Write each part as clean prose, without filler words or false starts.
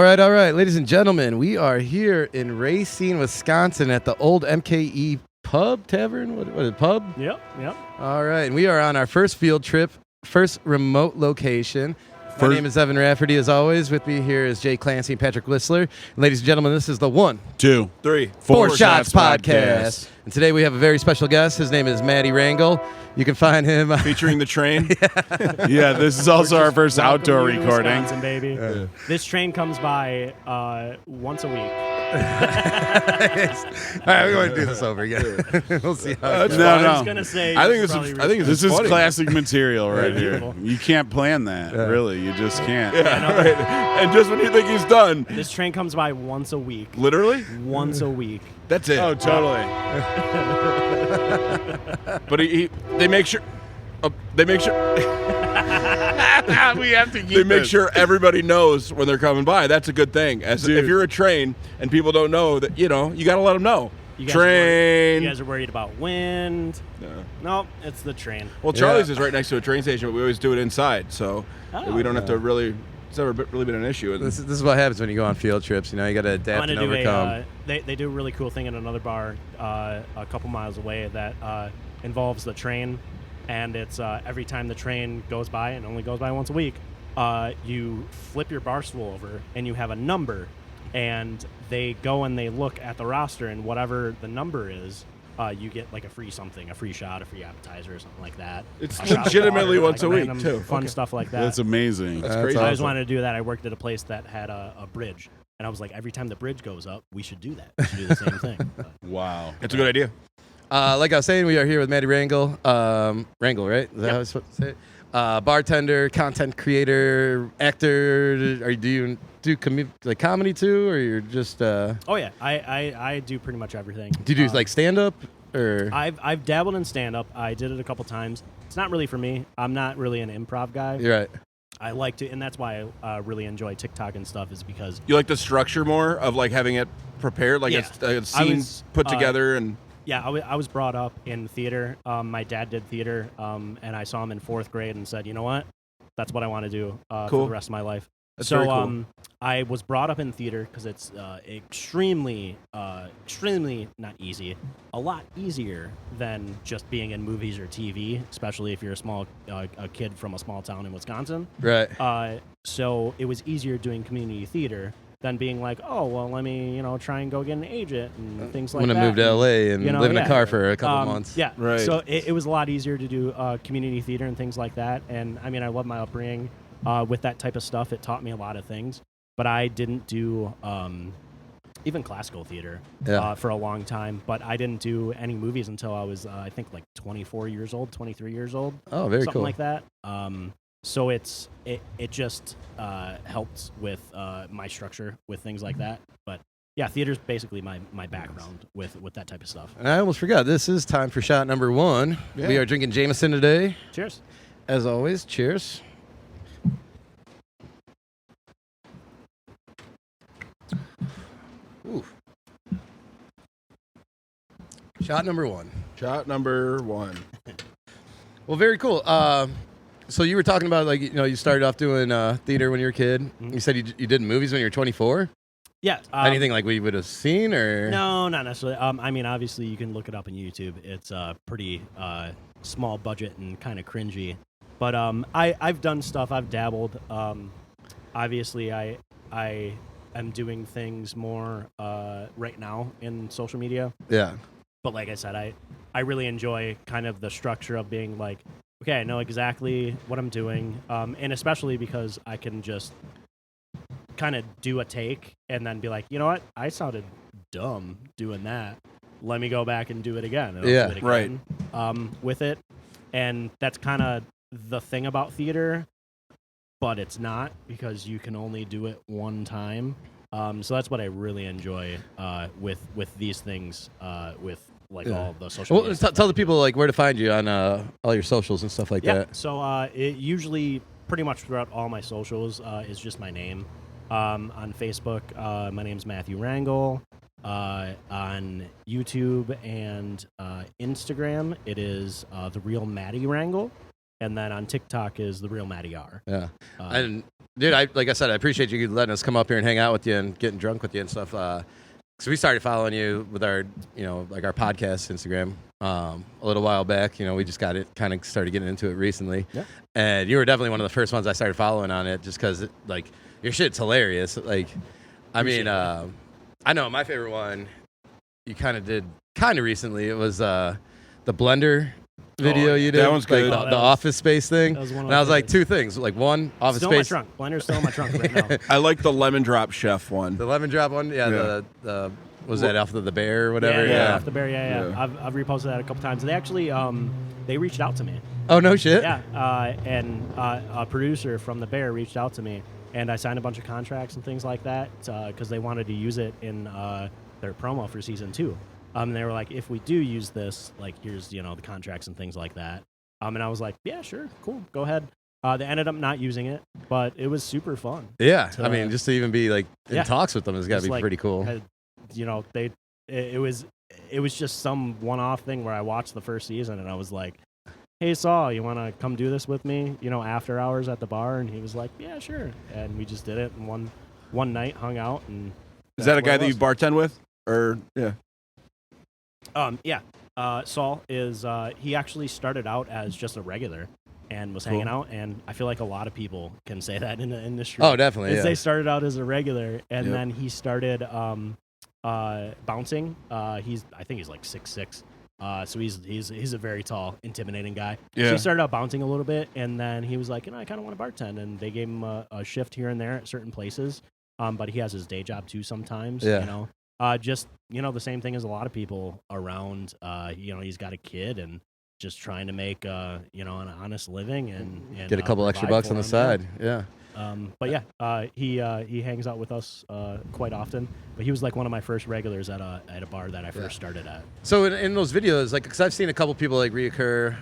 All right, ladies and gentlemen, we are here in Racine, Wisconsin at the old MKE Pub Tavern. What is it, pub? Yep. All right, and we are on our first field trip, first remote location. My name is Evan Rafferty, as always. With me here is Jay Clancy and Patrick Whistler. And ladies and gentlemen, this is the 1, 2, 3, 4 Shots podcast. And today we have a very special guest. His name is Matty Rangel. You can find him featuring the train. Yeah, this is also our first outdoor recording. Wisconsin, baby. This train comes by once a week. All right, we're going to do this over again. We'll see how it goes. I was gonna say. I think this is funny. Classic material right here. You can't plan that, really. You just can't. Yeah, right. And just when you think he's done, this train comes by once a week. Literally, once a week. That's it. Oh, totally. But they make sure. They make sure. We have to keep They make sure everybody knows when they're coming by. That's a good thing. If you're a train and people don't know that, you got to let them know. You guys are worried about wind. No, it's the train. Well, Charlie's is right next to a train station, but we always do it inside, so we don't have to really. It's never really been an issue. This is what happens when you go on field trips. You got to adapt and overcome. They do a really cool thing in another bar a couple miles away that involves the train. And it's every time the train goes by, and only goes by once a week, you flip your bar stool over, and you have a number. And they go and they look at the roster, and whatever the number is, you get like a free something, a free shot, a free appetizer, or something like that. It's legitimately once a week, too. Fun stuff like that. That's amazing. That's crazy. I always wanted to do that. I worked at a place that had a bridge. And I was like, every time the bridge goes up, we should do that. We should do the same thing. But, wow. That's a good idea. Like I was saying, we are here with Matty Rangel. Rangel, right? Is that how I was supposed to say it? Bartender, content creator, actor. Do you do comedy too, or you're just? Oh yeah, I do pretty much everything. Do you do like stand up or? I've dabbled in stand up. I did it a couple times. It's not really for me. I'm not really an improv guy. You're right. I like to, and that's why I really enjoy TikTok and stuff. Is because you like the structure more of like having it prepared, like a scene put together and. Yeah, I was brought up in theater. My dad did theater, and I saw him in 4th grade and said, you know what? That's what I want to do for the rest of my life. That's very cool. I was brought up in theater because it's extremely not easy. A lot easier than just being in movies or TV, especially if you're a kid from a small town in Wisconsin. Right. So it was easier doing community theater than being like, oh, well, let me, try and go get an agent and things like that. I'm going to move to L.A. and live in a car for a couple months. Yeah, right. So it was a lot easier to do community theater and things like that. And, I mean, I love my upbringing with that type of stuff. It taught me a lot of things. But I didn't do even classical theater for a long time. But I didn't do any movies until I was, I think, like 23 years old. Oh, very something cool. Like that. So it just helped with my structure with things like that. But yeah, theater's basically my background with that type of stuff. And I almost forgot, this is time for shot number 1. Yeah. We are drinking Jameson today. Cheers. As always, cheers. Ooh. Shot number 1. Shot number 1. Well, very cool. So you were talking about, like, you started off doing theater when you were a kid. Mm-hmm. You said you did movies when you were 24? Yeah. Anything like we would have seen, or? No, not necessarily. I mean, obviously, you can look it up on YouTube. It's pretty small budget and kind of cringy. But I've done stuff. I've dabbled. Obviously, I am doing things more right now in social media. Yeah. But like I said, I really enjoy kind of the structure of being like, okay, I know exactly what I'm doing, and especially because I can just kind of do a take and then be like, you know what? I sounded dumb doing that. Let me go back and do it again. And I'll do it again, right. With it. And that's kind of the thing about theater, but it's not, because you can only do it one time. So that's what I really enjoy with these things, with all the social media. Tell the people like where to find you on all your socials and stuff like that. So it usually pretty much throughout all my socials is just my name. On Facebook, my name's Matthew Rangel. On YouTube and Instagram, it is The Real Matty Rangel. and then on TikTok is the real Matty R. Yeah. And dude, like I said, I appreciate you letting us come up here and hang out with you and getting drunk with you and stuff. So we started following you with our, like our podcast Instagram a little while back. We just got it, kind of started getting into it recently. Yeah. And you were definitely one of the first ones I started following on it, just because like your shit's hilarious. Like, I mean, I know my favorite one you did recently. It was the Blender video you did. That one's good. The Office Space thing. That was one of and I was my like, two things. Like, one, Office Still in my Space. trunk. Blender's still in my trunk right now. I like the lemon drop chef one. The lemon drop one, Yeah. The was that off of the bear or whatever? Yeah, off the bear. Yeah. I've reposted that a couple times. They actually they reached out to me. Oh no shit. Yeah, and a producer from the bear reached out to me, and I signed a bunch of contracts and things like that because they wanted to use it in their promo for season 2. And they were like, if we do use this, like here's the contracts and things like that. And I was like, yeah, sure, cool, go ahead. They ended up not using it, but it was super fun. Yeah, I mean, just to even be like in talks with them has got to be like, pretty cool. It was just some one-off thing where I watched the first season and I was like, hey Saul, you want to come do this with me? After hours at the bar, and he was like, yeah, sure. And we just did it in one night, hung out, and is that a guy that you bartend with, or yeah? Saul is he actually started out as just a regular and was hanging out, and I feel like a lot of people can say that in the industry. Oh, definitely. They started out as a regular, and then he started bouncing. I think he's like 6'6". So he's a very tall, intimidating guy. Yeah. So he started out bouncing a little bit, and then he was like, I kind of want to bartend, and they gave him a shift here and there at certain places. But he has his day job too sometimes. Yeah. Just the same thing as a lot of people around. He's got a kid and just trying to make an honest living and get a couple extra bucks on the side. Yeah. He hangs out with us quite often. But he was like one of my first regulars at a bar that I first started at. So in those videos, like, because I've seen a couple people like reoccur.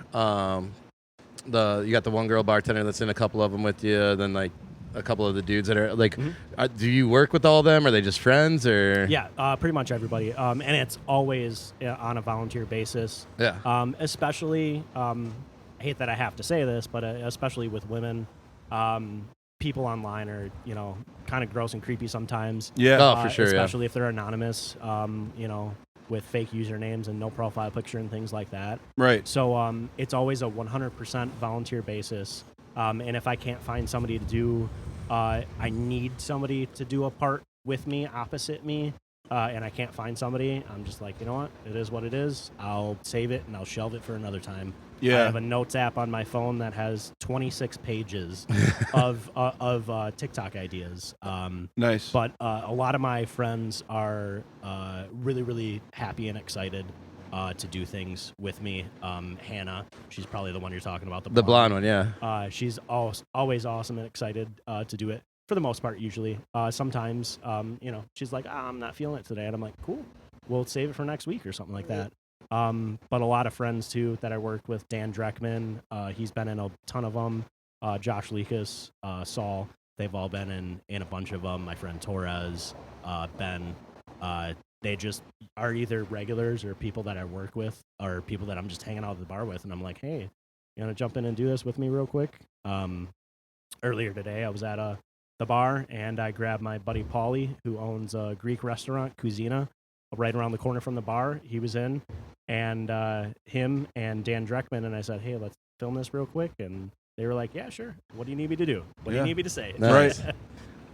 You got the one girl bartender that's in a couple of them with you. Then like a couple of the dudes that are like, do you work with all of them? Are they just friends or? Yeah, pretty much everybody. And it's always on a volunteer basis. Yeah. Especially, I hate that I have to say this, but especially with women, people online are, kind of gross and creepy sometimes. Yeah. Oh, for sure. Especially if they're anonymous, with fake usernames and no profile picture and things like that. Right. So it's always a 100% volunteer basis. And if I can't find somebody to do, I need somebody to do a part with me, opposite me, and I can't find somebody, I'm just like, you know what? It is what it is. I'll save it and I'll shelve it for another time. Yeah. I have a notes app on my phone that has 26 pages of TikTok ideas. Nice. But a lot of my friends are really, really happy and excited to do things with me. Hannah, she's probably the one you're talking about. The blonde one, yeah. She's always awesome and excited to do it, for the most part, usually. Sometimes, she's like, I'm not feeling it today. And I'm like, cool, we'll save it for next week or something like that. But a lot of friends, too, that I work with. Dan Dreckman, he's been in a ton of them. Josh Lekas, Saul, they've all been in a bunch of them. My friend Torres, Ben, they just are either regulars or people that I work with or people that I'm just hanging out at the bar with. And I'm like, hey, you want to jump in and do this with me real quick? Earlier today, I was at the bar, and I grabbed my buddy Paulie, who owns a Greek restaurant, Cuisina, right around the corner from the bar. He was in, and him and Dan Dreckman, and I said, hey, let's film this real quick. And they were like, yeah, sure. What do you need me to do? What do you need me to say? Nice.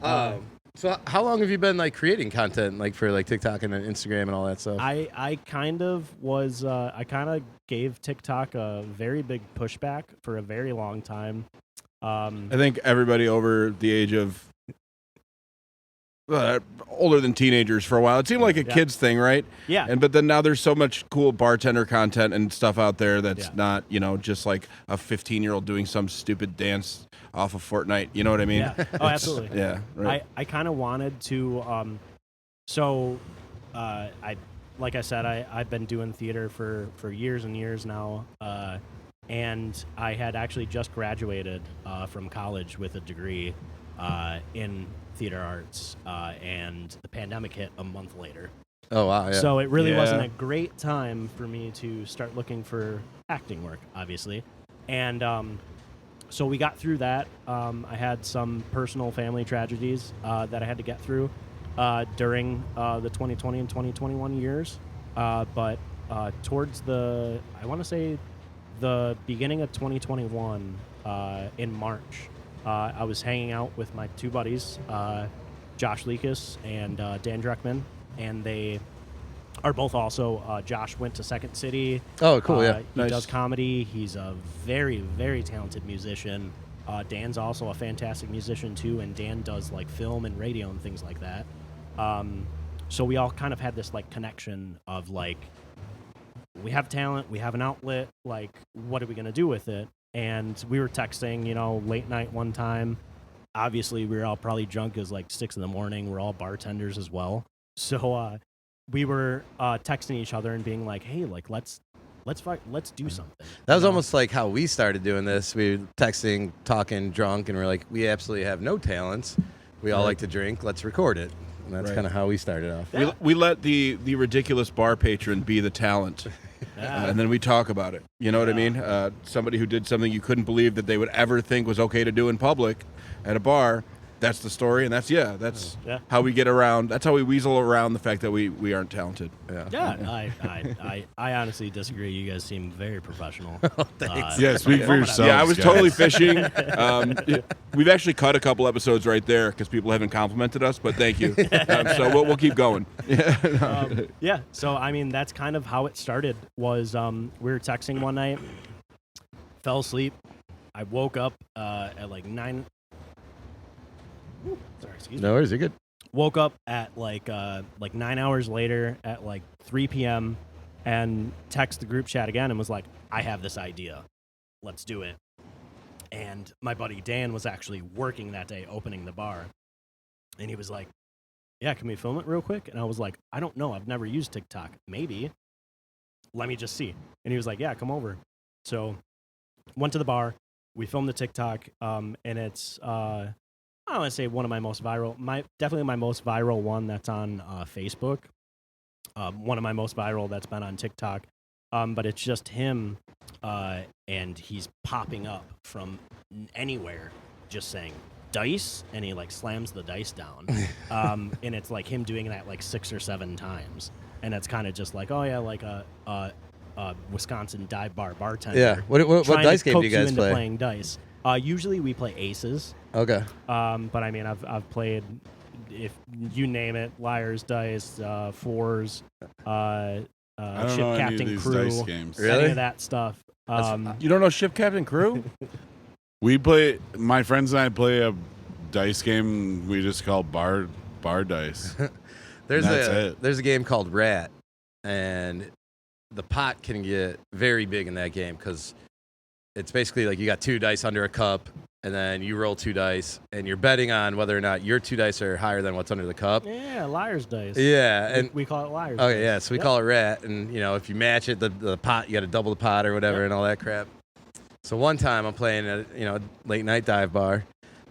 Right. So how long have you been like creating content like for like TikTok and Instagram and all that stuff? I kind of was I kind of gave TikTok a very big pushback for a very long time. I think everybody over the age of older than teenagers for a while. It seemed like a kid's thing, right? Yeah. But then now there's so much cool bartender content and stuff out there that's not, just like a 15-year-old doing some stupid dance off of Fortnite. You know what I mean? Yeah. Oh, absolutely. Yeah. Right. I kind of wanted to. Like I said, I've been doing theater for years and years now, and I had actually just graduated from college with a degree in theater arts, and the pandemic hit a month later. Oh, wow. Yeah. So it really wasn't a great time for me to start looking for acting work, obviously. And so we got through that. I had some personal family tragedies that I had to get through during the 2020 and 2021 years. But towards I want to say the beginning of 2021, in March, I was hanging out with my two buddies, Josh Leakus and Dan Dreckman, and they are both also. Josh went to Second City. Oh, cool, yeah. He Nice. does comedy. He's a very, very talented musician. Dan's also a fantastic musician too, and Dan does like film and radio and things like that. So we all kind of had this like connection of like, we have talent, we have an outlet, like what are we gonna do with it? And we were texting, late night one time. Obviously, we were all probably drunk as like 6 a.m. We're all bartenders as well. So we were texting each other and being like, "Hey, like let's do something." That was almost like how we started doing this. We were texting, talking, drunk, and we're like, we absolutely have no talents. We all like to drink. Let's record it. And that's Right. kind of how we started off. Yeah. We let the ridiculous bar patron be the talent. Yeah. And then we talk about it. You know what I mean? Somebody who did something you couldn't believe that they would ever think was okay to do in public at a bar. That's the story, and that's Yeah. how we get around. That's how we weasel around the fact that we aren't talented. Yeah, I honestly disagree. You guys seem very professional. Thanks. Yeah, speak for yourself. Yeah, I was guys. totally fishing. We've actually cut a couple episodes right there because people haven't complimented us, but thank you. So we'll keep going. Yeah, so I mean that's kind of how it started. Was we were texting one night, fell asleep. I woke up at like 9. Sorry, excuse me. No worries, you're good. Woke up at like 9 hours later at like 3 p.m. and text the group chat again and was like, I have this idea. Let's do it. And my buddy Dan was actually working that day, opening the bar. And he was like, yeah, can we film it real quick? And I was like, I don't know. I've never used TikTok. Maybe. Let me just see. And he was like, yeah, come over. So went to the bar. We filmed the TikTok. And it's, I don't want to say one of my most viral, definitely my most viral one that's on Facebook. One of my most viral that's been on TikTok. But it's just him, and he's popping up from anywhere, just saying dice, and he like slams the dice down, and it's like him doing that like 6 or 7 times, and it's kind of just like, oh yeah, like a Wisconsin dive bar bartender. Yeah. What trying dice to game do you coax guys into play? playing dice. Usually we play aces. Okay. But I mean, I've played, if you name it, liar's dice, fours, I don't ship know any of captain these crew, dice games. Really? any of that stuff. You don't know Ship Captain Crew? We play. My friends and I play a dice game we just call bar dice. There's That's it. there's a game called Rat, and the pot can get very big in that game because it's basically like you got 2 dice under a cup, and then you roll 2 dice, and you're betting on whether or not your 2 dice are higher than what's under the cup. Yeah, liar's dice. Yeah, and we call it liar's okay, dice. yeah, so we call it Rat, and if you match it, the pot, you got to double the pot or whatever, Yep. and all that crap. So one time I'm playing at late night dive bar,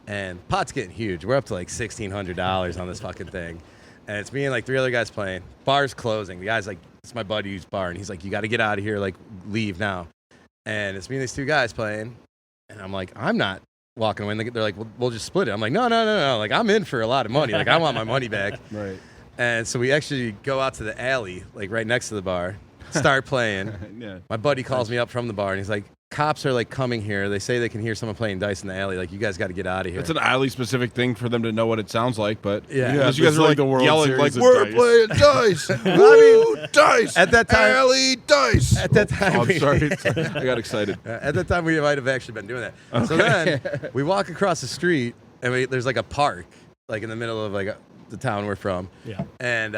and pot's getting huge. We're up to like $1,600 on this fucking thing, and it's me and like 3 other guys playing. Bar's closing. The guy's like, it's my buddy's bar, and he's like, you got to get out of here, like leave now. And it's me and these 2 guys playing, and I'm like, I'm not walking away. And they're like, we'll just split it. I'm like, no. Like, I'm in for a lot of money. Like, I want my money back. Right. And so we actually go out to the alley, like right next to the bar, start playing. Yeah. My buddy calls me up from the bar, and he's like, cops are like coming here. They say they can hear someone playing dice in the alley. Like, you guys got to get out of here. It's an oddly specific thing for them to know what it sounds like, but Yeah. unless you guys it's are like like the World yelling Series like of we're dice." playing dice, woo, dice At that time- alley dice. At that time, Oh, I'm we- sorry, I got excited. At that time, we might have actually been doing that. So then we walk across the street, and there's like a park, like in the middle of like the town we're from. Yeah. And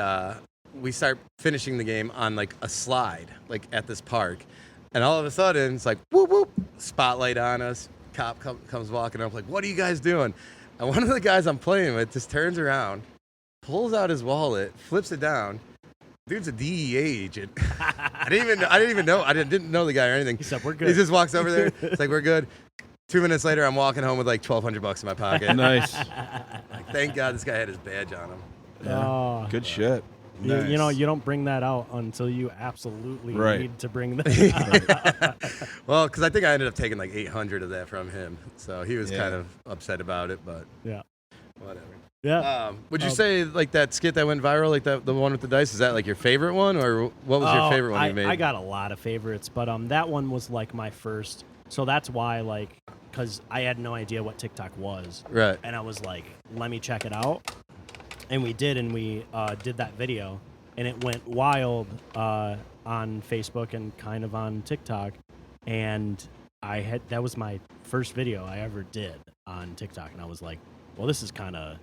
we start finishing the game on like a slide, like at this park. And all of a sudden, it's like, whoop, whoop, spotlight on us. Cop comes walking up, like, what are you guys doing? And one of the guys I'm playing with just turns around, pulls out his wallet, flips it down. Dude's a DEA agent. I didn't even know. I didn't know the guy or anything. He said, we're good. He just walks over there. It's like, we're good. 2 minutes later, I'm walking home with like $1,200 in my pocket. Nice, Like, thank God this guy had his badge on him. Oh. good shit. You know, Nice. you don't bring that out until you absolutely Right. need to bring that out. Well, because I think I ended up taking like 800 of that from him, so he was Yeah. kind of upset about it, but Yeah. whatever. Yeah. Would you say like that skit that went viral, like the one with the dice, is that like your favorite one, or what was your favorite one you made? I got a lot of favorites, but that one was like my first. So that's why, like, because I had no idea what TikTok was. Right. And I was like, let me check it out. And we did, and we did that video, and it went wild on Facebook and kind of on TikTok. And that was my first video I ever did on TikTok, and I was like, well, this is kind of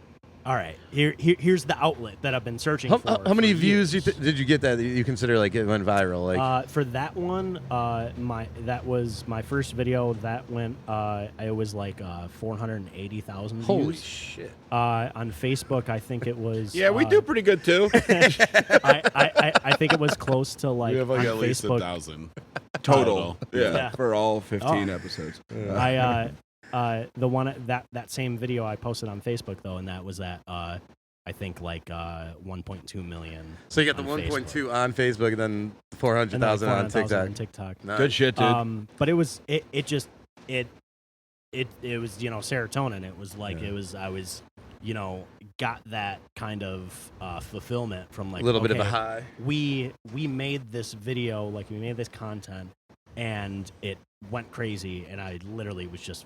all right. Here's the outlet that I've been searching for. How many for views years. did you get that you consider like it went viral? Like For that one, that was my first video. That went. It was like 480,000 views. holy shit! On Facebook, I think it was. Yeah, we do pretty good too. I think it was close to like We have like on at least Facebook. 1,000 Total. Yeah, Yeah. for all 15 Oh. episodes. The one that same video I posted on Facebook though, and that was at I think like 1.2 million. So you got the on 1.2 on Facebook, and then and then 400,000 on 400,000 TikTok. on TikTok. Nice. Good shit, dude. But it was it was serotonin. It was like Yeah. I was got that kind of fulfillment from like A little bit of a okay, high. we made this video, like we made this content, and it went crazy, and I literally was just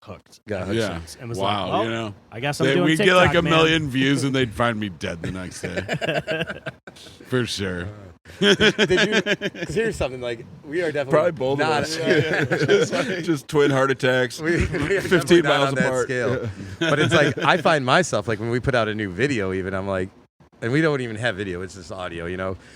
hooked. Got ever it. Yeah. since, and was Wow. like, well, you know, I guess I'm doing we'd TikTok, get like a man. million views and they'd find me dead the next day. For sure. Did you? Because here's something like we are definitely Probably both not, of us. Just twin heart attacks. we are 15 definitely not miles on that apart. scale. Yeah. But it's like I find myself like when we put out a new video, even I'm like, and we don't even have video; it's just audio,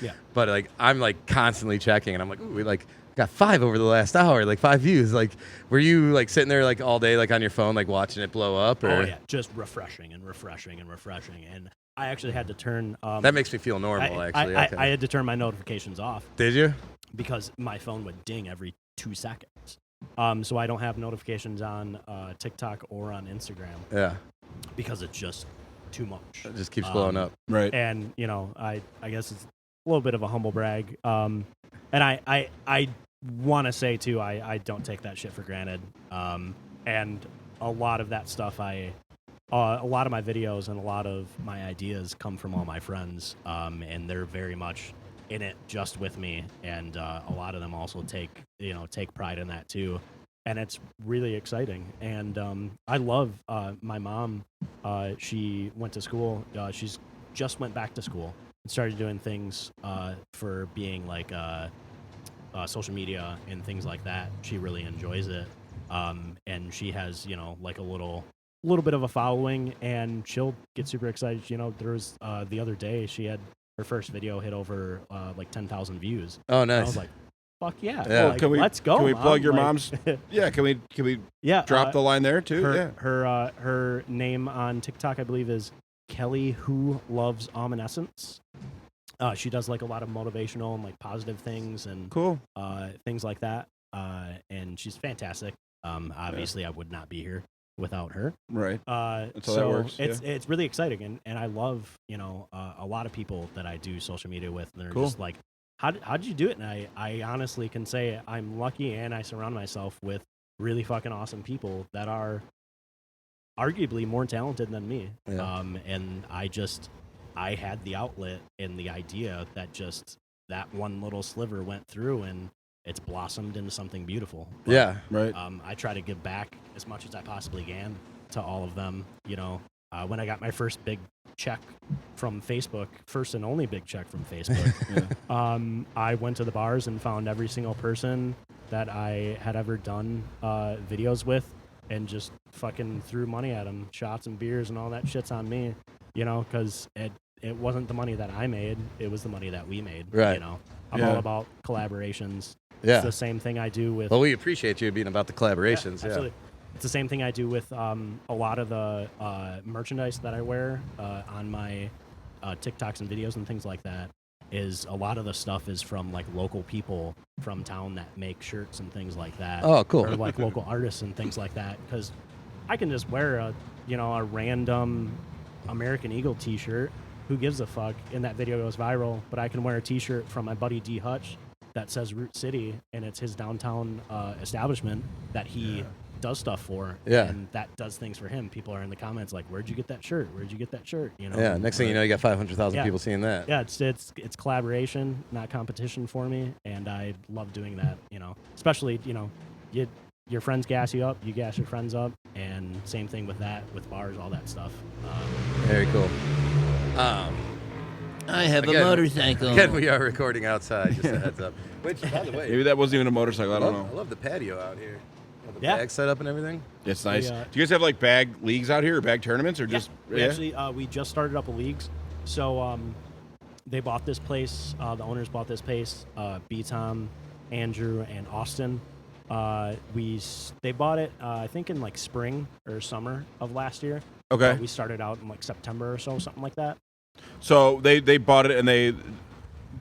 Yeah. But like I'm like constantly checking, and I'm like, ooh, we like got 5 over the last hour, like 5 views. Like, were you like sitting there like all day, like on your phone, like watching it blow up? Or Oh yeah, just refreshing and refreshing and refreshing. And I actually had to turn. That makes me feel normal, actually. Okay. I had to turn my notifications off Did you? because my phone would ding every 2 seconds. So I don't have notifications on TikTok or on Instagram Yeah. because it's just too much. It just keeps blowing up. Right. And I guess it's a little bit of a humble brag. And I want to say too, I don't take that shit for granted. And a lot of that stuff, a lot of my videos and a lot of my ideas come from all my friends, and they're very much in it just with me. And a lot of them also take pride in that too. And it's really exciting. And I love my mom. She went to school. She's just went back to school and started doing things for being like social media and things like that. She really enjoys it. And she has, like a little bit of a following, and she'll get super excited. There was the other day she had her first video hit over like 10,000 views. Oh, And I nice. was like, fuck yeah. Yeah. Like, let's go. Can we Mom. plug your Like, mom's? Yeah. Can we yeah. drop the line there too? her, Yeah. her name on TikTok, I believe, is Kelly Who Loves Omniscience. She does like a lot of motivational and like positive things and Cool. things like that. And she's fantastic. Obviously, I would not be here without her. Right. That's how that works, It's really exciting, and I love a lot of people that I do social media with. And they're Cool. just like, how did you do it? And I honestly can say I'm lucky, and I surround myself with really fucking awesome people that are arguably more talented than me. Yeah. And I had the outlet and the idea that one little sliver went through, and it's blossomed into something beautiful. But, Yeah. Right. I try to give back as much as I possibly can to all of them. When I got my first big check from Facebook, first and only big check from Facebook, I went to the bars and found every single person that I had ever done videos with, and just fucking threw money at them, shots and beers and all that shit's on me, because it wasn't the money that I made, it was the money that we made. Right. I'm Yeah. all about collaborations. Yeah. It's the same thing I do with. Well, we appreciate you being about the collaborations. Yeah. Absolutely. It's the same thing I do with a lot of the merchandise that I wear on my TikToks and videos and things like that. Is a lot of the stuff is from like local people from town that make shirts and things like that. Oh, cool. Or like local artists and things like that. Because I can just wear a random American Eagle T-shirt, who gives a fuck? And that video goes viral, but I can wear a T-shirt from my buddy D Hutch that says Root City, and it's his downtown establishment that he does stuff for. Yeah. And that does things for him. People are in the comments like, "Where'd you get that shirt? Where'd you get that shirt?" You know. Yeah. Next thing you know, you got 500,000 Yeah. people seeing that. Yeah, it's collaboration, not competition for me, and I love doing that. You know, especially your friends gas you up, you gas your friends up, and same thing with that, with bars, all that stuff. Very cool. I have Again- a motorcycle. Again, we are recording outside. Just a heads up. Which, by the way, Maybe that wasn't even a motorcycle. I don't I know. love the patio out here. Got the Yeah. bag set up and everything. It's nice. We, Do you guys have like bag leagues out here or bag tournaments or just? We actually we just started up a leagues, so they bought this place. The owners bought this place. B Tom, Andrew, and Austin. They bought it I think in like spring or summer of last year. Okay. We started out in like September or so, something like that. So they bought it and they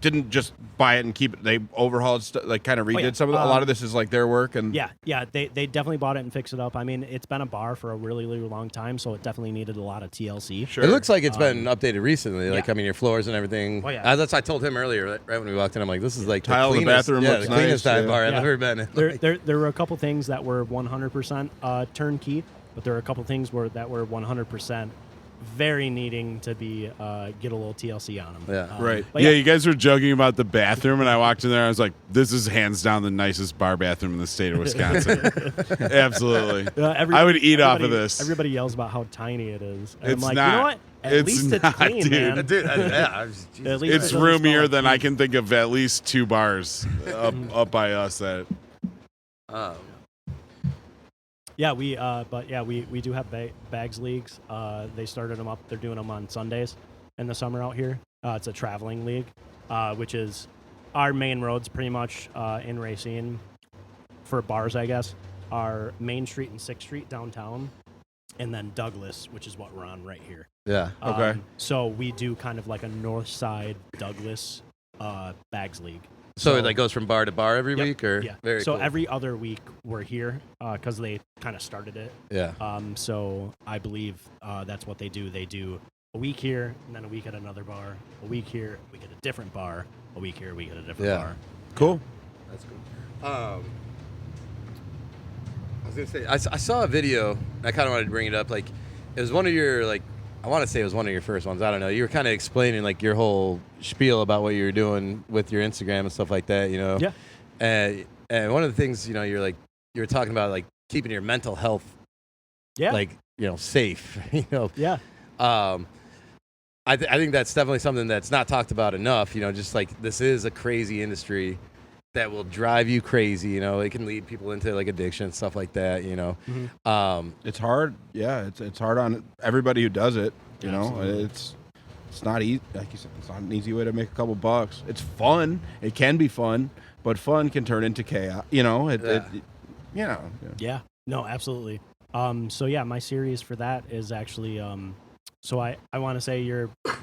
didn't just buy it and keep it. They overhauled, like kind of redid yeah. some of it. A lot of this is like their work and Yeah, they definitely bought it and fixed it up. I mean, it's been a bar for a really, really long time, so it definitely needed a lot of TLC. Sure. It looks like it's been updated recently. Like, yeah. I mean, your floors and everything. Oh, yeah. That's I told him earlier, right when we walked in. I'm like, this is like Tile the in the cleanest, bathroom yeah, looks the cleanest nice, dive yeah. bar I've Yeah. ever been in. There were a couple things that were 100% turnkey, but there were a couple things that were 100% very needing to be get a little TLC on them. Yeah. Right. But Yeah, you guys were joking about the bathroom, and I walked in there. I was like, "This is hands down the nicest bar bathroom in the state of Wisconsin." Absolutely. I would eat off of everybody- this. Everybody yells about how tiny it is. And It's I'm like, not. you know what? At It's least not, it's clean, dude. man. Dude, yeah. Jesus At least It's it doesn't smell roomier like than I pee. can think of at least 2 bars up by us. That Yeah, we do have bags leagues. They started them up. They're doing them on Sundays in the summer out here. It's a traveling league, which is our main roads pretty much in Racine for bars, I guess, are Main Street and 6th Street downtown, and then Douglas, which is what we're on right here. Yeah. Okay. So we do kind of like a north side Douglas bags league. So it like goes from bar to bar every Yep, week, or yeah. very So cool. every other week we're here because they kind of started it. Yeah. So I believe that's what they do. They do a week here, and then a week at another bar. A week here, we get a different bar. A week here, we get a different Yeah. bar. Cool. That's cool. I was gonna say I saw a video. And I kind of wanted to bring it up. Like, it was one of your I want to say it was one of your first ones. I don't know. You were kind of explaining like your whole spiel about what you were doing with your Instagram and stuff like that. You know. Yeah. And one of the things you were talking about like keeping your mental health Yeah. safe. Yeah. I think that's definitely something that's not talked about enough. Just like this is a crazy industry that will drive you crazy. It can lead people into like addiction and stuff like that. It's hard. Yeah, it's hard on everybody who does it. You know, Absolutely. it's not easy. Like you said, it's not an easy way to make a couple bucks. It's fun. It can be fun, but fun can turn into chaos. Yeah. No, absolutely. So yeah, my series for that is actually so I want to say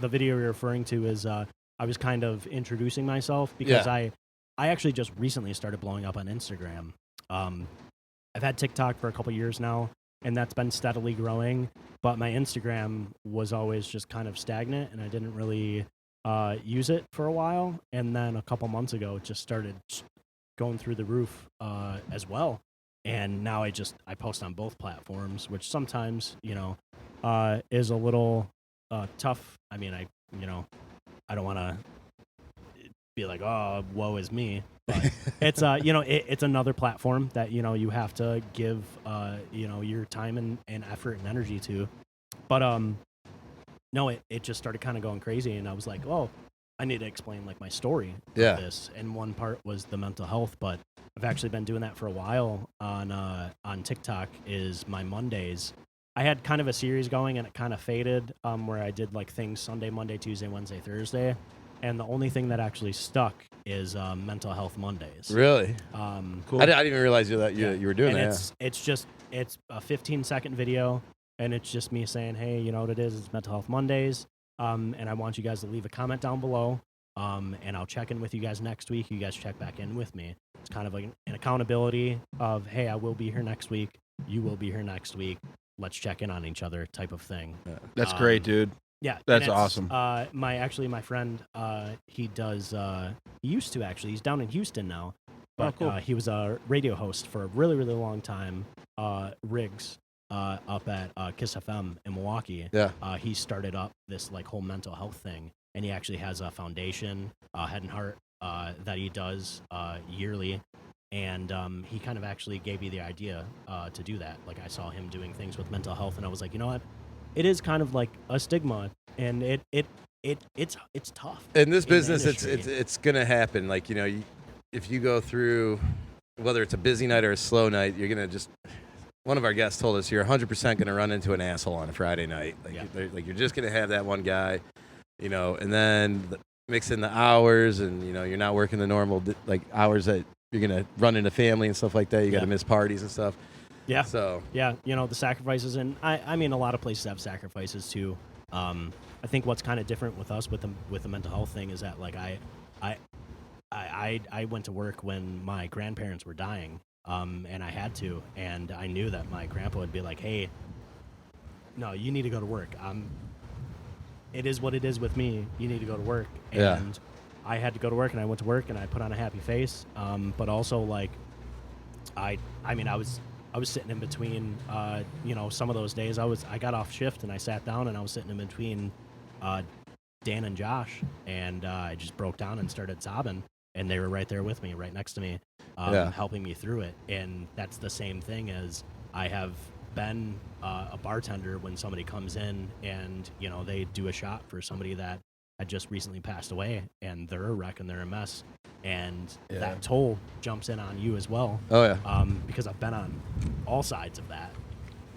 the video you're referring to is I was kind of introducing myself because Yeah. I actually just recently started blowing up on Instagram. I've had TikTok for a couple years now, and that's been steadily growing, but my Instagram was always just kind of stagnant, and I didn't really use it for a while. And then a couple months ago, it just started going through the roof as well. And now I post on both platforms, which sometimes, is a little tough. I mean, I don't want to be like, oh, woe is me. But it's, it's another platform that, you have to give, your time and effort and energy to. But, no, it just started kind of going crazy. And I was like, oh, I need to explain like my story Yeah. of this. And one part was the mental health, but I've actually been doing that for a while on TikTok is my Mondays. I had kind of a series going and it kind of faded where I did like things Sunday, Monday, Tuesday, Wednesday, Thursday. And the only thing that actually stuck is Mental Health Mondays. Really? Cool. I didn't even realize you were doing and that. It's a 15-second video, and it's just me saying, hey, you know what it is? It's Mental Health Mondays. And I want you guys to leave a comment down below, and I'll check in with you guys next week. You guys check back in with me. It's kind of like an accountability of, hey, I will be here next week. You will be here next week. Let's check in on each other type of thing. That's great, dude. Yeah, That's and it's, awesome. My friend, he used to actually. He's down in Houston now, but cool. he was a radio host for a really really long time. Riggs, up at Kiss FM in Milwaukee. Yeah. He started up this like whole mental health thing, and he actually has a foundation, Head and Heart, that he does yearly. And he kind of actually gave me the idea to do that. Like I saw him doing things with mental health, and I was like, you know what? It is kind of like a stigma, and it's tough. In this in the business, industry. it's gonna happen. Like if you go through, whether it's a busy night or a slow night, you're gonna just. One of our guests told us you're 100% gonna run into an asshole on a Friday night. Like you're just gonna have that one guy, and then mix in the hours, and you're not working the normal like hours that you're gonna run into family and stuff like that. You got to miss parties and stuff. Yeah. So yeah, the sacrifices, and I mean, a lot of places have sacrifices too. I think what's kind of different with us with the mental health thing is that like I went to work when my grandparents were dying, and I had to, and I knew that my grandpa would be like, "Hey, no, you need to go to work. It is what it is with me. You need to go to work." And Yeah. I had to go to work, and I went to work, and I put on a happy face. But also like I was sitting in between, some of those days I got off shift and I sat down and I was sitting in between Dan and Josh, and I just broke down and started sobbing, and they were right there with me, right next to me, helping me through it. And that's the same thing as I have been a bartender when somebody comes in and, they do a shot for somebody that had just recently passed away, and they're a wreck and they're a mess, and that toll jumps in on you as well. Oh yeah. Because I've been on all sides of that,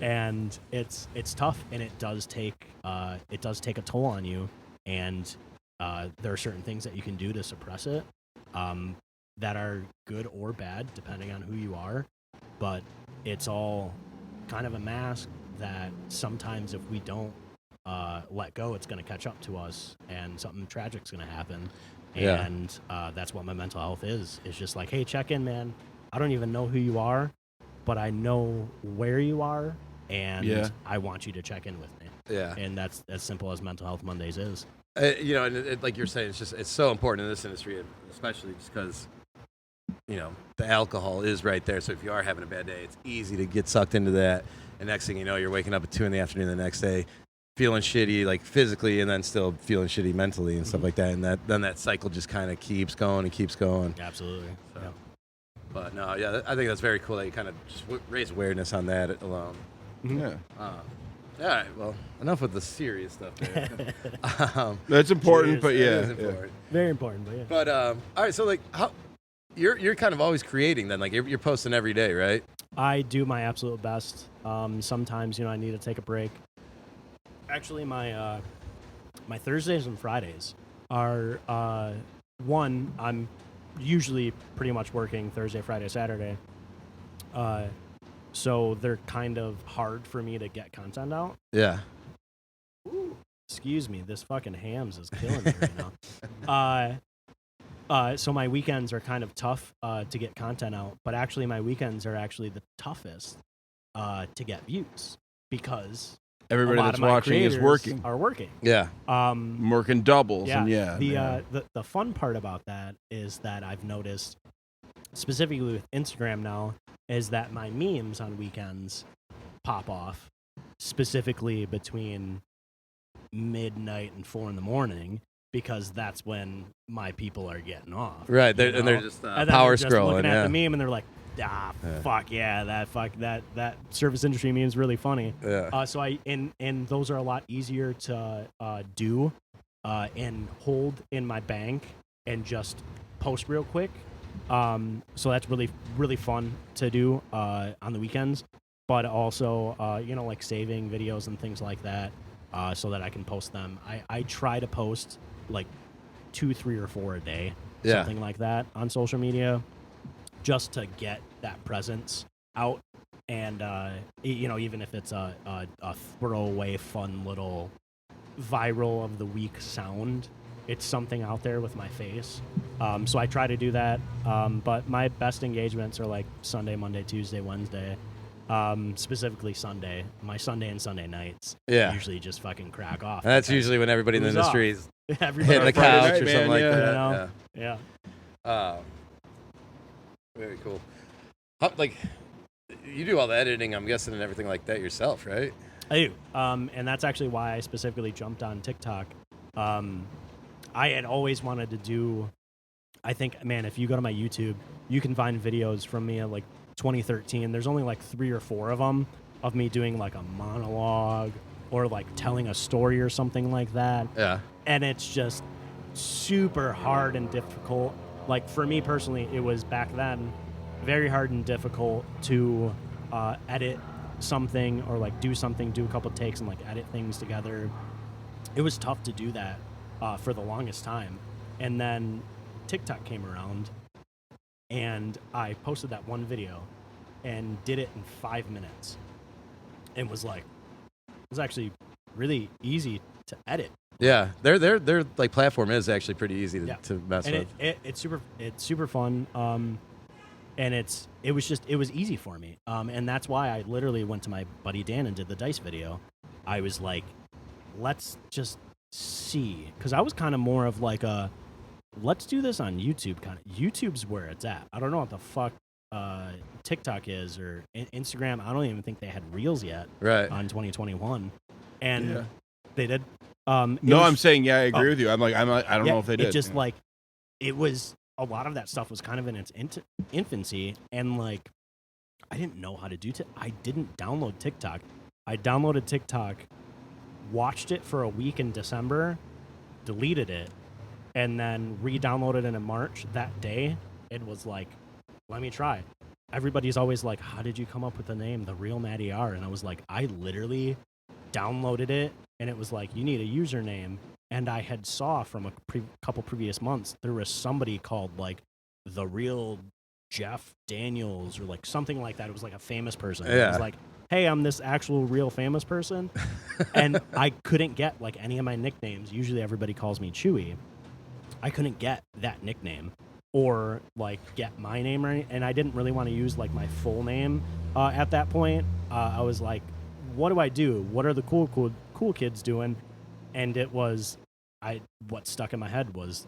and it's tough, and it does take a toll on you, and there are certain things that you can do to suppress it, that are good or bad depending on who you are, but it's all kind of a mask that sometimes if we don't let go, it's going to catch up to us, and something tragic's going to happen. Yeah. And that's what my mental health is. It's just like, hey, check in, man. I don't even know who you are, but I know where you are, and I want you to check in with me. Yeah. And that's as simple as Mental Health Mondays is. And like you're saying, it's so important in this industry, especially just because, the alcohol is right there. So if you are having a bad day, it's easy to get sucked into that. And next thing you know, you're waking up at 2 p.m. the next day, feeling shitty, like physically, and then still feeling shitty mentally and stuff like that. And that cycle just kind of keeps going and keeps going. Absolutely. So. Yeah. But no, I think that's very cool that you kind of just raise awareness on that alone. Mm-hmm. Yeah. All right, well, enough with the serious stuff there. That's important, Cheers. but It yeah. is important. Very important, but yeah. But all right, so like, how you're kind of always creating then? Like you're posting every day, right? I do my absolute best. Sometimes, I need to take a break. Actually, my Thursdays and Fridays are I'm usually pretty much working Thursday, Friday, Saturday. So they're kind of hard for me to get content out. Yeah. Ooh, excuse me, this fucking hams is killing me right now. So my weekends are kind of tough to get content out, but actually my weekends are actually the toughest to get views, because Everybody a lot that's of my watching is creators working. Are working. Yeah. Working doubles. Yeah. And The fun part about that is that I've noticed, specifically with Instagram now, is that my memes on weekends pop off, specifically between midnight and 4 a.m, because that's when my people are getting off. Right. And they're just And then power they're just scrolling. looking Yeah. at the meme and they're like, that service industry meme is really funny. Yeah. So and those are a lot easier to do and hold in my bank and just post real quick. So that's really, really fun to do on the weekends, but also, like saving videos and things like that, so that I can post them. I try to post like 2, 3, or 4 a day, something like that on social media, just to get that presence out. And, even if it's a throwaway, fun little viral of the week sound, it's something out there with my face. So I try to do that. But my best engagements are like Sunday, Monday, Tuesday, Wednesday. Specifically Sunday. My Sunday and Sunday nights usually just fucking crack off. And that's usually when everybody in the industry is hitting the Friday couch night, or something man, like yeah. that. Yeah. Very cool. Like, you do all the editing, I'm guessing, and everything like that yourself, right? I do. And that's actually why I specifically jumped on TikTok. I had always wanted to do, I think, man, if you go to my YouTube, you can find videos from me like 2013. There's only like 3 or 4 of them of me doing like a monologue or like telling a story or something like that. Yeah. And it's just super hard and difficult. Like for me personally, it was back then very hard and difficult to edit something or like do something, do a couple takes and like edit things together. It was tough to do that for the longest time. And then TikTok came around and I posted that one video and did it in 5 minutes. And was like, it was actually really easy to edit. Yeah, their like platform is actually pretty easy to mess and with. It's super fun. And it was easy for me. And that's why I literally went to my buddy Dan and did the Dice video. I was like, let's just see, because I was kind of more of like a let's do this on YouTube kind of. YouTube's where it's at. I don't know what the fuck TikTok is or Instagram. I don't even think they had Reels yet. Right. On 2021, and they did. I'm saying I agree with you. I don't know if they did. It just like it was a lot of that stuff was kind of in its infancy, and like I didn't know how to do it. I didn't download TikTok. I downloaded TikTok, watched it for a week in December, deleted it, and then re-downloaded it in March that day. It was like, let me try. Everybody's always like, how did you come up with the name, The Real Matty R? And I was like, I literally downloaded it, and it was like, you need a username. And I had saw from a couple previous months, there was somebody called like The Real Jeff Daniels or like something like that. It was like a famous person. Yeah. It was like, hey, I'm this actual real famous person. And I couldn't get like any of my nicknames. Usually everybody calls me Chewy. I couldn't get that nickname or like get my name or anything. And I didn't really want to use like my full name at that point. I was like, what do I do? What are the cool kids doing? And it was, what stuck in my head was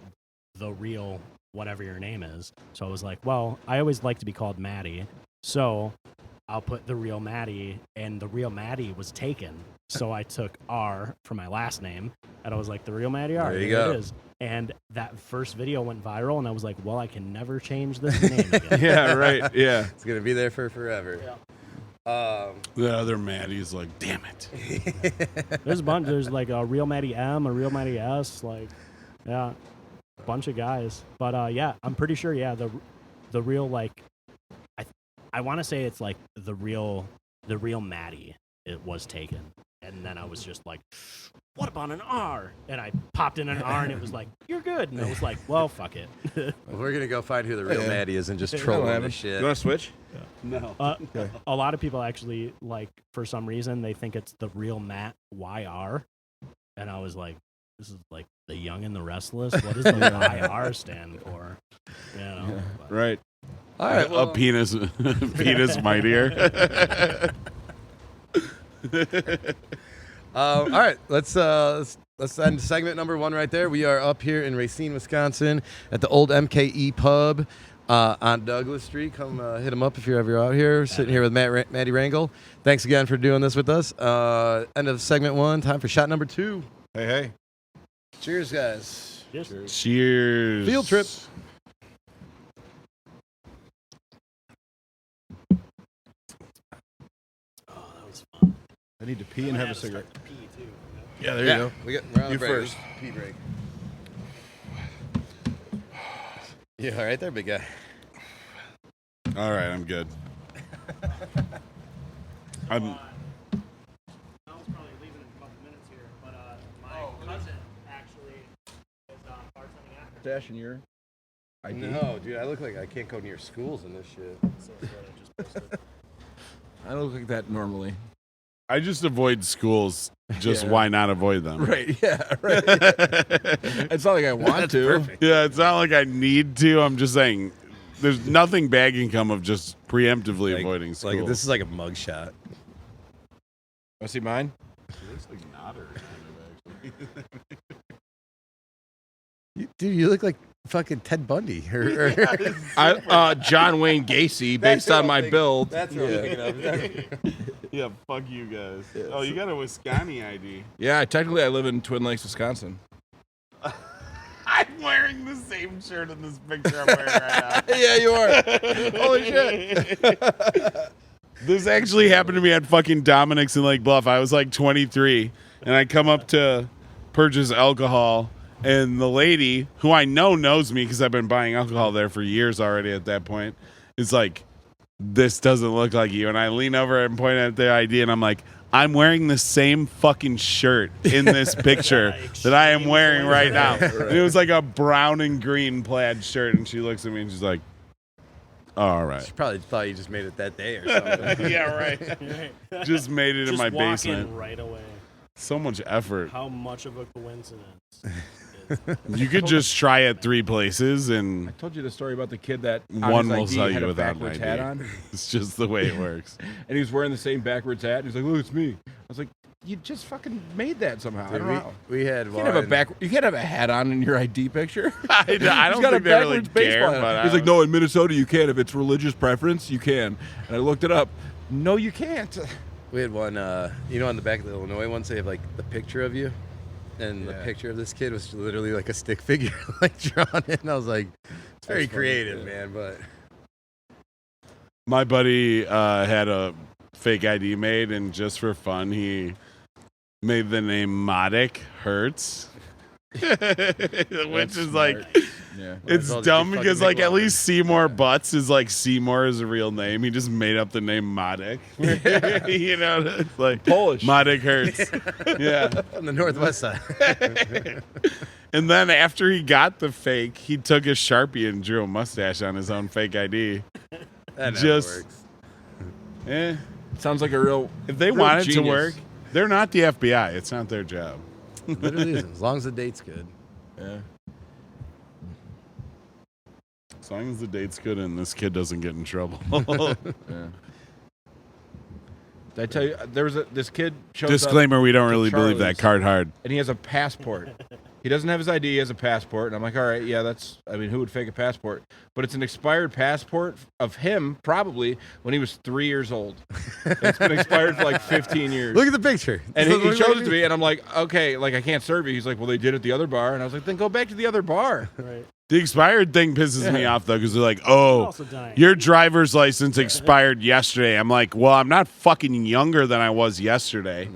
The Real whatever your name is. So I was like, well, I always like to be called Maddie. So I'll put The Real Maddie, and The Real Maddie was taken. So I took R for my last name, and I was like, The Real Maddie R. There you go. It is. And that first video went viral, and I was like, well, I can never change this name again. Yeah, right. Yeah. It's going to be there for forever. Yeah. The other Maddie's like, damn it. There's a bunch. There's like a Real Maddie M, a Real Maddie S, like, yeah, a bunch of guys. But yeah, I'm pretty sure, yeah, the real, like, I want to say it's like the real Maddie, it was taken. And then I was just like, what about an R? And I popped in an R, and it was like, you're good. And I was like, well, fuck it. Well, we're going to go find who the real Maddie is and just troll him and shit. You want to switch? No. Okay. A lot of people actually, like, for some reason, they think it's the real Matt YR. And I was like, this is like the Young and the Restless. What does the YR stand for? You know? Yeah. Right. All right. A penis mightier. All right, let's end segment number 1 right there. We are up here in Racine, Wisconsin, at the old MKE Pub on Douglas Street. Come hit them up if you're ever out here. Sitting here with Matty Rangel. Thanks again for doing this with us. End of segment 1. Time for shot number 2. Hey. Cheers, guys. Cheers. Field trip. I need to pee and have a cigarette. Pee too. Yeah, there you go. We're on You the break. first. Pee break. You all right there, big guy? All right, I'm good. I'm. Mel's probably leaving in a couple minutes here, but my cousin actually is bartending after. Dashing your ID? No, dude, I look like I can't go near schools in this shit. So that's what I just posted. I look like that normally. I just avoid schools. Just Yeah. why not avoid them? Right, yeah, right. It's not like I want to. Perfect. Yeah, it's not like I need to. I'm just saying, there's nothing bad can come of just preemptively avoiding school. Like this is like a mug shot. Want to see mine? Dude, you look like fucking Ted Bundy. John Wayne Gacy, based on my build. That's what I'm thinking of. Yeah, fuck you guys. Oh, you got a Wisconsin ID. Yeah, technically I live in Twin Lakes, Wisconsin. I'm wearing the same shirt in this picture I'm wearing right now. Yeah, you are. Holy shit. This actually happened to me at fucking Dominic's in Lake Bluff. I was like 23, and I come up to purchase alcohol, and the lady, who I know knows me because I've been buying alcohol there for years already at that point, is like, this doesn't look like you. And I lean over and point at the ID, and I'm like, I'm wearing the same fucking shirt in this picture that I am wearing right now. And it was like a brown and green plaid shirt, and she looks at me and she's like, all right. She probably thought you just made it that day or something. Yeah, right. Just made it in my basement. In right away. So much effort. How much of a coincidence? You could just try at 3 places, and I told you the story about the kid that one will ID tell had you a without an backwards ID. hat on. It's just the way it works. And he was wearing the same backwards hat. He's like, look, it's me. I was like, you just fucking made that somehow. I don't know. We had You one. can't have a hat on in your ID picture. I don't He's got a think they really backwards care, baseball but hat. He's like, no, in Minnesota you can. If it's religious preference, you can. And I looked it up. No, you can't. We had one, on the back of the Illinois ones, they have like the picture of you. And the Yeah. picture of this kid was literally like a stick figure, like drawn in. I was like, it's very That's funny, creative, yeah. man. But my buddy had a fake ID made, and just for fun, he made the name Modic Hertz. Which is like, Yeah. it's well just dumb be because fucking like at McLovin. least Seymour Butts is like Seymour is a real name. He just made up the name Modic. You know, it's like Polish. Modic Hertz. Yeah. on the northwest side. And then after he got the fake, he took his Sharpie and drew a mustache on his own fake ID. That never Just- works. Eh. Sounds like a real. If they real want it to genius. work, they're not the FBI. It's not their job. Literally isn't. As long as the date's good. Yeah. As long as the date's good and this kid doesn't get in trouble. Yeah. Did I tell you there was this kid shows Disclaimer, we don't to really believe that Charlie's. card hard. up and he has a passport. He doesn't have his ID, he has a passport. And I'm like, all right, yeah, who would fake a passport? But it's an expired passport of him probably when he was 3 years old. And it's been expired for like 15 years. Look at the picture. And This he doesn't look shows like it to me, and I'm like, okay, like I can't serve you. He's like, well, they did at the other bar. And I was like, then go back to the other bar. Right. The expired thing pisses me off, though, because they're like, oh, Also dying. your driver's license expired yesterday. I'm like, well, I'm not fucking younger than I was yesterday.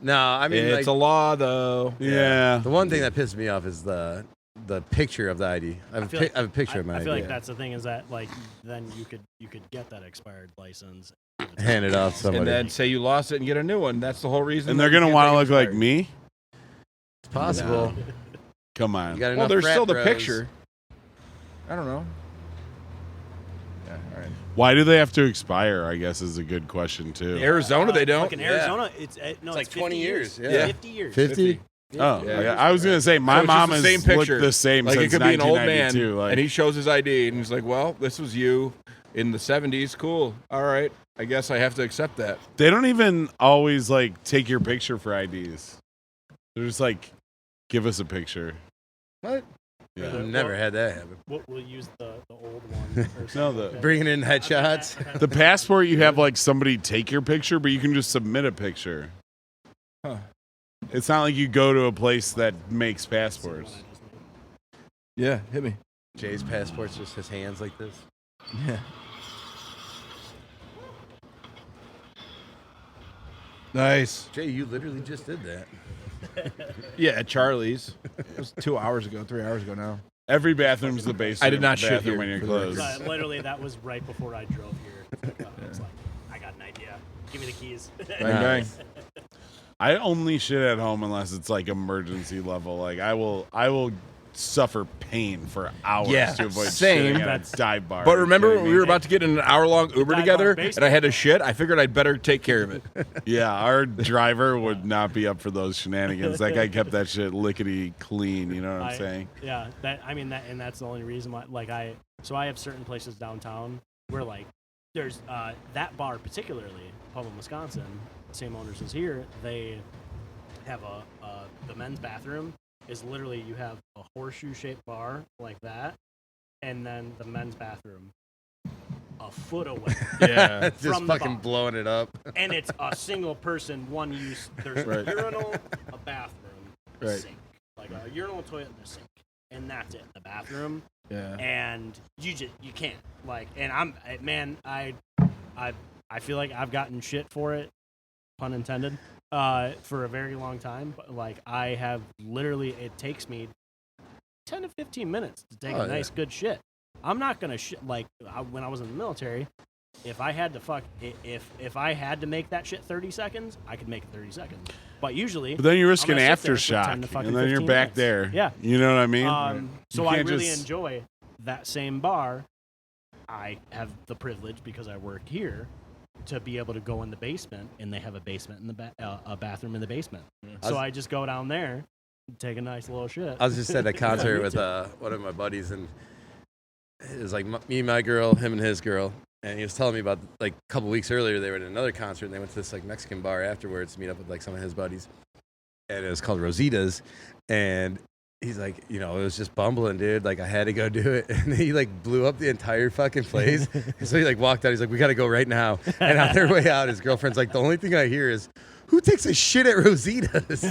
No, I mean, It's like, a law, though. Yeah. the one thing that pisses me off is the picture of the ID. I have a picture of my I ID. feel like that's the thing is that like then you could get that expired license. Hand it off to somebody. And then say you lost it and get a new one. That's the whole reason. And that they're you going to can't want to take look like expired. me? It's possible. Come on. You got Well, enough there's frat still the bros. picture. I don't know. Yeah, all right. Why do they have to expire, I guess, is a good question, too. Arizona, they don't. Like in Arizona, it's no, like it's 50 20 years, yeah. 50 years. 50? Oh, Yeah. I was going to say, my So it's just mom the has same picture. looked the same Like since it could be an old man, 1992. Like, and he shows his ID, and he's like, "Well, this was you in the '70s. Cool. All right. I guess I have to accept that." they don't even always, like, take your picture for IDs. They're just like, give us a picture. What? Yeah. I've never had that happen. We'll use the old one. Or No, something. Bringing in headshots. The passport, you have, like, somebody take your picture, but you can just submit a picture. Huh. It's not like you go to a place that makes passports. Yeah, hit me. Jay's passport's just his hands like this. Yeah. Nice. Jay, you literally just did that. Yeah, at Charlie's. It was 2 hours ago, 3 hours ago now. Every bathroom's the basement. I did not shit bathroom here, when you're for the record. closed. Literally, that was right before I drove here. It's like, I got an idea. Give me the keys. Bang, bang. I only shit at home unless it's like emergency level. Like I will suffer pain for hours Yeah, to avoid same. shitting at a That's- dive bar. But Are you remember kidding when me? we were about to get in an hour-long Uber dive together, bar and I had to shit? I figured I'd better take care of it. Yeah, our driver would not be up for those shenanigans. That guy kept that shit lickety clean. You know what I'm saying? Yeah, and that's the only reason why. Like I have certain places downtown where like there's that bar particularly, Pullman, Wisconsin, same owners as here. They have the men's bathroom is literally you have a horseshoe shaped bar like that, and then the men's bathroom a foot away. Yeah. Just From the fucking bar. blowing it up. And it's a single person, one use. There's Right. a urinal, a bathroom, a Right. sink, like a urinal, a toilet, and a sink, and that's it. The bathroom, Yeah. and you can't like. And I feel like I've gotten shit for it, pun intended, for a very long time. But like I have literally, it takes me 10 to 15 minutes to take Oh, a nice good shit. I'm not gonna like when I was in the military. If I had to if I had to make that shit 30 seconds, I could make it 30 seconds. But usually, But then you're I'm risking gonna sit there for 10 to aftershock, fucking and then you're 15 back minutes. there. Yeah. You know what I mean? So You I can't really just- enjoy that same bar. I have the privilege because I work here to be able to go in the basement, and they have a basement in the a bathroom in the basement. So I just go down there, take a nice little shit. I was just at a concert with one of my buddies, and it was like me and my girl, him and his girl, and he was telling me about like a couple weeks earlier they were at another concert, and they went to this like Mexican bar afterwards to meet up with like some of his buddies, and it was called Rosita's, and he's like, you know, it was just bumbling, dude. Like I had to go do it, and he like blew up the entire fucking place. So he like walked out. He's like, we got to go right now. And on their way out, his girlfriend's like, the only thing I hear is, who takes a shit at Rosita's?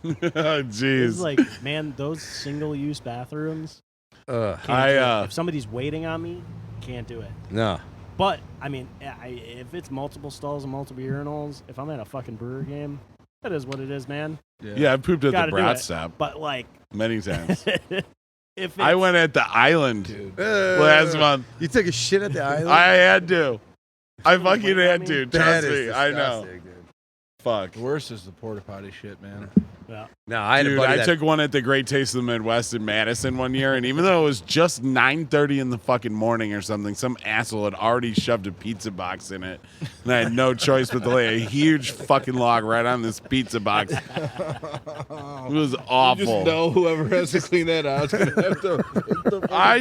Oh, It's jeez. like, man, those single-use bathrooms. Ugh. Can't do it. If somebody's waiting on me, can't do it. No. But I mean, if it's multiple stalls and multiple urinals, if I'm at a fucking Brewer game, that is what it is, man. Yeah, I pooped at Gotta the do brat it. stop But like, many times. if I it's- went at the island last month. You took a shit at the island? I had to. I Someone fucking wait on had me? to. That Trust is me. I know. disgusting, dude. Fuck. The worst is the porta potty shit, man. Yeah. No, I had a Dude, buddy I that took one at the Great Taste of the Midwest in Madison one year, and even though it was just 9:30 in the fucking morning or something, some asshole had already shoved a pizza box in it, and I had no choice but to lay a huge fucking log right on this pizza box. It was You awful. just know whoever has to clean that out is going to have to.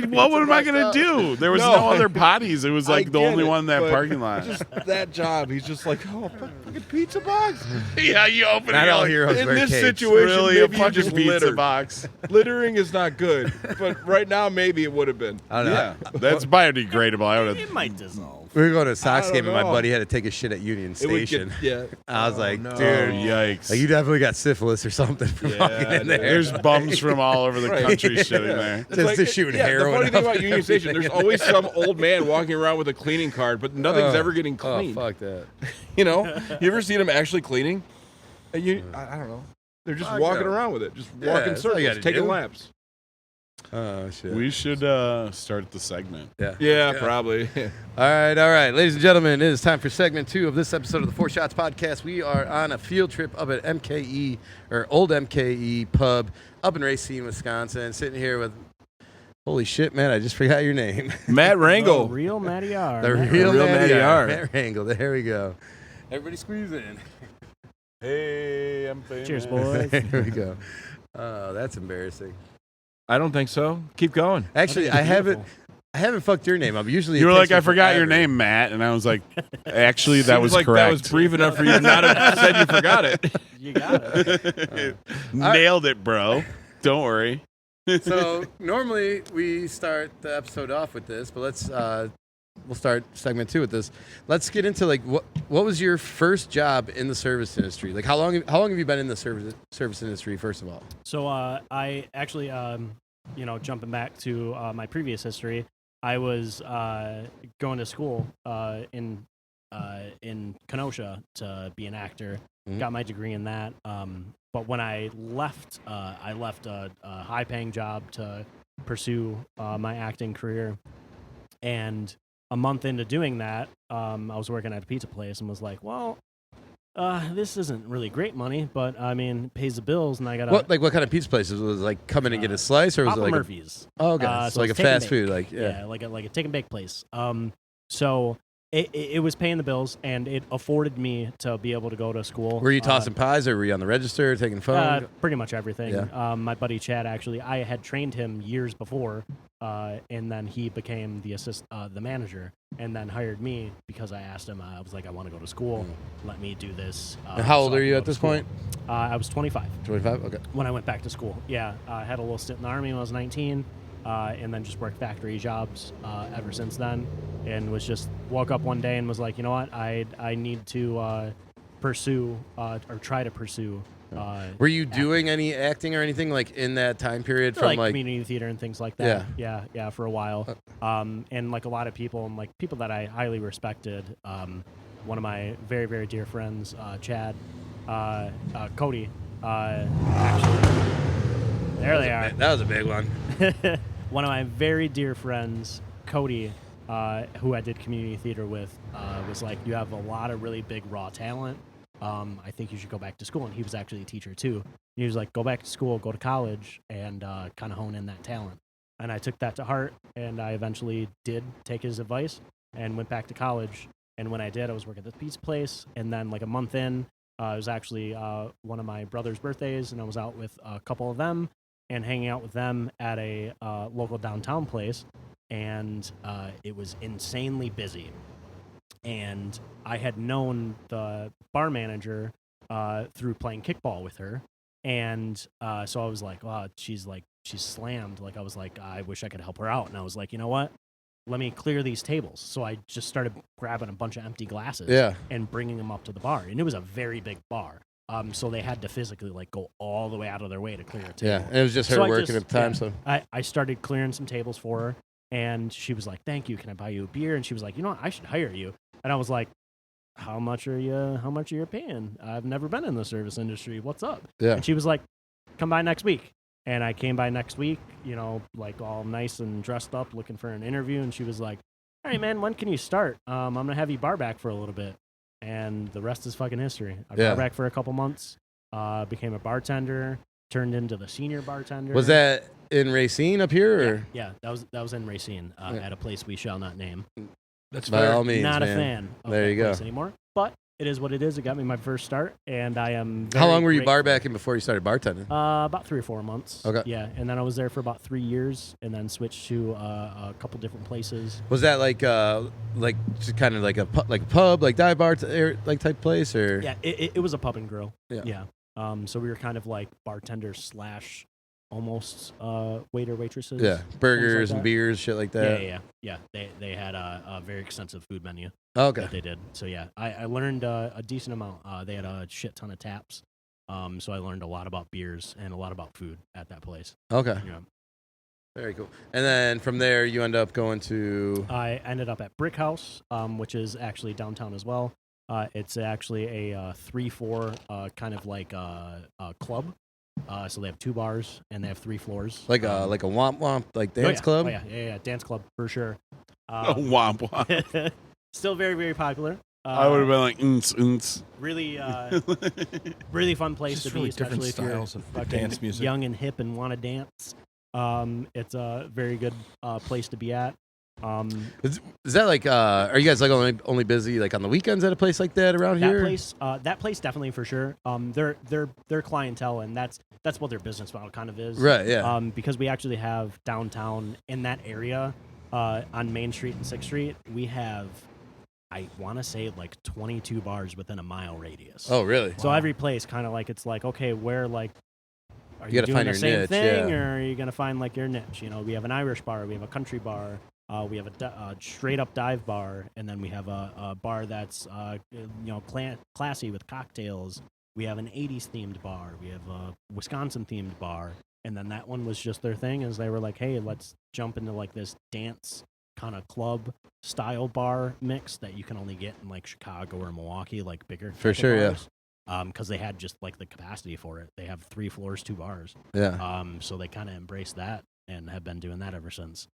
What am I gonna do? There was no other potties. It was like the only one in that parking lot. Just that job. He's just like, oh, fucking pizza box. Yeah, you open Not it. all like, heroes In wear this capes. situation, really a maybe you fucking just pizza littered. box. Littering is not good, but right now maybe it would have been. I don't know. Yeah, That's biodegradable. I would It have. might dissolve. We were going to a Sox I game, don't and my know. buddy had to take a shit at Union it would Station. get. Yeah, I was like, no. dude, Yikes. like, you definitely got syphilis or something from Yeah, walking in there. There's bums from all over the Right. country shitting there. Just to shoot yeah, heroin The funny thing up about Union Station, there's always some old man walking around with a cleaning card, but nothing's ever getting Oh, cleaned. fuck that. You know, you ever seen them actually cleaning? I don't know. They're just Fuck walking no. around with it, just Yeah, walking that's all you circles, gotta taking do. laps. Oh, shit. We should start the segment. yeah. Yeah, probably. All right. Ladies and gentlemen, it is time for segment 2 of this episode of the Four Shots Podcast. We are on a field trip up at MKE, or Old MKE Pub, up in Racine, Wisconsin. Sitting here with, holy shit, man, I just forgot your name. Matt The Rangel. real Matty R. The Matt real Real Matty Matty R. R. Matt Rangel. There we go. Everybody squeeze in. Hey, I'm famous. Cheers, boys. There we go. That's embarrassing. I don't think so. Keep going. Actually, I think it's I haven't fucked your name up. Usually, You it were takes like, I me forgot your forever. name, Matt, and I was like, actually, that Seems was like correct. That was brief enough for you to not have said you forgot it. You got it. Nailed it, bro. Don't worry. So normally we start the episode off with this, but we'll start segment 2 with this. Let's get into like what was your first job in the service industry? Like how long have you been in the service industry first of all? So I actually, jumping back to my previous history, I was going to school in Kenosha to be an actor. Mhm. Got my degree in that. But when I left a high-paying job to pursue my acting career. And a month into doing that, I was working at a pizza place and was like, well, This isn't really great money, but I mean, it pays the bills, and I got What kind of pizza places was it, like come in and get a slice, or was Papa it like Murphy's. oh, okay, so like a it's take and fast food, bake. like yeah. like a take and bake place. So it was paying the bills, and it afforded me to be able to go to school. Were you tossing pies, or were you on the register taking phone? Pretty much everything. Yeah. My buddy Chad, actually, I had trained him years before, and then he became the manager, and then hired me because I asked him. I was like, I want to go to school. Let me do this. And how old so I are can you go at to this school. point? I was 25 25. Okay. when I went back to school. Yeah, I had a little stint in the Army when I was 19, and then just worked factory jobs ever since then. And woke up one day and was like, you know what, I need to pursue or try to pursue. Were you doing any acting or anything like in that time period from like community theater and things like that? Yeah, for a while. And like a lot of people and like people that I highly respected. One of my very, very dear friends, Chad, Cody, actually, there they are. That was a big one. One of my very dear friends, Cody, who I did community theater with, was like, you have a lot of really big raw talent. I think you should go back to school. And he was actually a teacher too. He was like, go back to school, go to college, and kind of hone in that talent. And I took that to heart, and I eventually did take his advice and went back to college. And when I did, I was working at this pizza place. And then like a month in, it was actually one of my brother's birthdays, and I was out with a couple of them and hanging out with them at a local downtown place. And it was insanely busy. And I had known the bar manager through playing kickball with her. And so I was like, wow, she's slammed. Like, I was like, I wish I could help her out. And I was like, you know what? Let me clear these tables. So I just started grabbing a bunch of empty glasses and bringing them up to the bar. And it was a very big bar. So they had to physically like go all the way out of their way to clear a table. Yeah, and it was just her working at the time. So I started clearing some tables for her. And she was like, thank you. Can I buy you a beer? And she was like, you know what? I should hire you. And I was like, how much are you paying? I've never been in the service industry. What's up? Yeah. And she was like, come by next week. And I came by next week, you know, like all nice and dressed up, looking for an interview. And she was like, all right, man, when can you start? I'm going to have you bar back for a little bit. And the rest is fucking history. I bar back for a couple months, became a bartender, turned into the senior bartender. Was that in Racine up here? Or? Yeah, that was in Racine at a place we shall not name. That's by all means, not man. a fan of there that you go. place anymore. But it is what it is. It got me my first start, and I am. How long were you grateful. bar backing before you started bartending? About 3 or 4 months. Okay. Yeah, and then I was there for about 3 years, and then switched to a couple different places. Was that like just kind of like a pub, like dive bar, like type place, or? Yeah, it was a pub and grill. Yeah. So we were kind of like bartenders / almost waiter waitresses. Yeah, burgers like and that. beers, shit like that. Yeah. They had a very extensive food menu. Okay. That they did. So yeah, I learned a decent amount. They had a shit ton of taps. So I learned a lot about beers and a lot about food at that place. Okay. Yeah. Very cool. And then from there, you end up going to. I ended up at Brick House, which is actually downtown as well. It's actually a 3-4 kind of like a club. So they have 2 bars and they have 3 floors. Like a womp womp, like dance club? Oh, yeah, dance club for sure. Womp womp. Still very, very popular. I would have been like, unts. Really, really fun place Just to really be, especially if you're styles of fucking dance music. young and hip and want to dance. It's a very good place to be at. Is that like? Are you guys like only busy like on the weekends at a place like that around here? That place definitely for sure. Their clientele, and that's what their business model kind of is. Right. Yeah. Because we actually have downtown in that area, on Main Street and 6th Street, we have, I want to say like 22 bars within a mile radius. Oh, really? So every place kind of like, it's like, okay, where like, are You you gotta doing find the your same niche, thing, yeah. or are you going to find like your niche? You know, we have an Irish bar, we have a country bar, we have a straight up dive bar, and then we have a bar that's classy with cocktails. We have an 80s themed bar. We have a Wisconsin themed bar. And then that one was just their thing, is they were like, hey, let's jump into like this dance kind of club style bar mix that you can only get in like Chicago or Milwaukee, like bigger For type of sure, yeah. bars. Because they had just like the capacity for it. They have 3 floors, 2 bars. Yeah. So they kind of embraced that and have been doing that ever since.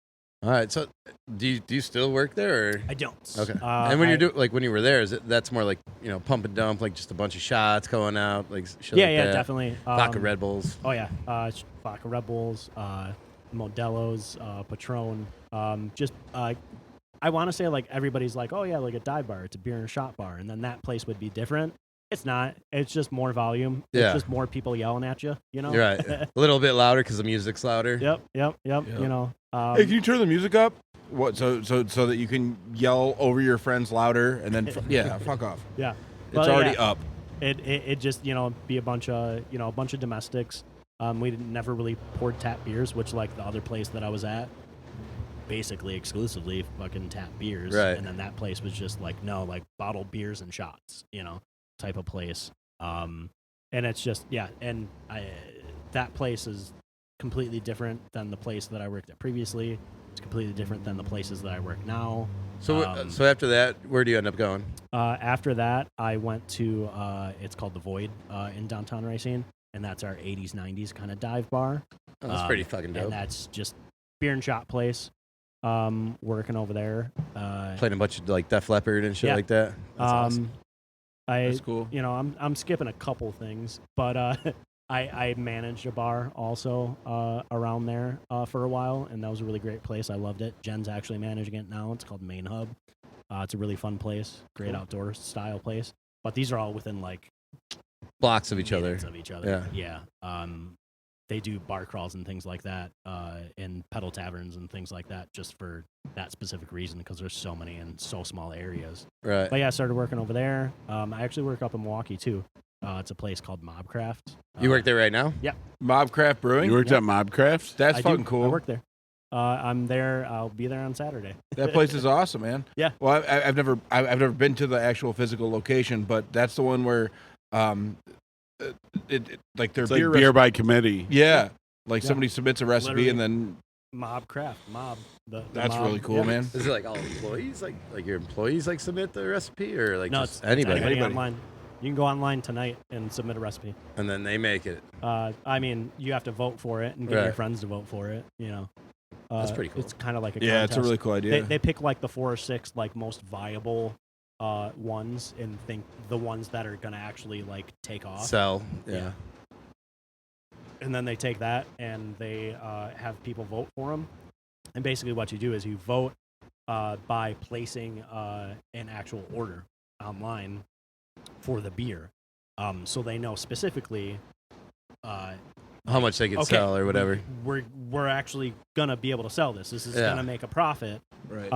All right. So, do you still work there? Or? I don't. Okay. And when you're when you were there, that's more like pump and dump, like just a bunch of shots going out, like shit Yeah, like yeah, that? definitely. Vodka Red Bulls. Oh yeah, vodka Red Bulls, Modelo's, Patron. I want to say like everybody's like, oh yeah, like a dive bar, it's a beer and shot bar, and then that place would be different. It's not. It's just more volume. Yeah. It's just more people yelling at you. You know. You're right. A little bit louder because the music's louder. Yep. You know. Hey, can you turn the music up? What? So that you can yell over your friends louder, and then fuck off. Yeah. It's already up. It just be a bunch of domestics. We never really poured tap beers, which like the other place that I was at, basically exclusively fucking tap beers. Right. And then that place was just like bottled beers and shots, type of place. And it's just that place is completely different than the place that I worked at previously. It's completely different than the places that I work now. So so after that, where do you end up going? After that, I went to it's called the Void in downtown Racine, and that's our 80s 90s kind of dive bar. Oh, that's pretty fucking dope. And that's just beer and shot place. Working over there, Playing a bunch of like Def Leppard and shit like that. That's awesome. That's cool. I'm skipping a couple things, but I managed a bar also around there for a while, and that was a really great place. I loved it. Jen's actually managing it now. It's called Main Hub. It's a really fun place, great outdoor style place. But these are all within like blocks of each other. Yeah. They do bar crawls and things like that in pedal taverns and things like that just for that specific reason because there's so many in so small areas. Right. But yeah, I started working over there. I actually work up in Milwaukee too. It's a place called Mobcraft. You work there right now? Yeah. Mobcraft Brewing? You worked at Mobcraft? That's fucking cool. I work there. I'm there. I'll be there on Saturday. That place is awesome, man. Yeah. Well, I've never been to the actual physical location, but that's the one where like their It's like beer by committee. Yeah. Like somebody submits a recipe Literally. and then Mobcraft. that's mob. really cool, Yeah. man. Is it like all employees? Like your employees like submit the recipe or like No, just it's anybody? online. You can go online tonight and submit a recipe. And then they make it. I mean, you have to vote for it and get your friends to vote for it. That's pretty cool. It's kind of like a Yeah, contest. it's a really cool idea. They pick like the 4 or 6 like most viable ones and think the ones that are gonna actually like take off. Sell. Yeah. And then they take that and they have people vote for them. And basically, what you do is you vote by placing an actual order online for the beer, so they know specifically How much they could sell or whatever. We're actually gonna be able to sell this. This is gonna make a profit. Right.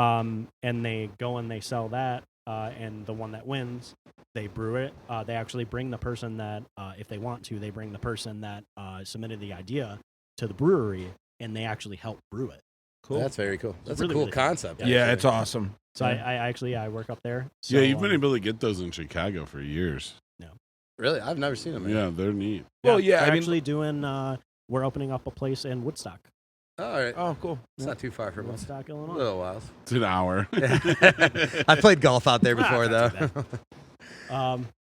And they go and they sell that, and the one that wins, they brew it. They actually bring the person that, if they want to, they bring the person that submitted the idea to the brewery, and they actually help brew it. Cool. That's very cool. That's really, a cool really cool. concept. Yeah, it's awesome. So I actually work up there. So, Yeah, you've been able to get those in Chicago for years. Really? I've never seen them. Man. Yeah, they're neat. Well, yeah, We're I mean- actually doing. We're opening up a place in Woodstock, Oh, all right. Oh, cool. It's not too far from us. Woodstock, A Illinois. little while. It's an hour. I played golf out there before, though.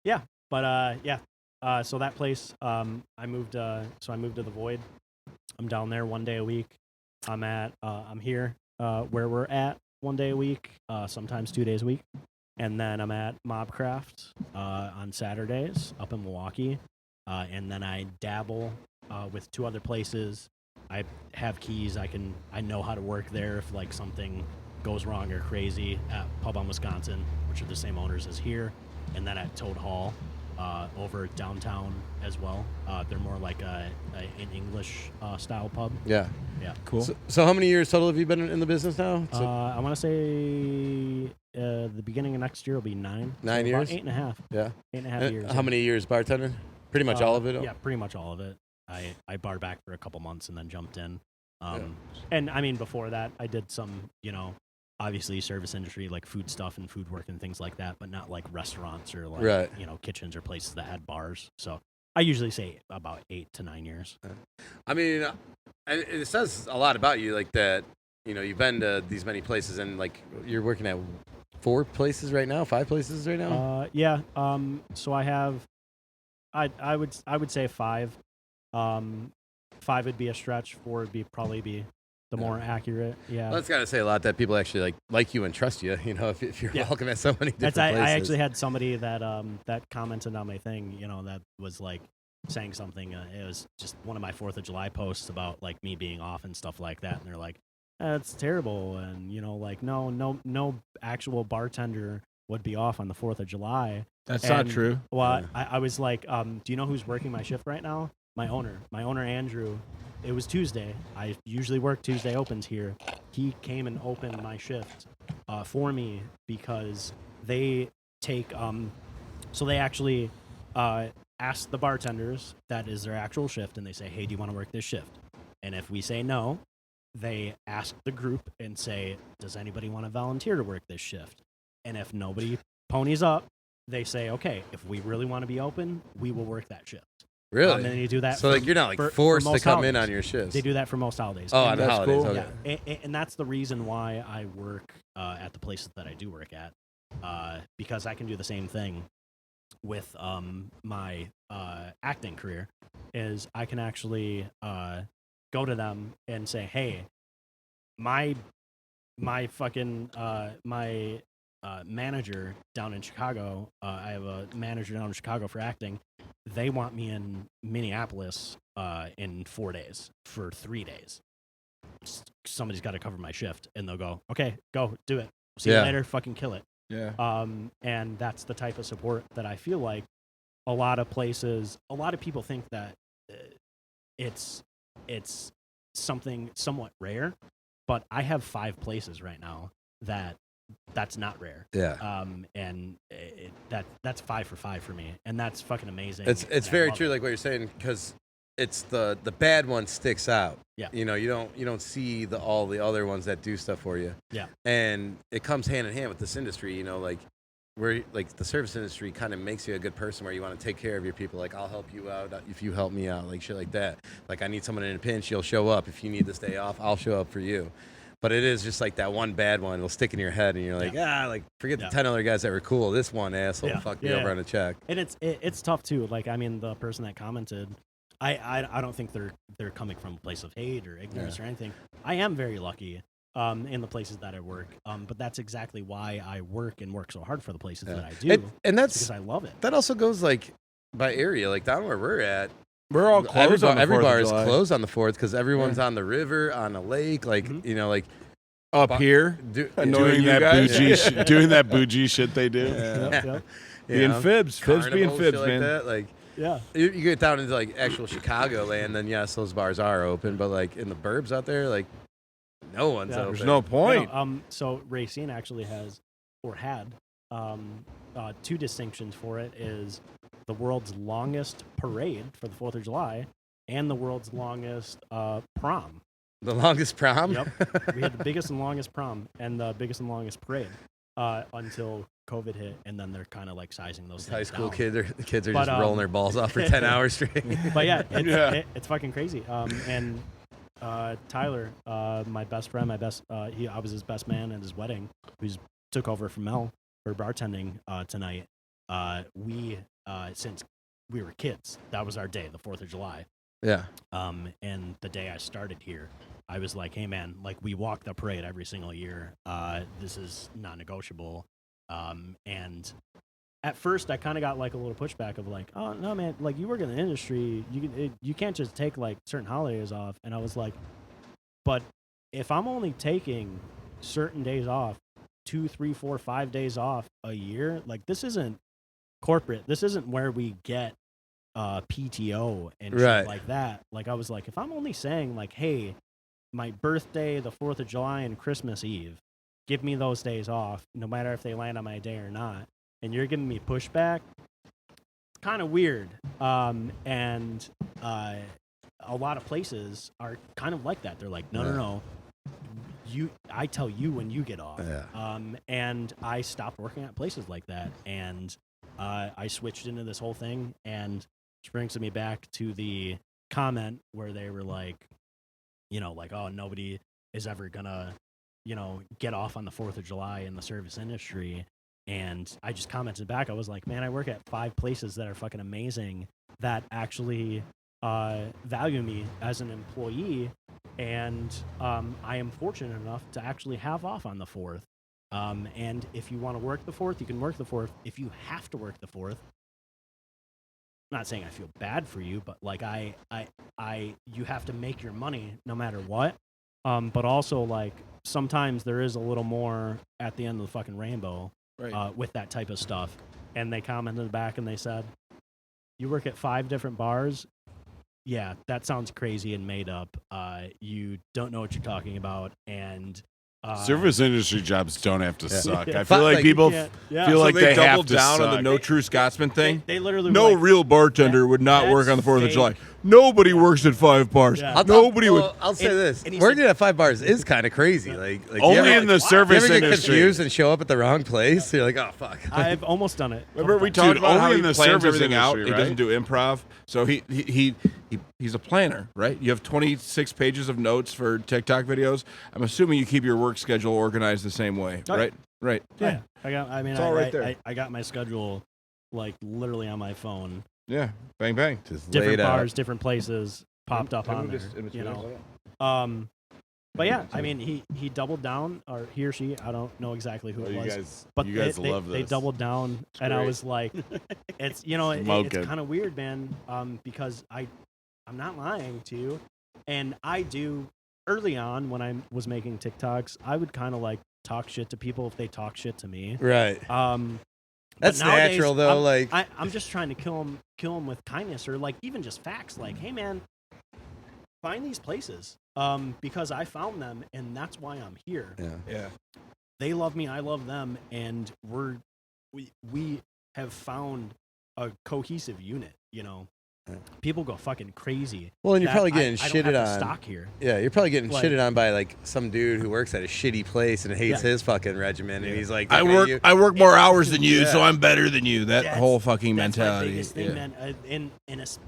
Yeah, but so that place, I moved to the Void. I'm down there 1 day a week. I'm here where we're at 1 day a week, sometimes 2 days a week, and then I'm at Mobcraft on Saturdays up in Milwaukee, and then I dabble with 2 other places. I have keys. I know how to work there if like something goes wrong or crazy at Pub on Wisconsin, which are the same owners as here, and then at Toad Hall over downtown as well. They're more like an English style pub. Yeah. Yeah. Cool. So how many years total have you been in the business now? I want to say the beginning of next year will be 9. 9 so years? About 8.5. Yeah. 8.5 years. How many years bartending? Pretty much all of it? Yeah, pretty much all of it. I barred back for a couple months and then jumped in. And I mean, before that, I did some, obviously service industry, like food stuff and food work and things like that, but not like restaurants or like, kitchens or places that had bars. So I usually say about 8 to 9 years. I mean, it says a lot about you, like that, you've been to these many places and like you're working at 4 places right now, 5 places right now? Yeah. So I have, I would say 5. 5 would be a stretch. 4 would probably be the more accurate. Yeah. Well, that's got to say a lot that people actually like you and trust you. You know, if you're welcome at so many different places. I actually had somebody that that commented on my thing. You know, that was like saying something. It was just one of my 4th of July posts about like me being off and stuff like that. And they're like, "That's terrible." And you know, like no actual bartender would be off on the 4th of July. That's not true. Well, I was like, do you know who's working my shift right now? My owner Andrew. It was Tuesday. I usually work Tuesday opens here. He came and opened my shift for me because they take so they actually ask the bartenders, that is their actual shift, and they say, hey, do you want to work this shift? And if we say no, they ask the group and say, does anybody want to volunteer to work this shift? And if nobody ponies up, they say, okay, if we really want to be open, we will work that shift. Really? And then you do that. So like you're not like forced to come in on your shifts. They do that for most holidays. Oh, and on the holidays. cool. Okay. yeah, and that's the reason why I work at the places that I do work at, because I can do the same thing with my acting career. Is I can actually go to them and say, hey, my fucking my manager down in Chicago. I have a manager down in Chicago for acting. They want me in Minneapolis in 4 days for 3 days. Somebody's got to cover my shift, and they'll go, okay, go do it. See you later. Fucking kill it. Yeah. And that's the type of support that I feel like a lot of people think that it's something somewhat rare, but I have 5 places right now that's not rare. Yeah. And that's 5 for 5 for me, and that's fucking amazing. It's very true, like what you're saying, because it's the bad one sticks out. Yeah. You know, you don't see all the other ones that do stuff for you. Yeah. And it comes hand in hand with this industry. You know, like where like the service industry kind of makes you a good person, where you want to take care of your people. Like, I'll help you out if you help me out, like shit like that. Like, I need someone in a pinch, you'll show up. If you need this day off, I'll show up for you. But it is just like that one bad one. It'll stick in your head, and you're like, like forget the 10 other guys that were cool. This one asshole fucked me over on a check. And it's tough too. Like, I mean, the person that commented, I don't think they're coming from a place of hate or ignorance or anything. I am very lucky in the places that I work. But that's exactly why I work so hard for the places that I do. And that's because I love it. That also goes like by area, like down where we're at. We're all closed on the 4th every bar of is July. closed on the 4th because everyone's on the river, on a lake, like you know, like up here, doing that bougie, doing that bougie shit they do. Being fibs being fibs, man. Like that, like you get down into like actual Chicago land, then yes, those bars are open, but like in the burbs out there, like no one's open. There's no point. So Racine actually has or had 2 distinctions for it: is the world's longest parade for the 4th of July and the world's longest prom. The longest prom? Yep. We had the biggest and longest prom and the biggest and longest parade until COVID hit, and then they're kind of like sizing those things high school down. kids are just rolling their balls off for 10 hours straight. But it's fucking crazy. And Tyler, my best friend, I was his best man at his wedding, who's took over from Mel for bartending tonight. We since we were kids, that was our day, the 4th of July. Yeah. And the day I started here, I was like, hey man, like we walk the parade every single year. This is non-negotiable. And at first I kind of got like a little pushback of like, oh no man, like you work in the industry, you can't just take like certain holidays off. And I was like, but if I'm only taking certain days off, 2, 3, 4, 5 days off a year, like this isn't corporate. This isn't where we get PTO and shit like that. Like I was like, if I'm only saying like, hey, my birthday, the 4th of July, and Christmas Eve, give me those days off, no matter if they land on my day or not, and you're giving me pushback, it's kind of weird. And a lot of places are kind of like that. They're like, no. I tell you when you get off. And I stopped working at places like that, and I switched into this whole thing, and which brings me back to the comment where they were like, you know, like, oh, nobody is ever gonna, you know, get off on the 4th of July in the service industry. And I just commented back. I was like, man, I work at 5 places that are fucking amazing that actually value me as an employee, and I am fortunate enough to actually have off on the 4th. And if you want to work the 4th, you can work the 4th. If you have to work the 4th, I'm not saying I feel bad for you, but like you have to make your money no matter what. But also like sometimes there is a little more at the end of the fucking rainbow with that type of stuff. And they commented back and they said, "You work at 5 different bars. Yeah, that sounds crazy and made up. You don't know what you're talking about." And service industry jobs don't have to suck. I Fuck, feel like like, people yeah. feel So like they they have doubled to down suck. on the no true Scotsman thing. They literally No were like, real bartender would not work on the 4th of fake. July. Nobody works at 5 bars. Yeah. Nobody would. I'll say this: and he working said- at 5 bars is kind of crazy. Like Only you ever, in the you service ever get industry. confused and show up at the wrong place. You're like, oh fuck. I've almost done it. Remember we Couple talked times. about only how he in the plans service everything out. industry, He doesn't right? do improv, so he's a planner, right? You have 26 pages of notes for TikTok videos. I'm assuming you keep your work schedule organized the same way, Oh, right? Right. Oh, yeah. It's all right there. I got my schedule like literally on my phone. Yeah. Bang bang. Just Different laid out. bars, different places popped up on there. You know. But yeah, I mean, he doubled down, or he or she, I don't know exactly who Oh, it you was. guys, But you guys they, love this. They doubled down, and I great. was like, it's it's Smoking. kind of weird, man. Because I'm not lying to you, and I do early on when I was making TikToks, I would kind of like talk shit to people if they talk shit to me. Right. But That's nowadays, natural though. I'm just trying to kill them with kindness, or like even just facts. Like, hey man, find these places. Because I found them, and that's why I'm here. Yeah. They love me, I love them, and we have found a cohesive unit. You know, people go fucking crazy. well, and you're that probably getting I don't shitted have to on. stock here. Yeah, you're probably getting Like- shitted on by like some dude who works at a shitty place and hates Yeah. his fucking regimen, and he's like, I looking at work you. more hours than you, Yeah. so I'm better than you. That That's- whole fucking That's my mentality. biggest thing, Yeah. man.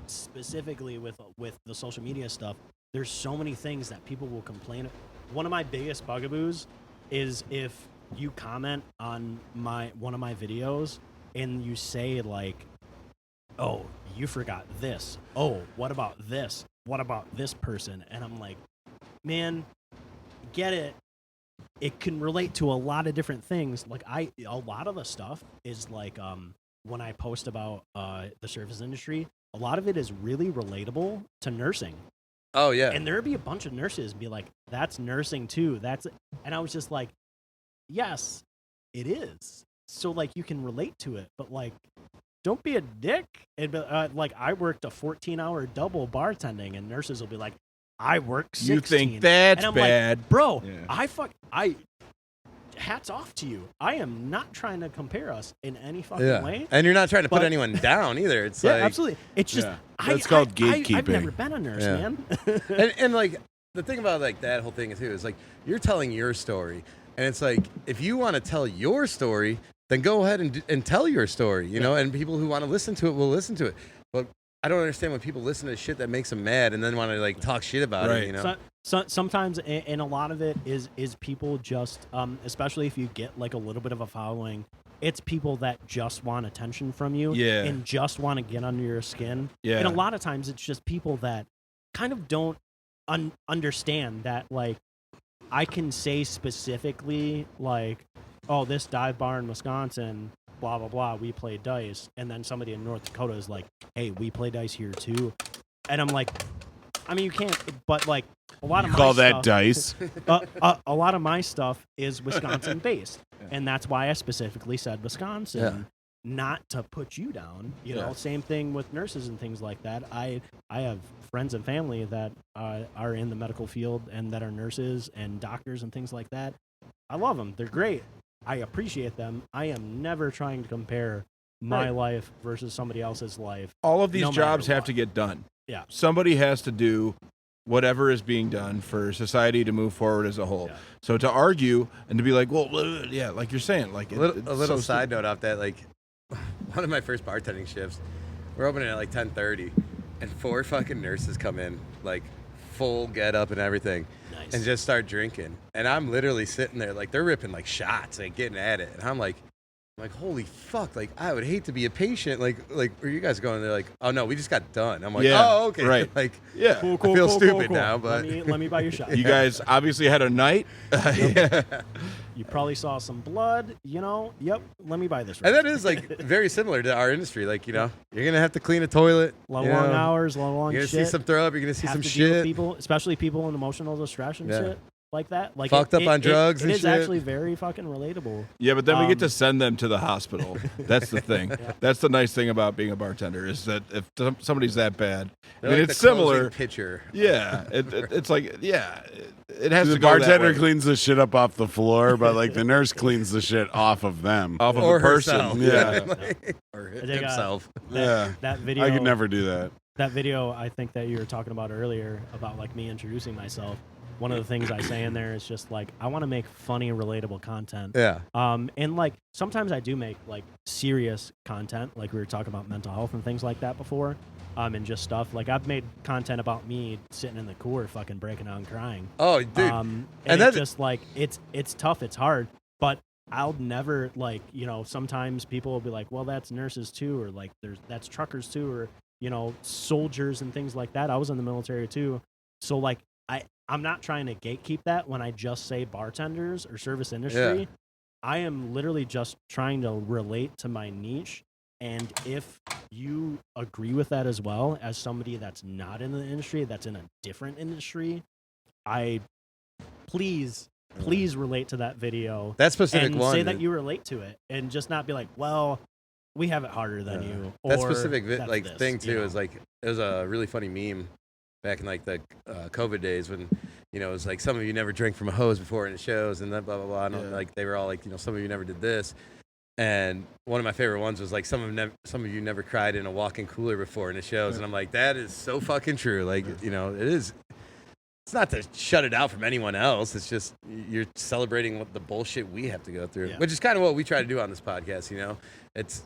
Specifically with the social media stuff, there's so many things that people will complain. One of my biggest bugaboos is if you comment on one of my videos and you say like, "Oh, you forgot this. Oh, what about this? What about this person?" And I'm like, man, get it. It can relate to a lot of different things. Like a lot of the stuff is like when I post about the service industry, a lot of it is really relatable to nursing. Oh yeah. And there'd be a bunch of nurses be like, "That's nursing too. And I was just like, yes, it is. So like you can relate to it, but like don't be a dick. And like I worked a 14-hour double bartending, and nurses will be like, "I work 16." You think that's and I'm bad? like, bro, Yeah. hats off to you. I am not trying to compare us in any fucking Yeah. way. And you're not trying to put But- anyone down either. It's Yeah, like absolutely. It's just Yeah. I, That's called I've gatekeeping. never been a nurse, Yeah. man. and like the thing about like that whole thing too is like you're telling your story, and it's like if you want to tell your story, then go ahead and tell your story, you know. And people who want to listen to it will listen to it. But I don't understand when people listen to shit that makes them mad and then want to like talk shit about Right. it, you know. So sometimes, and a lot of it is people just, especially if you get like a little bit of a following, it's people that just want attention from you, Yeah. and just want to get under your skin. Yeah. And a lot of times, it's just people that kind of don't understand that like I can say specifically like, "Oh, this dive bar in Wisconsin, blah blah blah, we play dice," and then somebody in North Dakota is like, "Hey, we play dice here too," and I'm like, I mean, you can't, but like a lot of You my call that stuff, dice? a lot of my stuff is Wisconsin based, and that's why I specifically said Wisconsin, not to put you down. You know, same thing with nurses and things like that. I have friends and family that are in the medical field and that are nurses and doctors and things like that. I love them. They're great. I appreciate them. I am never trying to compare my life versus somebody else's life. All of these No matter jobs have what. to get done. Yeah. Somebody has to do whatever is being done for society to move forward as a whole. Yeah. So to argue and to be like, well, yeah, like you're saying, like A little so side note off that, like one of my first bartending shifts, we're opening at like 10:30, and 4 fucking nurses come in, like full get up and everything, Nice. and just start drinking. And I'm literally sitting there, like they're ripping like shots and getting at it, and I'm like, like, holy fuck! Like, I would hate to be a patient. Like, where you guys are going? They're like, oh no, we just got done. I'm like, Yeah, oh okay, right. like, Yeah. Cool, I feel stupid now, but let me buy your shot. You guys obviously had a night. Yeah. You probably saw some blood, you know. Yep, let me buy this. and that is like very similar to our industry. Like, you know, you're gonna have to clean a toilet. long you know, hours, long You're gonna shit. see some throw up. You're gonna see Have some to deal with shit. people, especially people in emotional distress and Yeah. shit like that. Like Fucked up on drugs It and is shit. actually very fucking relatable. Yeah, but then we get to Um, send them to the hospital. That's the thing. That's the nice thing about being a bartender is that if somebody's that bad, I They're mean, like it's the closing similar. pitcher. Yeah, it's like it has The to go that bartender way. cleans the shit up off the floor, but like the nurse cleans the shit off of them. off of Or the person. herself. Yeah. Or I think, himself. Yeah. That video. I could never do that. That video, I think that you were talking about earlier about like me introducing myself. One of the things I say in there is just like I want to make funny, relatable content. Yeah. And like sometimes I do make like serious content, like we were talking about mental health and things like that before, and just stuff like I've made content about me sitting in the cooler, fucking breaking out and crying. Oh, dude. And and it's that- just like it's tough, it's hard, but I'll never like, you know, sometimes people will be like, well, that's nurses too, or like that's truckers too, or you know, soldiers and things like that. I was in the military too, so like I'm not trying to gatekeep that when I just say bartenders or service industry. Yeah. I am literally just trying to relate to my niche. And if you agree with that as well as somebody that's not in the industry, that's in a different industry, please relate to that video that specific and one. say that you relate to it and just not be like, well, we have it harder than you. That or specific that's like this, thing you too know? is like it was a really funny meme back in like the COVID days when you know it was like some of you never drank from a hose before in the shows and then blah blah blah and like they were all like, you know, some of you never did this. And one of my favorite ones was like some of you never cried in a walk-in cooler before in the shows, and I'm like, that is so fucking true. Like, you know, it is. It's not to shut it out from anyone else. It's just you're celebrating what the bullshit we have to go through, which is kind of what we try to do on this podcast. You know, it's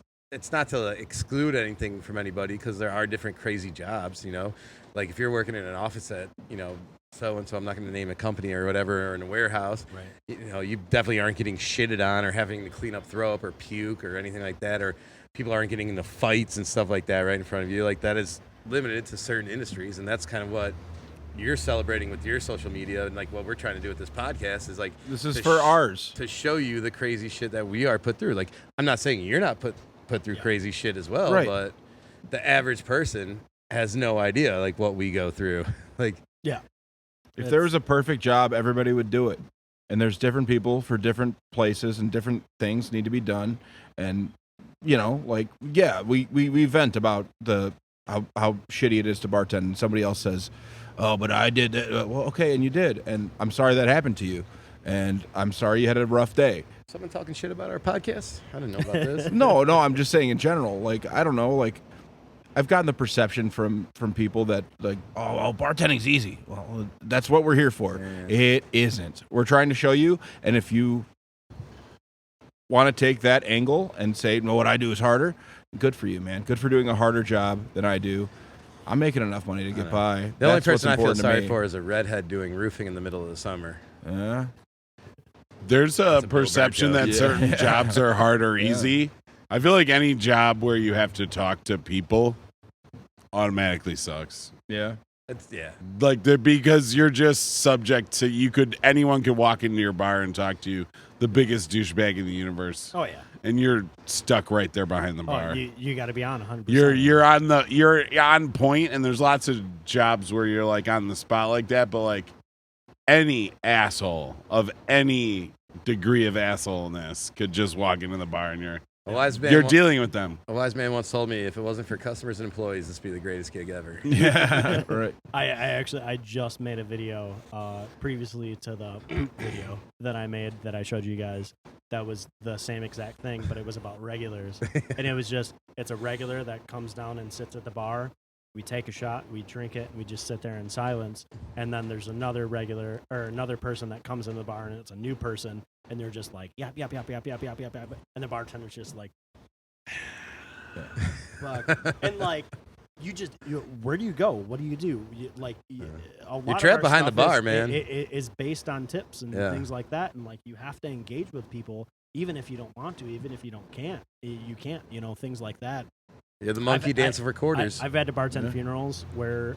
not to exclude anything from anybody because there are different crazy jobs. You know, like if you're working in an office at, you know, so and so, I'm not going to name a company or whatever, or in a warehouse. Right. You know, you definitely aren't getting shitted on or having to clean up throw up or puke or anything like that, or people aren't getting into fights and stuff like that right in front of you. Like that is limited to certain industries, and that's kind of what you're celebrating with your social media, and like what we're trying to do with this podcast is like This is to for ours. to show you the crazy shit that we are put through. Like I'm not saying you're not put through crazy shit as well, Right. but the average person has no idea like what we go through. Like If there was a perfect job, everybody would do it. And there's different people for different places and different things need to be done. And, you know, like, yeah, we vent about how shitty it is to bartend. And somebody else says, oh, but I did that. Well, okay, and you did. And I'm sorry that happened to you. And I'm sorry you had a rough day. someone talking shit about our podcast? I didn't know about this. No, I'm just saying in general. Like, I don't know, like, I've gotten the perception from people that like, oh, bartending's easy. Well, that's what we're here for. Yeah. It isn't. We're trying to show you, and if you want to take that angle and say, no, what I do is harder, good for you, man. Good for doing a harder job than I do. I'm making enough money to get by. The only That's what's person I feel important to sorry me. for is a redhead doing roofing in the middle of the summer. Yeah. There's a That's a Bill Burr perception joke. that Yeah. certain Yeah. jobs are hard or easy. I feel like any job where you have to talk to people automatically sucks. Yeah. Yeah. Like because you're just subject to anyone could walk into your bar and talk to you, the biggest douchebag in the universe, Oh yeah. and you're stuck right there behind the bar. Oh, you got to be on 100%. You're on point, and there's lots of jobs where you're like on the spot like that, but like any asshole of any degree of assholeness could just walk into the bar and you're dealing with them. A wise man once told me, if it wasn't for customers and employees, this would be the greatest gig ever. Yeah. Right. I just made a video previously to the poop video that I made that I showed you guys. That was the same exact thing, but it was about regulars. And it was it's a regular that comes down and sits at the bar. We take a shot, we drink it, and we just sit there in silence. And then there's another regular or another person that comes in the bar, and it's a new person, and they're just like, yap, yap, yap, yap, yap, yap, yap, yap. And the bartender's just like, fuck. And like, where do you go? What do you do? A lot You're of trapped our behind the stuff bar, is, man. It is based on tips and Yeah. things like that. And like, you have to engage with people even if you don't want to, even if you can't, you know, things like that. You're the monkey dancing for quarters. I've had to bartend funerals where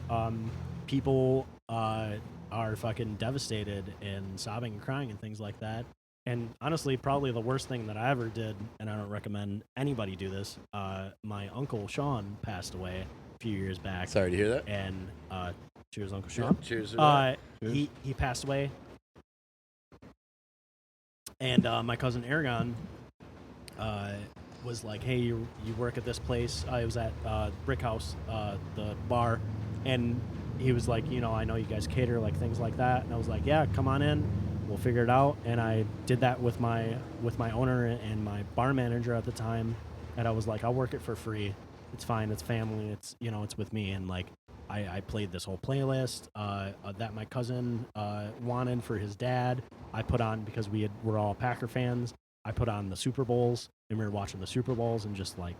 people are fucking devastated and sobbing and crying and things like that. And honestly, probably the worst thing that I ever did, and I don't recommend anybody do this. My uncle Sean passed away a few years back. Sorry to hear that. And cheers, Uncle Sean. Yeah, cheers. He passed away. And my cousin Aragon was like, hey, you work at this place. I was at Brick House, the bar, and he was like, you know, I know you guys cater, like things like that. And I was like, yeah, come on in, we'll figure it out. And I did that with my owner and my bar manager at the time. And I was like, I'll work it for free. It's fine. It's family. It's, you know, it's with me. And like, I played this whole playlist that my cousin wanted for his dad. I put on, because we're all Packer fans. I put on the Super Bowls, and we were watching the Super Bowls and just like,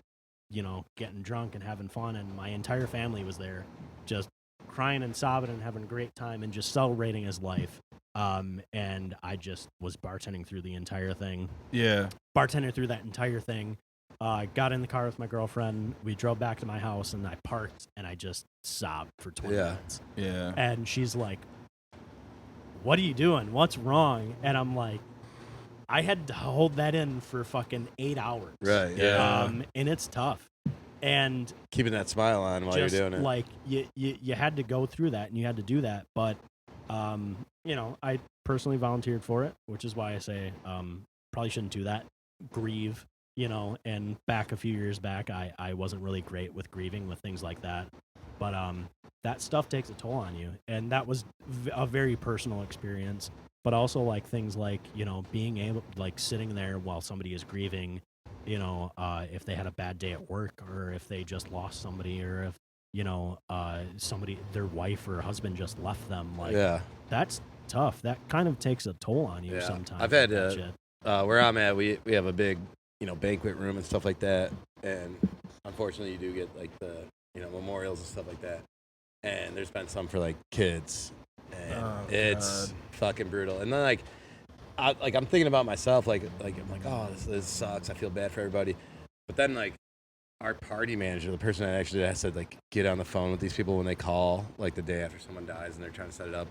you know, getting drunk and having fun. And my entire family was there, just crying and sobbing and having a great time and just celebrating his life. And I just was bartending through the entire thing. Yeah. Bartending through that entire thing. Got in the car with my girlfriend. We drove back to my house, and I parked, and I just sobbed for 20 minutes. Yeah. And she's like, what are you doing? What's wrong? And I'm like, I had to hold that in for fucking 8 hours. Right. Yeah. And it's tough. And keeping that smile on while you're doing it. Like you had to go through that, and you had to do that. But you know, I personally volunteered for it, which is why I say probably shouldn't do that. Grieve, you know. And back a few years back, I wasn't really great with grieving with things like that. But that stuff takes a toll on you, and that was a very personal experience. But also like things like, you know, being able, like sitting there while somebody is grieving, you know, if they had a bad day at work, or if they just lost somebody, or if, you know, somebody, their wife or husband just left them. Like, that's tough. That kind of takes a toll on you sometimes. I've had where I'm at, we have a big, you know, banquet room and stuff like that. And unfortunately, you do get like the, you know, memorials and stuff like that. And there's been some for like kids. And it's fucking brutal. And then like I'm thinking about myself, like I'm like, oh, this sucks. I feel bad for everybody. But then like our party manager, the person that actually has to like get on the phone with these people when they call, like the day after someone dies and they're trying to set it up.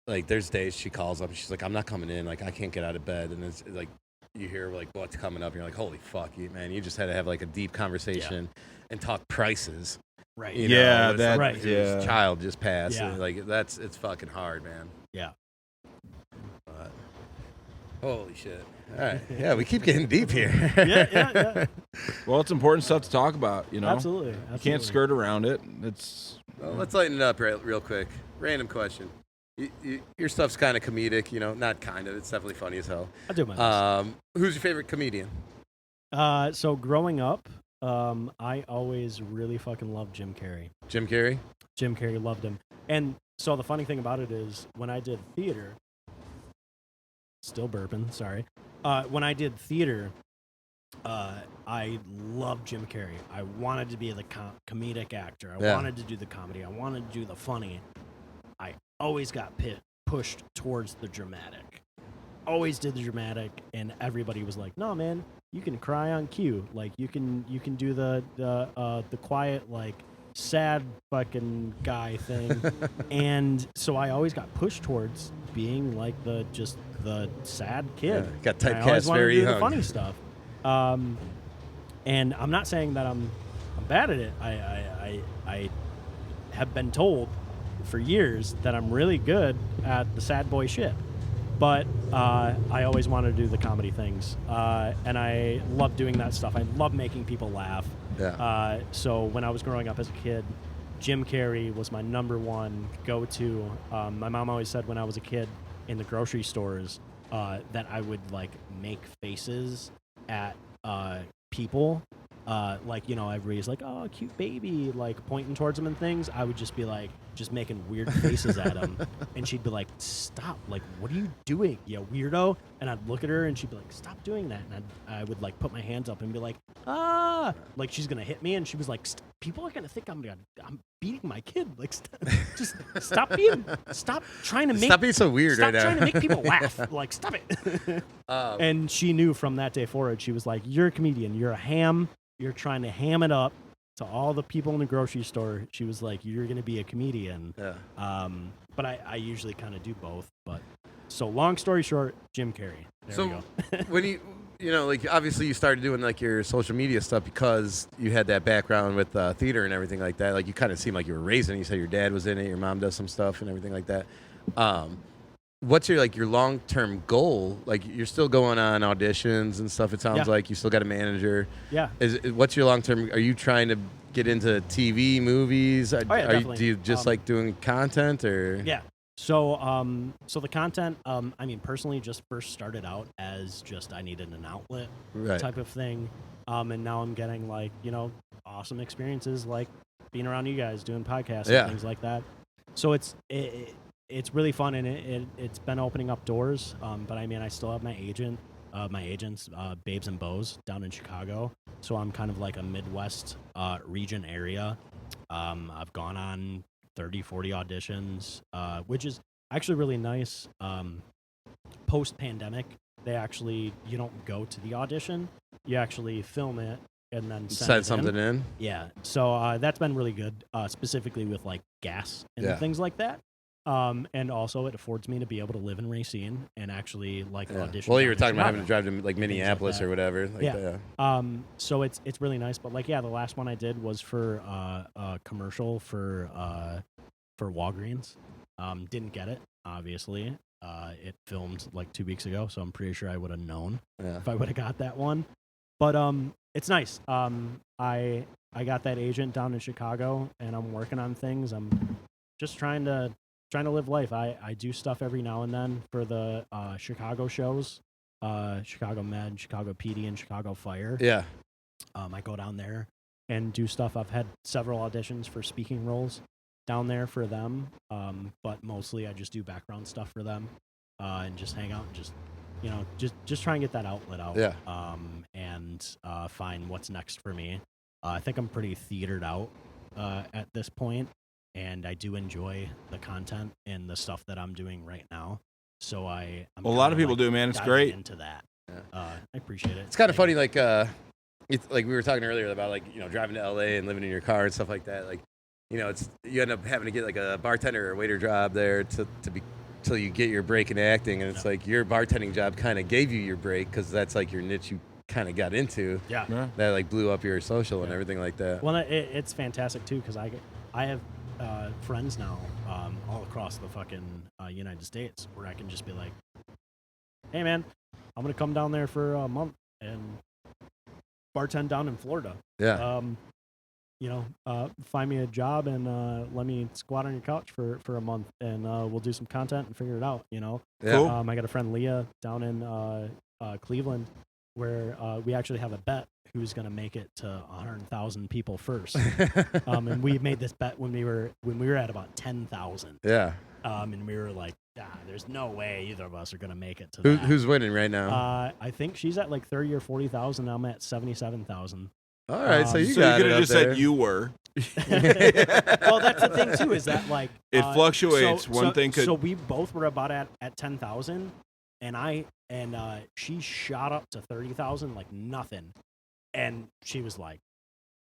Like there's days she calls up and she's like, I'm not coming in. Like I can't get out of bed. And it's like you hear like what's coming up. And you're like, holy fuck, man, you just had to have like a deep conversation and talk prices. Right. You know, that right. His child just passed. Yeah. And like it's fucking hard, man. Yeah. But, holy shit. All right. Yeah, we keep getting deep here. yeah. Well, it's important stuff to talk about, you know? Absolutely. You can't skirt around it. It's. Well, let's lighten it up real quick. Random question. Your stuff's kind of comedic, you know? Not kind of. It's definitely funny as hell. I do my best. Who's your favorite comedian? So growing up, I always really fucking loved Jim Carrey. Jim Carrey? Jim Carrey, loved him. And so the funny thing about it is when I did theater, still burping, sorry. When I did theater, I loved Jim Carrey. I wanted to be the comedic actor. I wanted to do the comedy. I wanted to do the funny. I always got pushed towards the dramatic. Always did the dramatic, and everybody was like, no, man, you can cry on cue. Like you can do the quiet, like sad fucking guy thing. And so I always got pushed towards being like the sad kid. Yeah, got I always typecast wanted very to do young. the funny stuff. And I'm not saying that I'm bad at it. I have been told for years that I'm really good at the sad boy shit. But I always wanted to do the comedy things, and I love doing that stuff. I love making people laugh. Yeah. So when I was growing up as a kid, Jim Carrey was my number one go-to. My mom always said when I was a kid in the grocery stores that I would like make faces at people like, you know, everybody's like, oh, cute baby, like pointing towards him and things, I would just be like, just making weird faces at him. And she'd be like, stop, like, what are you doing, you weirdo? And I'd look at her and she'd be like, stop doing that. And I would like put my hands up and be like, ah, like she's going to hit me. And she was like, people are going to think I'm beating my kid. Like, just stop trying to make, Stop being so weird right now. Stop trying to make people laugh. Like, stop it. And she knew from that day forward, she was like, you're a comedian, you're a ham. You're trying to ham it up to all the people in the grocery store. She was like, you're going to be a comedian. Yeah. But I usually kind of do both. But so long story short, Jim Carrey. There we go. When you know, like obviously you started doing like your social media stuff because you had that background with theater and everything like that. Like you kind of seemed like you were raised in it. You said your dad was in it, your mom does some stuff and everything like that. What's your long-term goal? Like you're still going on auditions and stuff. It sounds like you still got a manager. Yeah. What's your long-term? Are you trying to get into TV, movies? Definitely. Do you just like doing content or? Yeah. So so the content, I mean, personally, just first started out as just I needed an outlet type of thing, and now I'm getting like, you know, awesome experiences like being around you guys doing podcasts and things like that. So it's really fun, and it's been opening up doors. But I mean, I still have my agents, Babes and Bows down in Chicago. So I'm kind of like a Midwest region area. I've gone on 30, 40 auditions, which is actually really nice. Post-pandemic, you don't go to the audition. You actually film it and then send something in. Yeah. So that's been really good, specifically with like gas and things like that. And also it affords me to be able to live in Racine and actually like audition. Well, you were talking about Chicago, having to drive to like Minneapolis like or whatever. So it's really nice. But like, the last one I did was for a commercial for Walgreens. Didn't get it, obviously. It filmed like 2 weeks ago, so I'm pretty sure I would have known if I would have got that one. But it's nice. I got that agent down in Chicago, and I'm working on things. I'm just trying to live life. I do stuff every now and then for the Chicago shows, Chicago Med, Chicago PD, and Chicago Fire. Yeah. I go down there and do stuff. I've had several auditions for speaking roles down there for them, but mostly I just do background stuff for them and just hang out and just, you know, just try and get that outlet out. Yeah. And find what's next for me. I think I'm pretty theatered out at this point. And I do enjoy the content and the stuff that I'm doing right now. So I'm a lot of people do, man. It's great. Into that. I appreciate it. It's kind of funny, like it's like we were talking earlier about like, you know, driving to LA and living in your car and stuff like that. Like, you know, you end up having to get like a bartender or a waiter job there to be till you get your break in acting, and it's like your bartending job kind of gave you your break because that's like your niche you kind of got into. Yeah. That like blew up your social and everything like that. Well, it's fantastic too because I have friends now all across the fucking United States where I can just be like, hey man, I'm gonna come down there for a month and bartend down in Florida. Yeah. Find me a job and let me squat on your couch for a month and we'll do some content and figure it out. You know. Yeah. Cool. I got a friend Leah down in Cleveland where we actually have a bet who's going to make it to 100,000 people first. And we made this bet when we were at about 10,000. Yeah. And we were like, there's no way either of us are going to make it to that. Who's winning right now? I think she's at like 30 or 40,000. I'm at 77,000. All right, so you So got you could it have up just there. said you were. Well, that's the thing too, is that like It fluctuates. So, One thing could. So we both were about at 10,000, and she shot up to 30,000 like nothing, and she was like,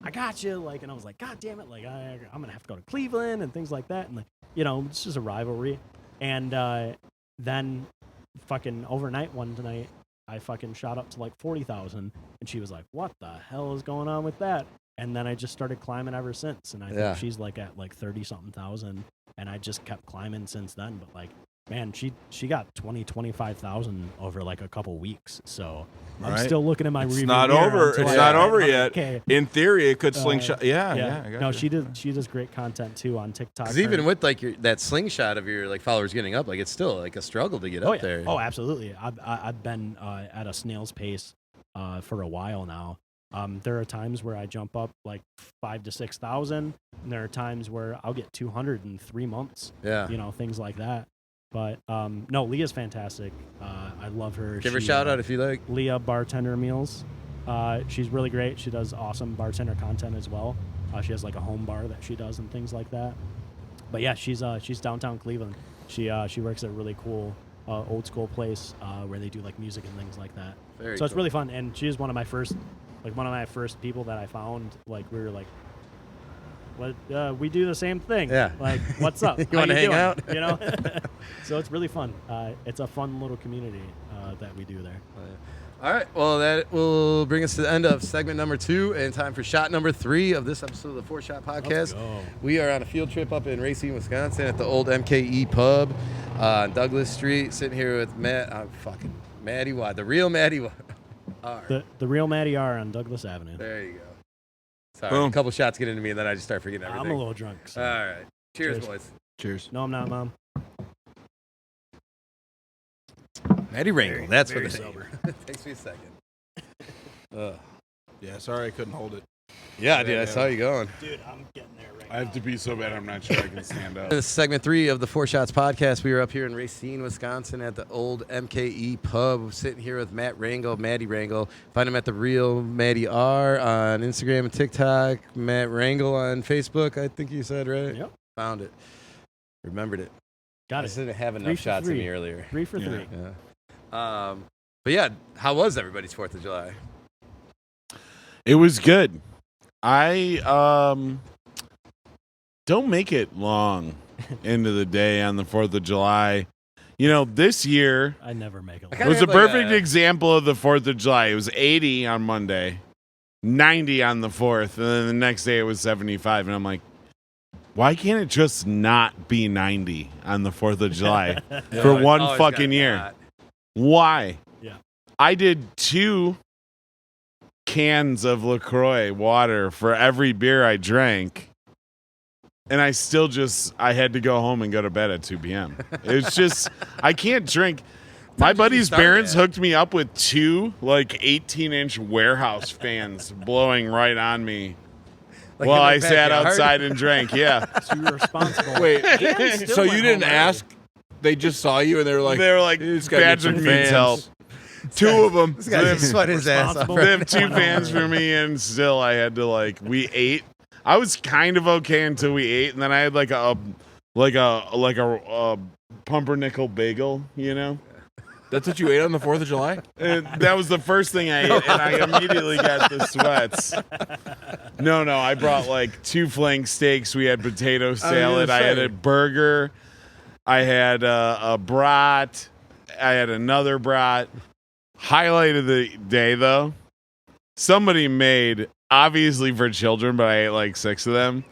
"I got you," like, and I was like, "God damn it!" Like I'm gonna have to go to Cleveland and things like that, and like, you know, it's just a rivalry, and then fucking overnight one night, I fucking shot up to like 40,000, and she was like, "What the hell is going on with that?" And then I just started climbing ever since, and I think she's like at like 30-something thousand, and I just kept climbing since then. But like, man, she got 25,000 over like a couple weeks, so I'm still looking at my It's review not mirror over. until It's I not hit over yet. 100K. In theory, it could slingshot. Yeah. I got No, you. she does great content too on TikTok. Because even with like that slingshot of your like followers getting up, like it's still like a struggle to get up there. Oh, absolutely. I've been at a snail's pace for a while now. There are times where I jump up like 5,000 to 6,000, and there are times where I'll get 200 in 3 months. Yeah. Things like that. But no, Leah's fantastic. I love her. Give her a shout out if you like. Leah Bartender Meals. She's really great. She does awesome bartender content as well. She has like a home bar that she does and things like that. But yeah, she's downtown Cleveland. She works at a really cool old school place where they do like music and things like that. Very so it's cool. really fun. And she is one of my first people that I found. Like we were like, what we do the same thing. Yeah. Like what's up? You How wanna hang doing? out? So it's really fun. It's a fun little community that we do there. All right. Well, that will bring us to the end of segment number 2 and time for shot number 3 of this episode of the 4 Shot Podcast. Let's go. We are on a field trip up in Racine, Wisconsin at the old MKE pub on Douglas Street, sitting here with Maddie Watt, the real Maddie Watt. The real Matty R on Douglas Avenue. There you go. Sorry, Boom. a couple shots get into me and then I just start forgetting everything. I'm a little drunk. So. All right. Cheers, Cheers. boys. Cheers. No, I'm not, Mom. Maddie Rangel. That's very what the sober. Takes me a second. Yeah, sorry I couldn't hold it. Yeah, dude, I saw you going. Dude, I'm getting there right I have to be so bad I'm not sure I can stand up. This is segment 3 of the 4 Shots Podcast. We are up here in Racine, Wisconsin at the old MKE pub, sitting here with Maddie Rangel. Find him at the real Maddie R on Instagram and TikTok. Matt Rangel on Facebook, I think you said, right? Yep. Found it. Remembered it. Got I it. just didn't have 3 enough for shots in 3. me earlier. 3 for 3. Yeah. But yeah, how was everybody's 4th of July? It was good. I don't make it long into the day on the 4th of July. This year I never make it. I it kinda was a have like perfect a- example of the 4th of July. It was 80 on Monday, 90 on the 4th, and then the next day it was 75. And I'm like, why can't it just not be 90 on the 4th of July for one Always fucking gotta year? not. Why? Yeah. I did 2 cans of LaCroix water for every beer I drank. And I still I had to go home and go to bed at 2 p.m. It's just, I can't drink. My Time did you buddy's start parents at? hooked me up with 2 18-inch warehouse fans blowing right on me Like while in I the sat backyard? outside and drank. Yeah. So you're responsible. Wait, And still so went you didn't home early. ask? They just saw you and they were like, They were like, "This guy gets Patrick some needs fans." help. 2 of them. This guy's just sweating his ass off. Responsible. They have 2 Went home fans early. for me, and still I had to we ate. I was kind of okay until we ate, and then I had a pumpernickel bagel, That's what you ate on the 4th of July? And that was the first thing I ate, and I immediately got the sweats. No, I brought 2 flank steaks. We had potato salad. I had a burger. I had a brat. I had another brat. Highlight of the day, though, somebody made, obviously for children, but I ate 6 of them,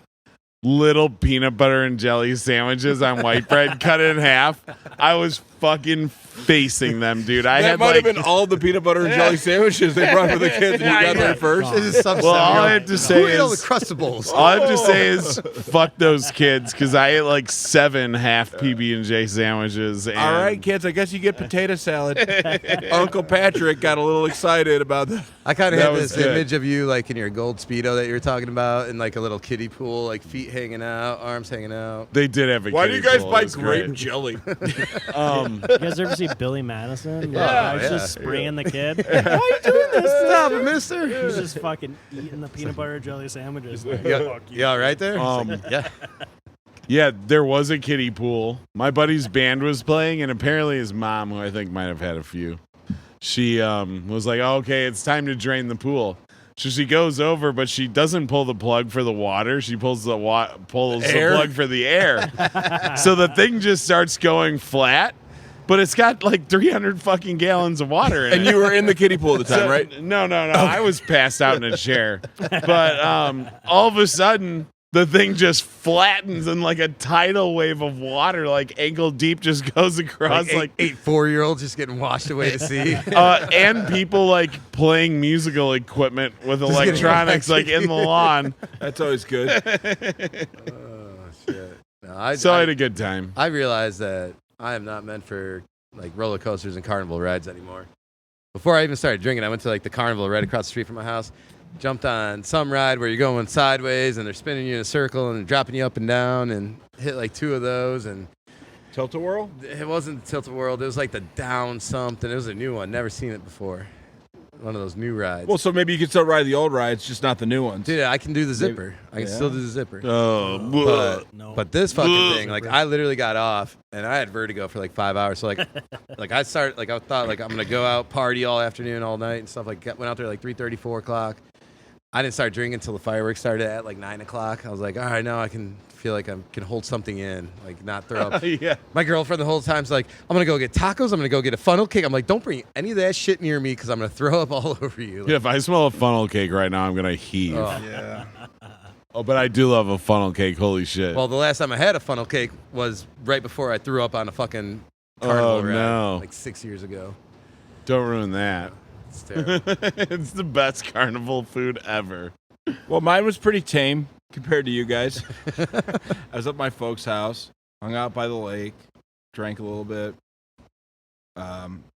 little peanut butter and jelly sandwiches on white bread, cut it in half. I was fucking facing them, dude. I That had might have been all the peanut butter and jelly sandwiches they brought for the kids when you got there first. This is some Well, all I 7-year-old. have to say Who ate all the is, Crustables? all I have to say is, fuck those kids, because I ate 7 half PB&J sandwiches. And All right, kids, I guess you get potato salad. Uncle Patrick got a little excited about that. I kind of That had was this good. image of you in your gold Speedo that you were talking about in a little kiddie pool, feet hanging out, arms hanging out. They did have a Why do you kiddie guys pool. buy It was grape great. jelly? You guys ever see Billy Madison? Yeah, He's yeah. just spraying the kid. Why are you doing this? Stop it, mister. He's just fucking eating the peanut butter jelly sandwiches. Like, Yeah, fuck you. you all right there? Yeah. Yeah, there was a kiddie pool. My buddy's band was playing, and apparently his mom, who I think might have had a few, she was like, oh, okay, it's time to drain the pool. So she goes over, but she doesn't pull the plug for the water. She pulls the Air? plug for the air. So the thing just starts going flat, but it's got 300 fucking gallons of water in it. And you were in the kiddie pool at the time, So- right? No. I was passed out in a chair. But all of a sudden, the thing just flattens and a tidal wave of water, ankle deep, just goes across. Eight 4-year-olds just getting washed away to sea. And people playing musical equipment with Just getting electronics in the lawn. That's always good. Oh, shit. No, I had a good time. I realized that I am not meant for roller coasters and carnival rides anymore. Before I even started drinking, I went to the carnival right across the street from my house. jumped on some ride where you're going sideways and they're spinning you in a circle and they're dropping you up and down, and hit like 2 of those. And Tilt-A-Whirl? it wasn't the Tilt-A-Whirl. It was like the down something. It was a new one. Never seen it before. One of those new rides. Well, so maybe you could still ride the old rides, just not the new ones. Dude, I can do the zipper. I can Yeah. still do the zipper. Oh, No. But this fucking thing, like I literally got off and I had vertigo for like 5 hours. So like, I thought like I'm gonna go out party all afternoon, all night and stuff. Like went out there like 3:30, 4 o'clock. I didn't start drinking until the fireworks started at like 9 o'clock. I was like, all right, now I can feel like I can hold something in, like not throw up. yeah. My girlfriend the whole time's like, I'm gonna go get tacos. I'm gonna go get a funnel cake. I'm like, don't bring any of that shit near me because I'm gonna throw up all over you. Yeah, if I smell a funnel cake right now, I'm gonna heave. Oh. Yeah. Oh, but I do love a funnel cake. Holy shit. Well, the last time I had a funnel cake was right before I threw up on a fucking carnival Oh, ride, no. like 6 years ago. Don't ruin that. It's terrible. It's the best carnival food ever. Well, mine was pretty tame compared to you guys. I was at my folks' house, hung out by the lake, drank a little bit.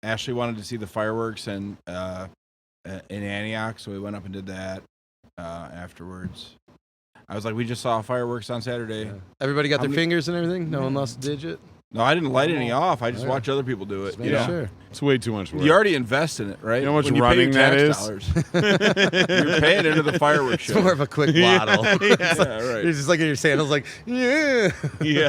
Ashley wanted to see the fireworks in Antioch, so we went up and did that afterwards. I was like, we just saw fireworks on Saturday. Yeah. Everybody got How their many- fingers and everything? No one lost a digit? No, I didn't light any off. I just Okay. watched other people do it. Just You making know? sure. It's way too much work. You already invest in it, right? You know how much When you running pay your that tax is? dollars, you're paying into the fireworks It's show. more of a quick waddle. It's like- Yeah, right. You're just looking at your sandals like, yeah. Yeah.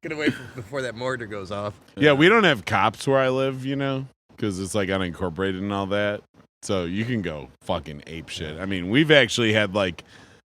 Get away from before that mortar goes off. Yeah, we don't have cops where I live, you know, because it's like unincorporated and all that. So you can go fucking ape shit. I mean, we've actually had like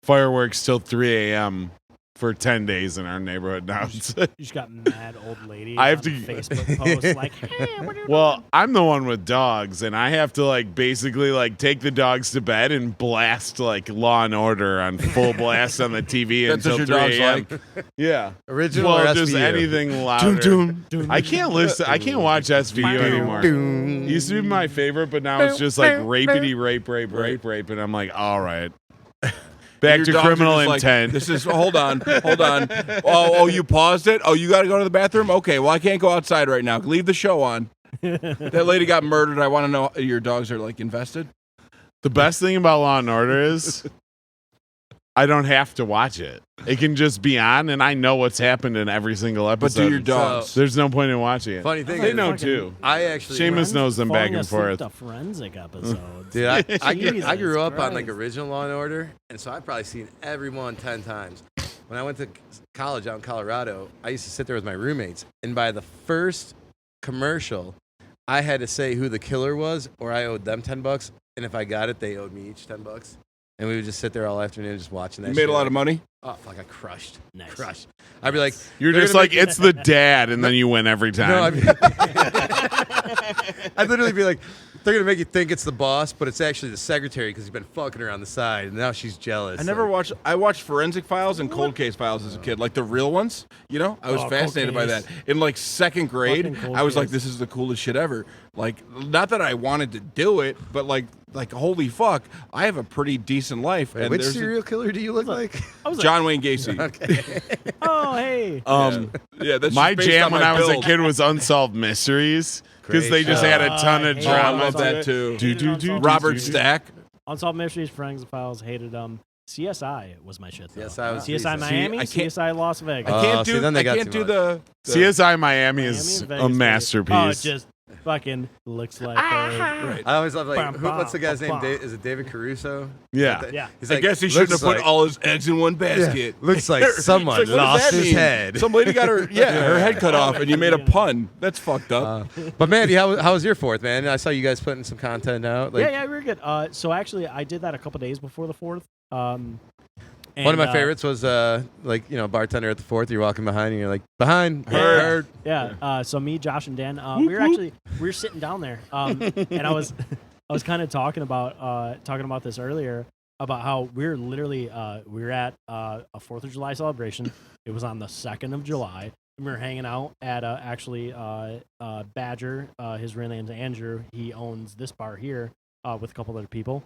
fireworks till 3 a.m. for 10 days in our neighborhood now. You just got mad old ladies. I have on to- Facebook posts like, hey, what are you Well, I'm the one with dogs, and I have to like basically like take the dogs to bed and blast like Law and Order on full blast on the TV That's until what 3 your dog's a.m. like. Yeah, Original well, or just SVU? anything louder. I can't listen. I can't watch SVU anymore. It used to be my favorite, but now it's just like rapity, rape, and I'm like, all right. Back Your to dogs are criminal just like, intent. this is hold on. Oh, you paused it? Oh, you got to go to the bathroom? Okay, well, I can't go outside right now. Leave the show on. That lady got murdered. I want to know your dogs are like invested. The best thing about Law and Order is I don't have to watch it. It can just be on, and I know what's happened in every single But episode. do your dogs? There's no point in watching it. Funny thing They is, know fucking- too. I actually, Seamus knows them back falling and asleep forth. to forensic episodes. dude, I Jesus grew up on like Christ. original Law and Order, and so I've probably seen every one 10 times. When I went to college out in Colorado, I used to sit there with my roommates, and by the first commercial, I had to say who the killer was, or I owed them $10, and if I got it, they owed me each $10. And we would just sit there all afternoon just watching that. You made shit. a lot of money. Oh fuck! I crushed. Nice. Crushed. I'd be like, You're they're just gonna like, make- it's the dad, and then you win every time. No, I'd literally be like, they're gonna make you think it's the boss, but it's actually the secretary because he's been fucking her on the side, and now she's jealous. I never Like, watched. I watched Forensic Files and Cold Case Files as a kid, like the real ones. You know, I was Oh, fascinated by Cold that. Case. In like second grade, Fucking Cold I was like, Case. "This is the coolest shit ever." Like, not that I wanted to do it, but like holy fuck, I have a pretty decent life. Wait, and which there's a- serial killer do you look like? I was John Wayne Gacy. Okay. like, oh, hey. Yeah, that's My just based jam on when my I was build. a kid was Unsolved Mysteries because they Great just show. had a ton of I Oh, I drama. love to that it. too. Unsolved Robert Mysteries. Stack. Unsolved Mysteries, Forensic Files, hated them. CSI was my shit, though. CSI was CSI decent. Miami, See, I can't- CSI Las Vegas. I can't see, do. then they I got can't too do the. CSI Miami Miami is and a Vegas, masterpiece. Oh, it just fucking looks like Right. I always love like, Bam, what's the guy's bam, name? bam. Is it David Caruso? Yeah. Yeah. He's I like, guess he shouldn't have looks put like- all his eggs in one basket. Looks like someone It's like, what does lost that his mean? head. Some lady got her, her head cut off, and you made a pun. That's fucked up. But Mandy, how was your fourth, man? I saw you guys putting some content out. Like, yeah, we were good. So actually, I did that a couple days before the 4th. One of my favorites was like, you know, bartender at the 4th. You're walking behind and you're like, behind, Yeah. heard. Yeah. So me, Josh, and Dan, we were sitting down there, and I was kind of talking about this earlier about how we're literally we were at a 4th of July celebration. It was on the 2nd of July. And we were hanging out at Badger. His real name's Andrew. He owns this bar here with a couple other people.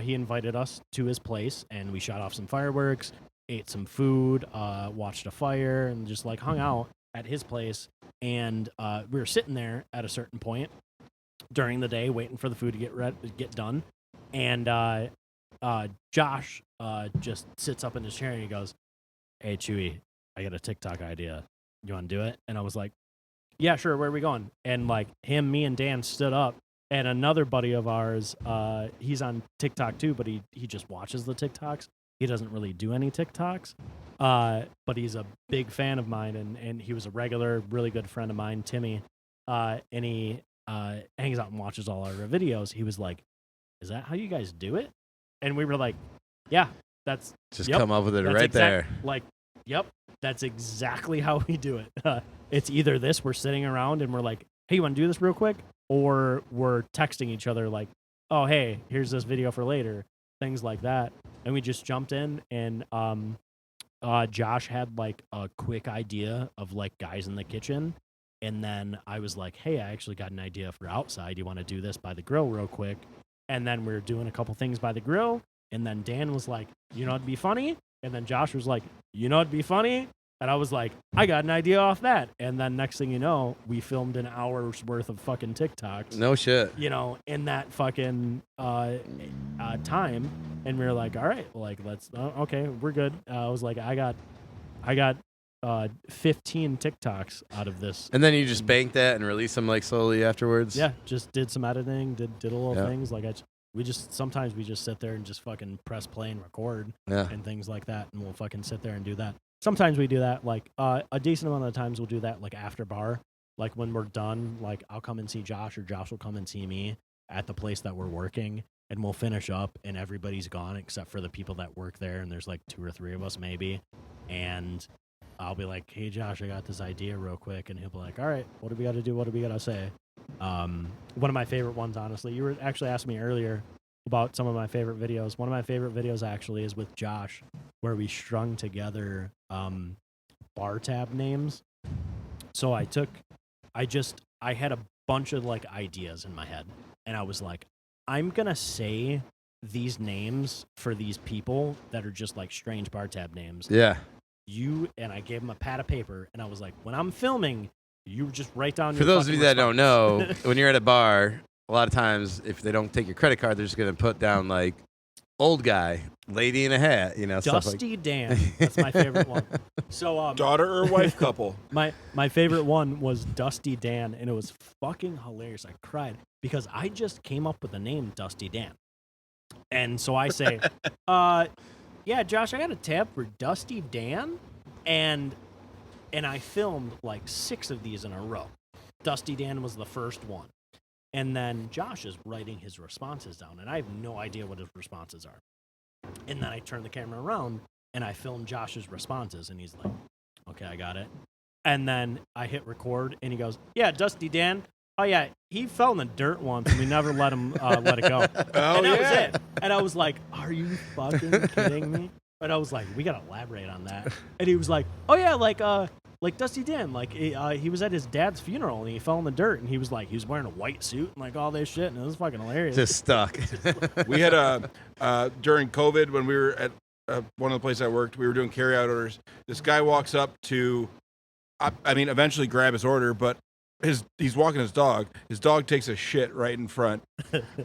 He invited us to his place, and we shot off some fireworks, ate some food, watched a fire, and just like hung out at his place. And we were sitting there at a certain point during the day, waiting for the food to get done. And Josh just sits up in his chair and he goes, "Hey, Chewy, I got a TikTok idea. You want to do it?" And I was like, "Yeah, sure. Where are we going?" And like him, me, and Dan stood up, and another buddy of ours, he's on TikTok too, but he just watches the TikToks. He doesn't really do any TikToks, but he's a big fan of mine, and he was a regular, really good friend of mine, Timmy, and he hangs out and watches all our videos. He was like, "Is that how you guys do it?" And we were like, "Yeah, that's Just yep, come up with it that's right exact- there. Like, yep, that's exactly how we do it. It's either this, we're sitting around and we're like, hey, you want to do this real quick? Or we're texting each other like, oh, hey, here's this video for later, things like that. And we just jumped in, and Josh had like a quick idea of like guys in the kitchen. And then I was like, hey, I actually got an idea for outside. You want to do this by the grill real quick? And then we were doing a couple things by the grill. And then Dan was like, you know, it'd be funny. And then Josh was like, you know, it'd be funny. And I was like, I got an idea off that. And then next thing you know, we filmed an hour's worth of fucking TikToks. No shit. You know, in that fucking time. And we were like, all right, like, let's, okay, we're good. I was like, I got 15 TikToks out of this. And then you just bank that and release them like slowly afterwards. Yeah, just did some editing, did a little Yeah. things. Like, sometimes we just sit there and just fucking press play and record Yeah. and things like that. And we'll fucking sit there and do that. Sometimes we do that, like, a decent amount of the times we'll do that, like, after bar. Like, when we're done, like, I'll come and see Josh, or Josh will come and see me at the place that we're working, and we'll finish up, and everybody's gone except for the people that work there, and there's, like, 2 or 3 of us, maybe. And I'll be like, hey, Josh, I got this idea real quick, and he'll be like, all right, what do we got to do? What do we got to say? One of my favorite ones, honestly, you were actually asking me earlier about some of my favorite videos. One of my favorite videos, actually, is with Josh, where we strung together bar tab names. So I had a bunch of like ideas in my head, and I was like, I'm gonna say these names for these people that are just like strange bar tab names. Yeah. And I gave him a pad of paper, and I was like, when I'm filming, you just write down. For those of you that don't know, when you're at a bar, a lot of times if they don't take your credit card, they're just gonna put down like old guy, lady in a hat, you know, stuff like. Dusty Dan. That's my favorite one. So Daughter or wife couple. My favorite one was Dusty Dan, and it was fucking hilarious. I cried because I just came up with the name Dusty Dan. And so I say, yeah, Josh, I got a tab for Dusty Dan, and I filmed like 6 of these in a row. Dusty Dan was the first one. And then Josh is writing his responses down, and I have no idea what his responses are. And then I turn the camera around, and I film Josh's responses, and he's like, okay, I got it. And then I hit record, and he goes, yeah, Dusty Dan. Oh, yeah, he fell in the dirt once, and we never let him let it go. And that was it. And I was like, are you fucking kidding me? And I was like, we got to elaborate on that. And he was like, oh, yeah, like Dusty Dan, like he was at his dad's funeral and he fell in the dirt, and he was wearing a white suit and like all this shit, and it was fucking hilarious. Just stuck. We had during COVID when we were at one of the places I worked, we were doing carryout orders. This guy walks up to, eventually grab his order, but he's walking his dog. His dog takes a shit right in front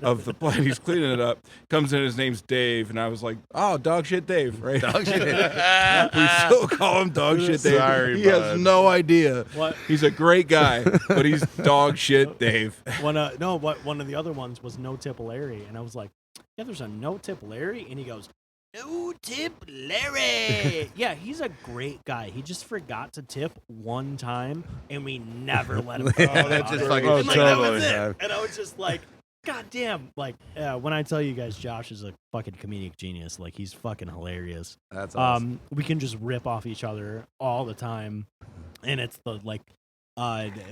of the plate. He's cleaning it up. Comes in, his name's Dave, and I was like, "Oh, dog shit Dave, right?" Dog shit. We still call him dog shit Dave. Sorry, he bud. has no idea. What? He's a great guy, but he's dog shit Dave. One of the other ones was No Tip Larry, and I was like, yeah, there's a No Tip Larry, and he goes, No Tip Larry. Yeah, he's a great guy. He just forgot to tip one time, and we never let him go. That's just fucking And, like, that was totally, it. man. And I was just like, God damn. Like, when I tell you guys Josh is a fucking comedic genius, like, he's fucking hilarious. That's awesome. We can just rip off each other all the time. And it's the, like,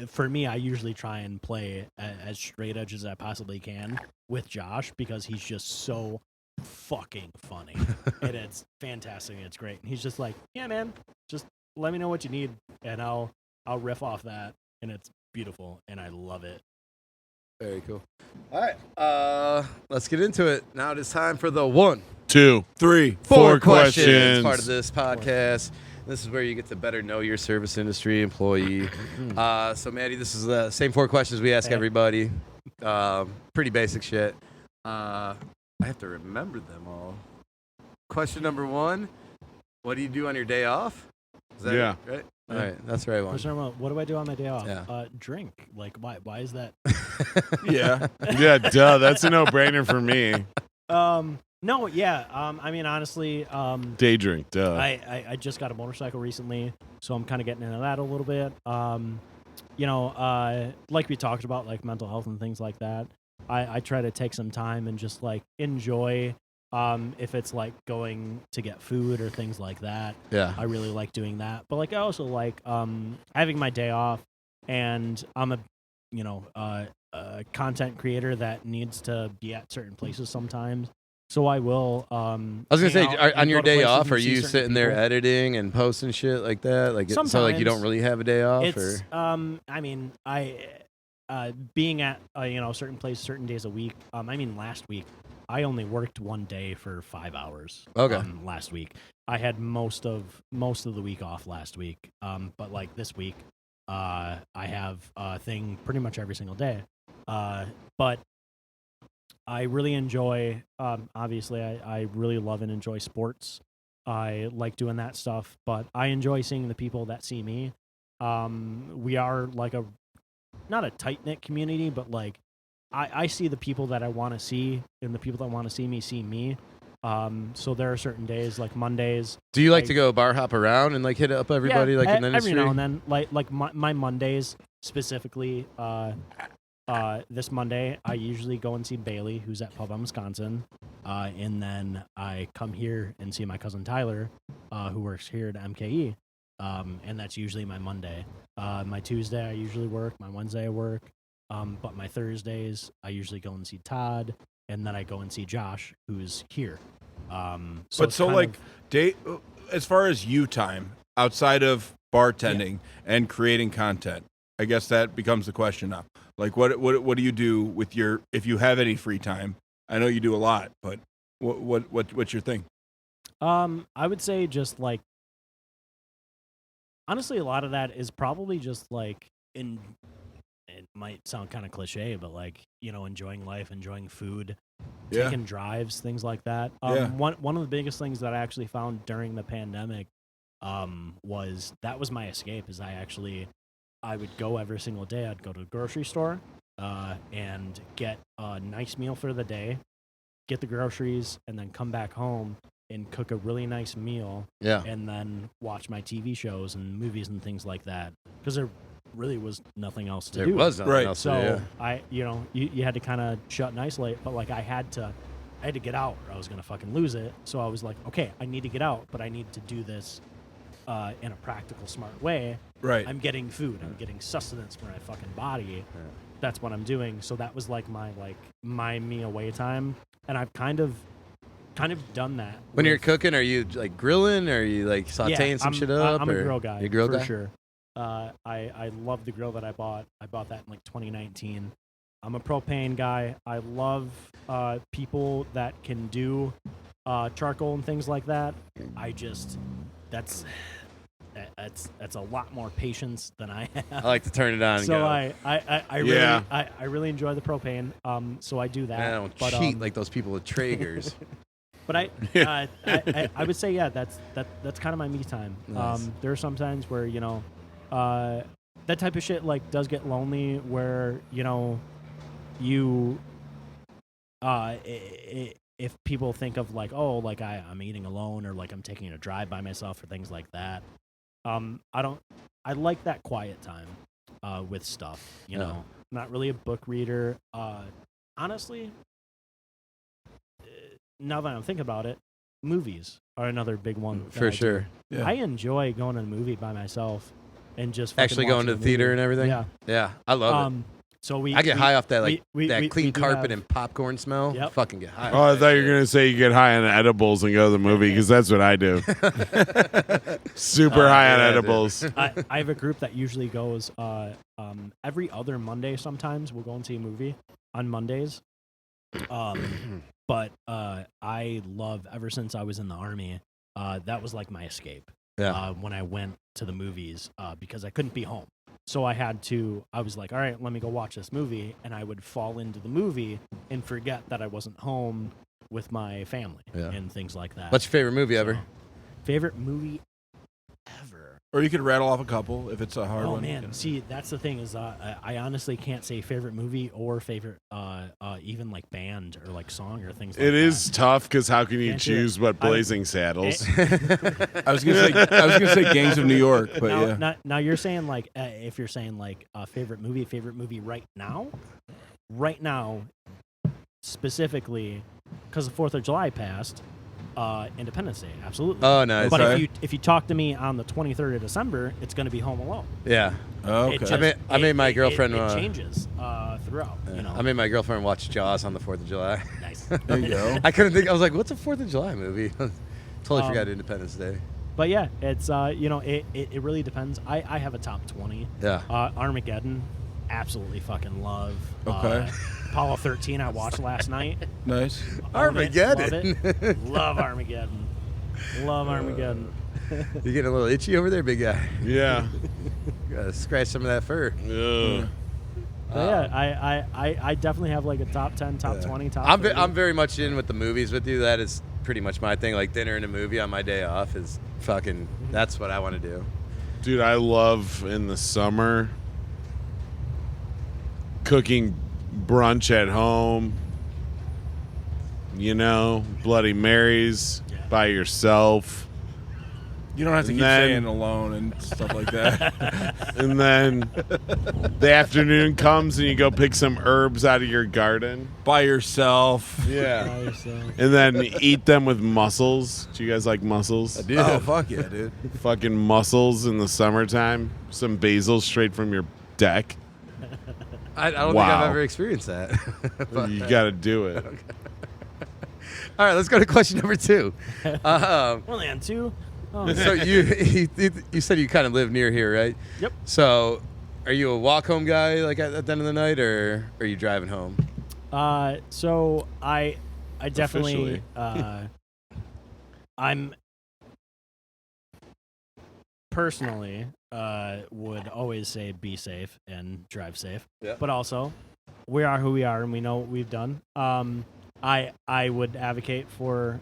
for me, I usually try and play as straight edge as I possibly can with Josh, because he's just so fucking funny. And it's fantastic, and it's great. And he's just like, yeah, man, just let me know what you need, and I'll riff off that, and it's beautiful, and I love it. Very cool. All right, let's get into it. Now it is time for the 1, 2, 3, 4 questions questions. part of this podcast. This is where you get to better know your service industry employee. So, Maddie, this is the same 4 questions we ask everybody. Pretty basic shit. I have to remember them all. Question number 1: what do you do on your day off? Is that Yeah. it, right? Yeah. All right, that's the right one. Question number 1, what do I do on my day off? Yeah. Drink. Like, why is that? Yeah. Yeah, duh. That's a no-brainer for me. No, yeah. I mean, honestly, Day drink, duh. I just got a motorcycle recently, so I'm kind of getting into that a little bit. Like we talked about, like mental health and things like that. I try to take some time and just like enjoy. If it's like going to get food or things like that, Yeah. I really like doing that. But like I also like having my day off, and I'm a content creator that needs to be at certain places sometimes. So I will. I was gonna say, on your day off, are you you sitting there editing and posting shit like that? Like, so like you don't Sometimes. really have a day off, It's or I mean, being at certain places certain days a week. I mean, last week I only worked one day for 5 hours. Okay. Last week I had most of the week off last week. But like this week, I have a thing pretty much every single day. But I really enjoy. Obviously, I really love and enjoy sports. I like doing that stuff, but I enjoy seeing the people that see me. We are like not a tight knit community, but like I see the people that I want to see, and the people that want to see me. So there are certain days, like Mondays. do you like to go bar hop around and like hit up everybody like in the industry? Every now and then, like my Mondays specifically. This Monday, I usually go and see Bailey, who's at Pub on Wisconsin, and then I come here and see my cousin Tyler, who works here at MKE, and that's usually my Monday. My Tuesday, I usually work. My Wednesday, I work. But my Thursdays, I usually go and see Todd, and then I go and see Josh, who's here. As far as you time outside of bartending and creating content, I guess that becomes the question now. Like, what do you do with if you have any free time? I know you do a lot, but what's your thing? I would say just like, honestly, a lot of that is probably just like it might sound kind of cliche, but like, enjoying life, enjoying food, taking drives, things like that. One of the biggest things that I actually found during the pandemic was my escape. Is I would go every single day. I'd go to the grocery store and get a nice meal for the day, get the groceries, and then come back home and cook a really nice meal. Yeah. And then watch my TV shows and movies and things like that, because there really was nothing else to do. There was nothing else to do, So yeah. you had to kind of shut and isolate, but like I had to get out or I was gonna fucking lose it. So I was like, okay, I need to get out, but I need to do this in a practical, smart way. Right. I'm getting food. I'm getting sustenance for my fucking body. Yeah. That's what I'm doing. So that was like my me away time, and I've kind of done that. When you're cooking, are you like grilling, or are you like sauteing some shit up? I'm a grill guy. You a grill for guy? sure. I love the grill that I bought. I bought that in like 2019. I'm a propane guy. I love people that can do charcoal and things like that. That's a lot more patience than I have. I like to turn it on. And So go. I really enjoy the propane. So I do that. And I don't but, cheat like those people with Traegers. But I would say that's kind of my me time. Nice. There are some times where that type of shit like does get lonely, where you if people think of like, oh, like I'm eating alone, or like I'm taking a drive by myself, or things like that. I like that quiet time with stuff. I'm not really a book reader. Honestly, now that I'm thinking about it, movies are another big one. For sure. Yeah. I enjoy going to a movie by myself and just fucking Actually going watching to the theater movie. and everything? Yeah. Yeah, I love it. So I get high off that we clean do carpet have- and popcorn smell. Yep. Fucking get high. Oh, I thought you were gonna say you get high on edibles and go to the movie, because that's what I do. Super high on yeah, dude. edibles. I have a group that usually goes every other Monday. Sometimes we'll go and see a movie on Mondays. But I love, ever since I was in the Army, that was like my escape. Yeah. When I went to the movies, because I couldn't be home. So I was like, all right, let me go watch this movie. And I would fall into the movie and forget that I wasn't home. with my family and things like that. What's your favorite movie ever? Favorite movie ever? Or you could rattle off a couple if it's a hard one. Oh man, see, that's the thing is, I honestly can't say favorite movie or favorite, even like band or like song or things like that. It is tough because how can you Can't choose what Blazing Saddles? I was gonna say Gangs of New York, but yeah. Now you're saying like if you're saying like favorite movie right now, specifically because the 4th of July passed. Independence Day, absolutely. Oh, nice. But if you talk to me on the 23rd of December, it's going to be Home Alone. Yeah. Oh, okay. I made my girlfriend. It changes throughout. Yeah. You know. I made my girlfriend watch Jaws on the 4th of July. Nice. There you go. I couldn't think. I was like, "What's a 4th of July movie?" Totally forgot Independence Day. But yeah, it's it really depends. I have a top 20. Yeah. Armageddon, absolutely fucking love. Okay. Apollo 13 I watched last night. Nice. Armageddon. Love Armageddon. Love Armageddon. You getting a little itchy over there, big guy? Yeah. Gotta scratch some of that fur. Ugh. But yeah, I definitely have like a top 10, top 20, top 30. I'm very much in with the movies with you. That is pretty much my thing. Like dinner and a movie on my day off is fucking. That's what I want to do. Dude, I love in the summer cooking brunch at home. You know, Bloody Marys by yourself. You don't have to And keep then- saying alone and stuff like that. And then the afternoon comes and you go pick some herbs out of your garden. By yourself. Yeah. By yourself. And then eat them with mussels. Do you guys like mussels? Dude. Oh, fuck yeah, dude. Fucking mussels in the summertime. Some basil straight from your deck. I don't think Wow. I've ever experienced that. But, You got to do it. all right, let's go to question number 2. Only on 2? Oh, So you said you kind of live near here, right? Yep. So are you a walk home guy like at the end of the night, or are you driving home? So I definitely I'm personally would always say be safe and drive safe. Yeah. But also we are who we are and we know what we've done. I would advocate for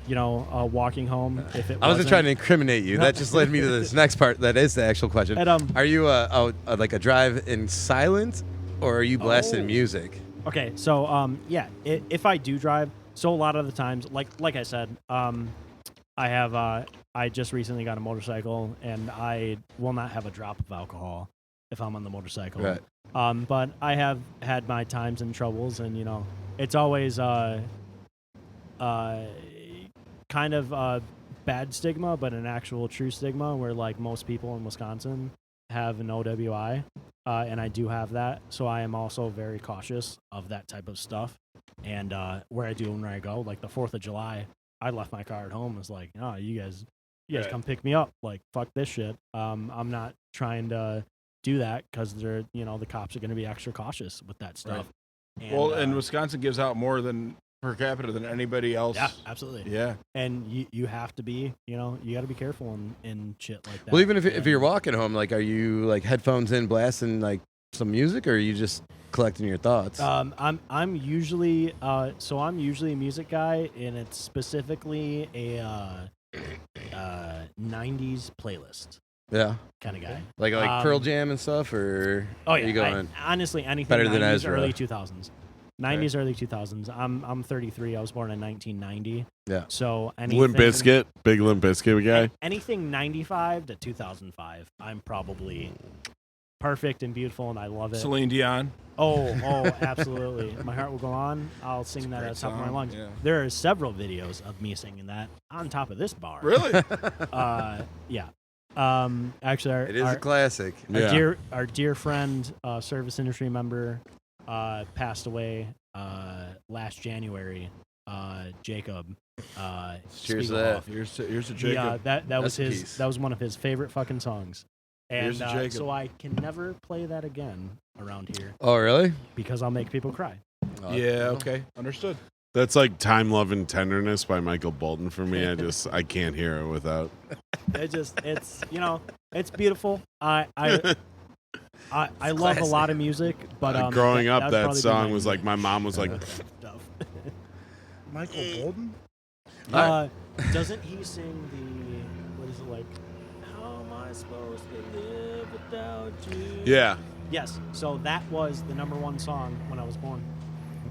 walking home if it I wasn't trying to incriminate you. That just led me to this next part. That is the actual question. And, are you like a drive in silent, or are you blasting Oh. music? Okay, so if I do drive, so a lot of the times, like I said, I just recently got a motorcycle, and I will not have a drop of alcohol if I'm on the motorcycle. Right. But I have had my times and troubles, and it's always kind of bad stigma, but an actual true stigma, where like most people in Wisconsin have an OWI. And I do have that, so I am also very cautious of that type of stuff. And where I do and where I go, like the 4th of July, I left my car at home. It's like, oh, you guys Right. come pick me up. Like, fuck this shit. I'm not trying to do that because they're, the cops are going to be extra cautious with that stuff. Right. And, And Wisconsin gives out more than per capita than anybody else. yeah, absolutely. Yeah. And you have to be, you got to be careful in shit like that. Well, even if And- you're walking home, like, are you like headphones in, blasting like some music, or are you just collecting your thoughts? I'm usually I'm usually a music guy, and it's specifically a 90s playlist Yeah, kind of guy. like Pearl Jam and stuff, or Oh yeah, are you going honestly anything better 90s, than Ezra? early 2000s. 90s, early 2000s. I'm 33. I was born in 1990. Yeah. So anything, Limp Bizkit, big Limp Bizkit guy. anything 95 to 2005, I'm probably perfect and beautiful, and I love it. Celine Dion. Oh, absolutely. My Heart Will Go On. I'll sing that at great the top of my song, lungs. yeah. There are several videos of me singing that on top of this bar. Really? Yeah. Actually, it is a classic. Yeah. our dear friend, service industry member, passed away last January. Jacob. Cheers to that. Here's a Jacob. Yeah, that was Rest in his. peace. That was one of his favorite fucking songs. And Here's to Jacob. so I can never play that again around here Oh, really? because I'll make people cry. Oh, Yeah, okay. Understood. That's like Time, Love, and Tenderness by Michael Bolton for me. I can't hear it without. It's it's beautiful. I love a lot of music, but Growing up, would that probably be song my was like, my mom was like, stuff. Michael Bolton? Doesn't he sing the, what is it like? How am I supposed to live without you? Yeah. Yes. So that was the #1 song when I was born.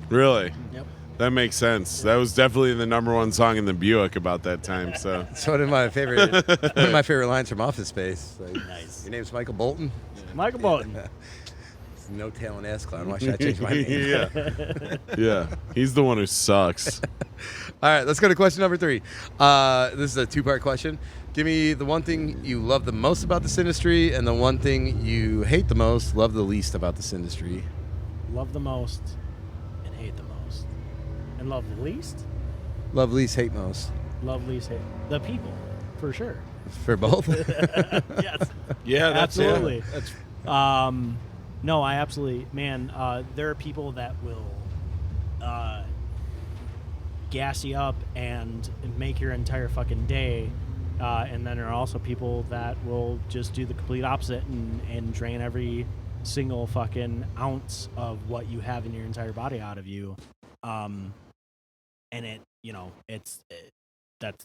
Really? Yep. That makes sense. That was definitely the '1 song in the Buick about that time. So It's one of my favorite lines from Office Space. Like, Nice. Your name's Michael Bolton. Michael Bolton. It's no talent ass clown. Why should I change my name? yeah, yeah. He's the one who sucks. All right, let's go to question number 3. This is a 2-part question. Give me the one thing you love the most about this industry, and the one thing you hate the most, love the least about this industry. Love the most and hate the most. And love the least? Love least, hate most. Love least, hate the people, for sure. For both. Yes. Yeah, that's Absolutely. it. That's No, I absolutely, man. There are people that will gas you up and make your entire fucking day, and then there are also people that will just do the complete opposite and drain every single fucking ounce of what you have in your entire body out of you. And it,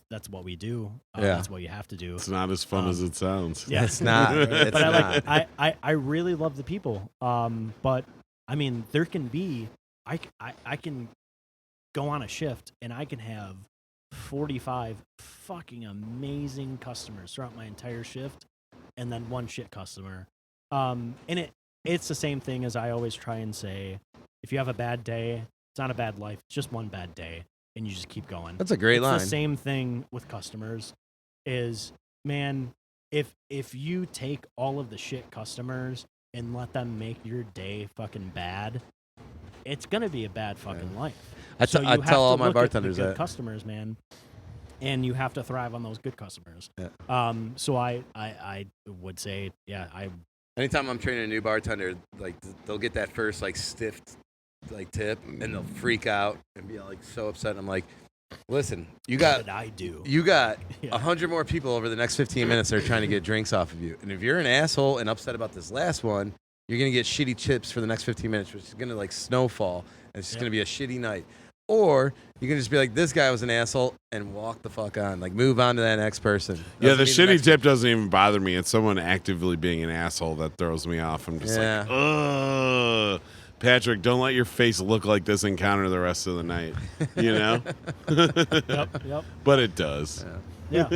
that's what we do. Yeah. That's what you have to do. It's not as fun as it sounds. Yeah. It's not. It's But not. I really love the people. But I mean, there can be, I can go on a shift and I can have 45 fucking amazing customers throughout my entire shift, and then one shit customer. And it's the same thing as I always try and say: if you have a bad day, it's not a bad life. It's just one bad day, and you just keep going. That's a great line. The same thing with customers. Is, man, if you take all of the shit customers and let them make your day fucking bad, it's gonna be a bad fucking life. I So you tell have to all my look at the bartenders good that. customers, man, and you have to thrive on those good customers. Yeah. So I would say, yeah, Anytime I'm training a new bartender, like they'll get that first like stiff like tip, and they'll freak out and be like so upset. I'm like, listen, you what got did I do? you got Yeah. 100 more people over the next 15 minutes that are trying to get drinks off of you, and if you're an asshole and upset about this last one, you're gonna get shitty chips for the next 15 minutes, which is gonna like snowfall, and it's just gonna be a shitty night. Or you can just be like, this guy was an asshole, and walk the fuck on. Like, move on to that next person. Yeah, the Doesn't mean shitty tip doesn't even bother me. It's someone actively being an asshole that throws me off. I'm just like, ugh. Patrick, don't let your face look like this encounter the rest of the night. You know? Yep. But it does. Yeah.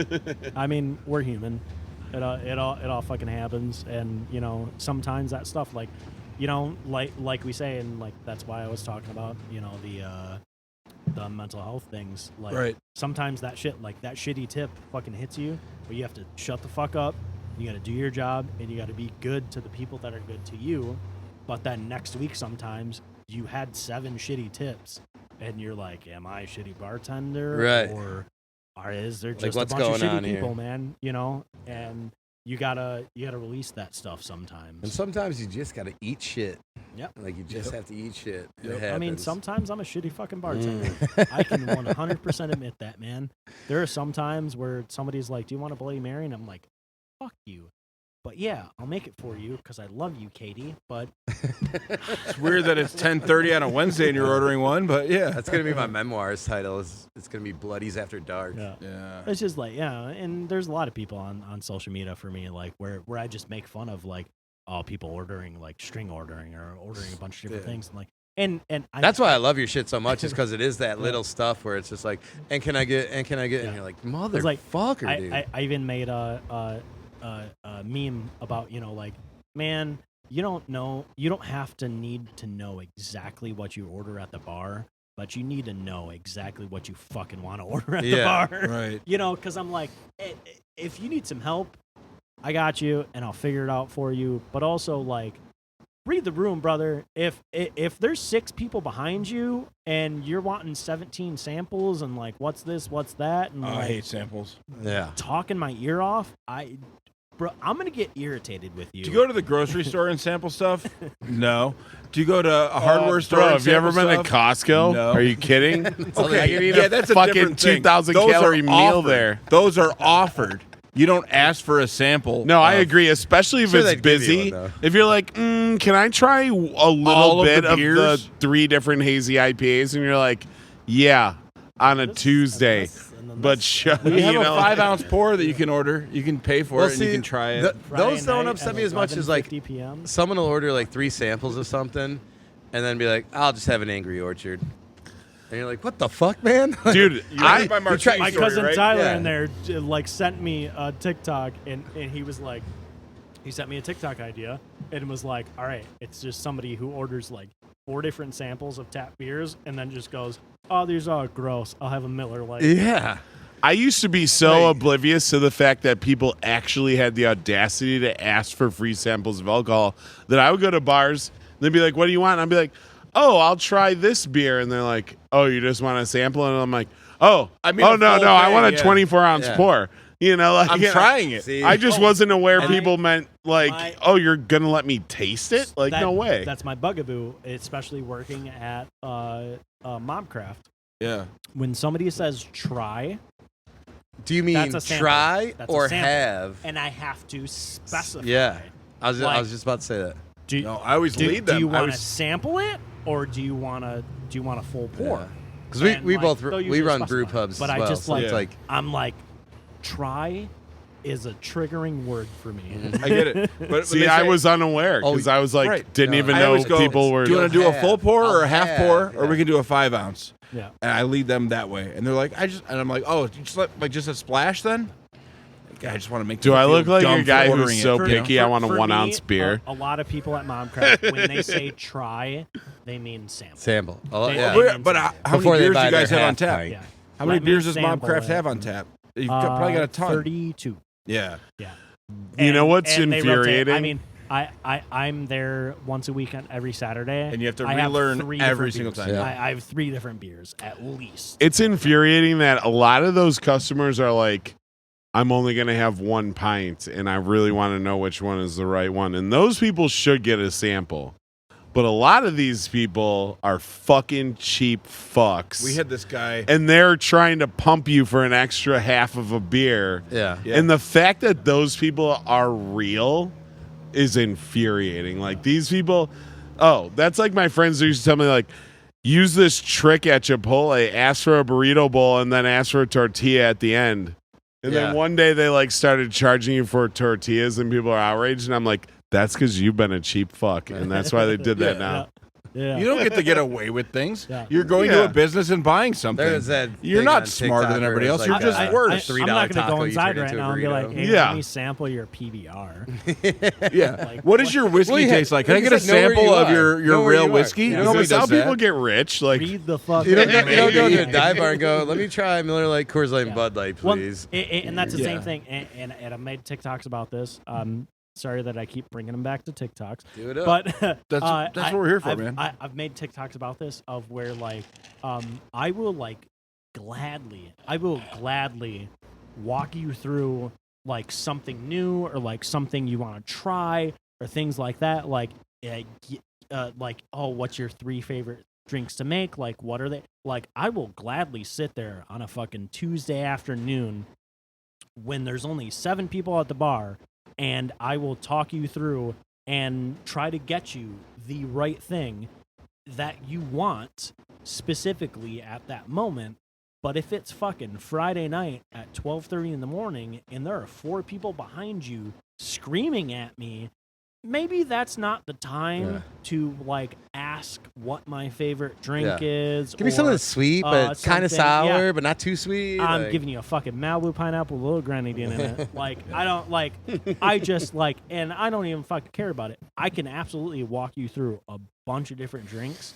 I mean, we're human. It all fucking happens, and sometimes that stuff, like we say, and like that's why I was talking about the mental health things. Like, Right. sometimes that shit, like that shitty tip, fucking hits you, but you have to shut the fuck up. You got to do your job, and you got to be good to the people that are good to you. But then next week, sometimes you had 7 shitty tips, and you're like, "Am I a shitty bartender, Right. or is there Like, just what's a bunch of going shitty on here? people, man?" And you gotta release that stuff sometimes. And sometimes you just gotta eat shit. Yep. Like, you just have to eat shit. It Yep. I mean, happens. sometimes I'm a shitty fucking bartender. I can 100% admit that, man. There are some times where somebody's like, "Do you want a Bloody Mary?" And I'm like, "Fuck you." But yeah, I'll make it for you because I love you, Katie. But It's weird that it's 10:30 on a Wednesday and you're ordering one, but yeah. That's gonna be my memoirs title. It's gonna be Bloodies After Dark. Yeah. it's just like, and there's a lot of people on social media for me, like where I just make fun of like, people ordering like string ordering or ordering a bunch of different Yeah. things, and like, and That's why I love your shit so much, is because it is that little stuff where it's just like, and can I get, and you're like, motherfucker, dude. I even made a meme about, like, man, you don't have to need to know exactly what you order at the bar, but you need to know exactly what you fucking want to order at the Yeah, bar. right. Because I'm like, if you need some help, I got you, and I'll figure it out for you. But also, like, read the room, brother. If there's 6 people behind you and you're wanting 17 samples and like, what's this, what's that, and Oh, I like, hate samples. Yeah. talking my ear off, bro, I'm gonna get irritated with you. Do you go to the grocery store and sample stuff? No. Do you go to a hardware store? Bro, and have you ever sample been to stuff? Costco? No. Are you kidding? Okay, I can eat yeah, a that's a fucking different thing. 2,000 Those are calorie meal offered. there. Those are offered. You don't ask for a sample. No, I of agree, especially if Sure, it's they'd give you busy. one, though. If you're like, can I try a All little of bit the of the beers? 3 different hazy IPAs? And you're like, yeah, on a This, Tuesday. and this, and then But this. shut, We have you a know, 5-ounce pour that you can order. You can pay for it and you can try it. Friday Those don't night upset at me as much as like 11:50 p.m. someone will order like 3 samples of something, and then be like, "I'll just have an Angry Orchard," and you're like, "What the fuck, man?" dude, I my martini My story, cousin right? Tyler Yeah. in there like sent me a TikTok and he was like, he sent me a TikTok idea and was like, all right, it's just somebody who orders like 4 different samples of tap beers and then just goes, oh, these are gross. I'll have a Miller Lite. yeah. I used to be so oblivious to the fact that people actually had the audacity to ask for free samples of alcohol that I would go to bars and they'd be like, what do you want? And I'd be like, oh, I'll try this beer. And they're like, oh, you just want a sample? And I'm like, oh, I mean, oh a no, full no, I thing, want a yeah. 24-ounce Yeah. pour. You know, like I'm you know, trying it. See? I just wasn't aware My- people meant like, my- oh, you're gonna let me taste it? Like, no way. That's my bugaboo, especially working at Mobcraft. Yeah. When somebody says try, Do you mean That's a sample. try That's a or sample. have? and I have to specify. Yeah. I was Like- just about to say that. Do, No, I always do, lead do them. you I want to was- sample it or do you want a full pour? Because And, we like, both they'll we usually run specify. brew pubs But as I well. just so like it's like I'm like try is a triggering word for me. I get it. But See, they I say- was unaware because I was like, right. didn't No, even I know always go, people were. do you want to do a full pour or a half I'll pour, have, or we yeah. can do a 5-ounce? Yeah. And I lead them that way, and they're like, and I'm like, oh, you just like just a splash then? Like, I just want to make. Do people I feel look like dumb a guy for who's ordering so it, you know? picky? I want a For 1 me, ounce beer. A lot of people at Momcraft, when they say try, they mean sample. sample. Oh, They- yeah. they- But how Before many they beers do buy you guys their have on half tap? pint. Yeah. How many Let me beers does sample Mobcraft it. have on tap? You've probably got a ton. 32. Yeah. Yeah. You know what's and they rotate. infuriating? I mean, I'm there once a week on every Saturday, And you have to I relearn 3 every different single beers. time. Yeah. I have 3 different beers at least. It's infuriating that a lot of those customers are like, I'm only going to have 1 pint and I really want to know which one is the right one. And those people should get a sample. But a lot of these people are fucking cheap fucks. We had this guy. and they're trying to pump you for an extra half of a beer. Yeah. Yeah. And the fact that those people are real is infuriating. Like these people, that's like my friends who used to tell me, like, use this trick at Chipotle, ask for a burrito bowl and then ask for a tortilla at the end. And Yeah. then one day they like started charging you for tortillas and people are outraged. And I'm like, that's because you've been a cheap fuck. And that's why they did that now. Yeah. You don't get to get away with things. Yeah. You're going to Yeah. a business and buying something. There's that. You're thing not on smarter TikTok than where everybody it's else. You're like just a worse. $3 I'm not going to taco go you inside turn right into a now and be like, burrito. hey, Yeah. let me sample your PBR. Yeah. Like, What does your whiskey Well, yeah, taste like? Can I it's get a like, know where sample you of are. your Know where real you are. whiskey? You know, Is Nobody this how does people that. get rich? Like, Read the fuck. You don't go to a Yeah. dive bar and go, let me try Miller Lite, Coors Light, and Bud Light, Well, please. and that's the Yeah. same thing. And I've made TikToks about this. Sorry that I keep bringing them back to TikToks. Do it up. But That's what we're here for, I've, man. I've made TikToks about this of where like I will gladly walk you through like something new or like something you want to try or things like that. Like what's your 3 favorite drinks to make? Like what are they? Like I will gladly sit there on a fucking Tuesday afternoon when there's only 7 people at the bar, and I will talk you through and try to get you the right thing that you want specifically at that moment. But if it's fucking Friday night at 12:30 in the morning and there are 4 people behind you screaming at me, maybe that's not the time Yeah. to like ask what my favorite drink Yeah. is. Give me or, something that's sweet, but kind something- of sour, yeah. but not too sweet. I'm like- giving you a fucking Malibu pineapple with a little grenadine in it. Like, I don't like, I just like, and I don't even fucking care about it. I can absolutely walk you through a bunch of different drinks,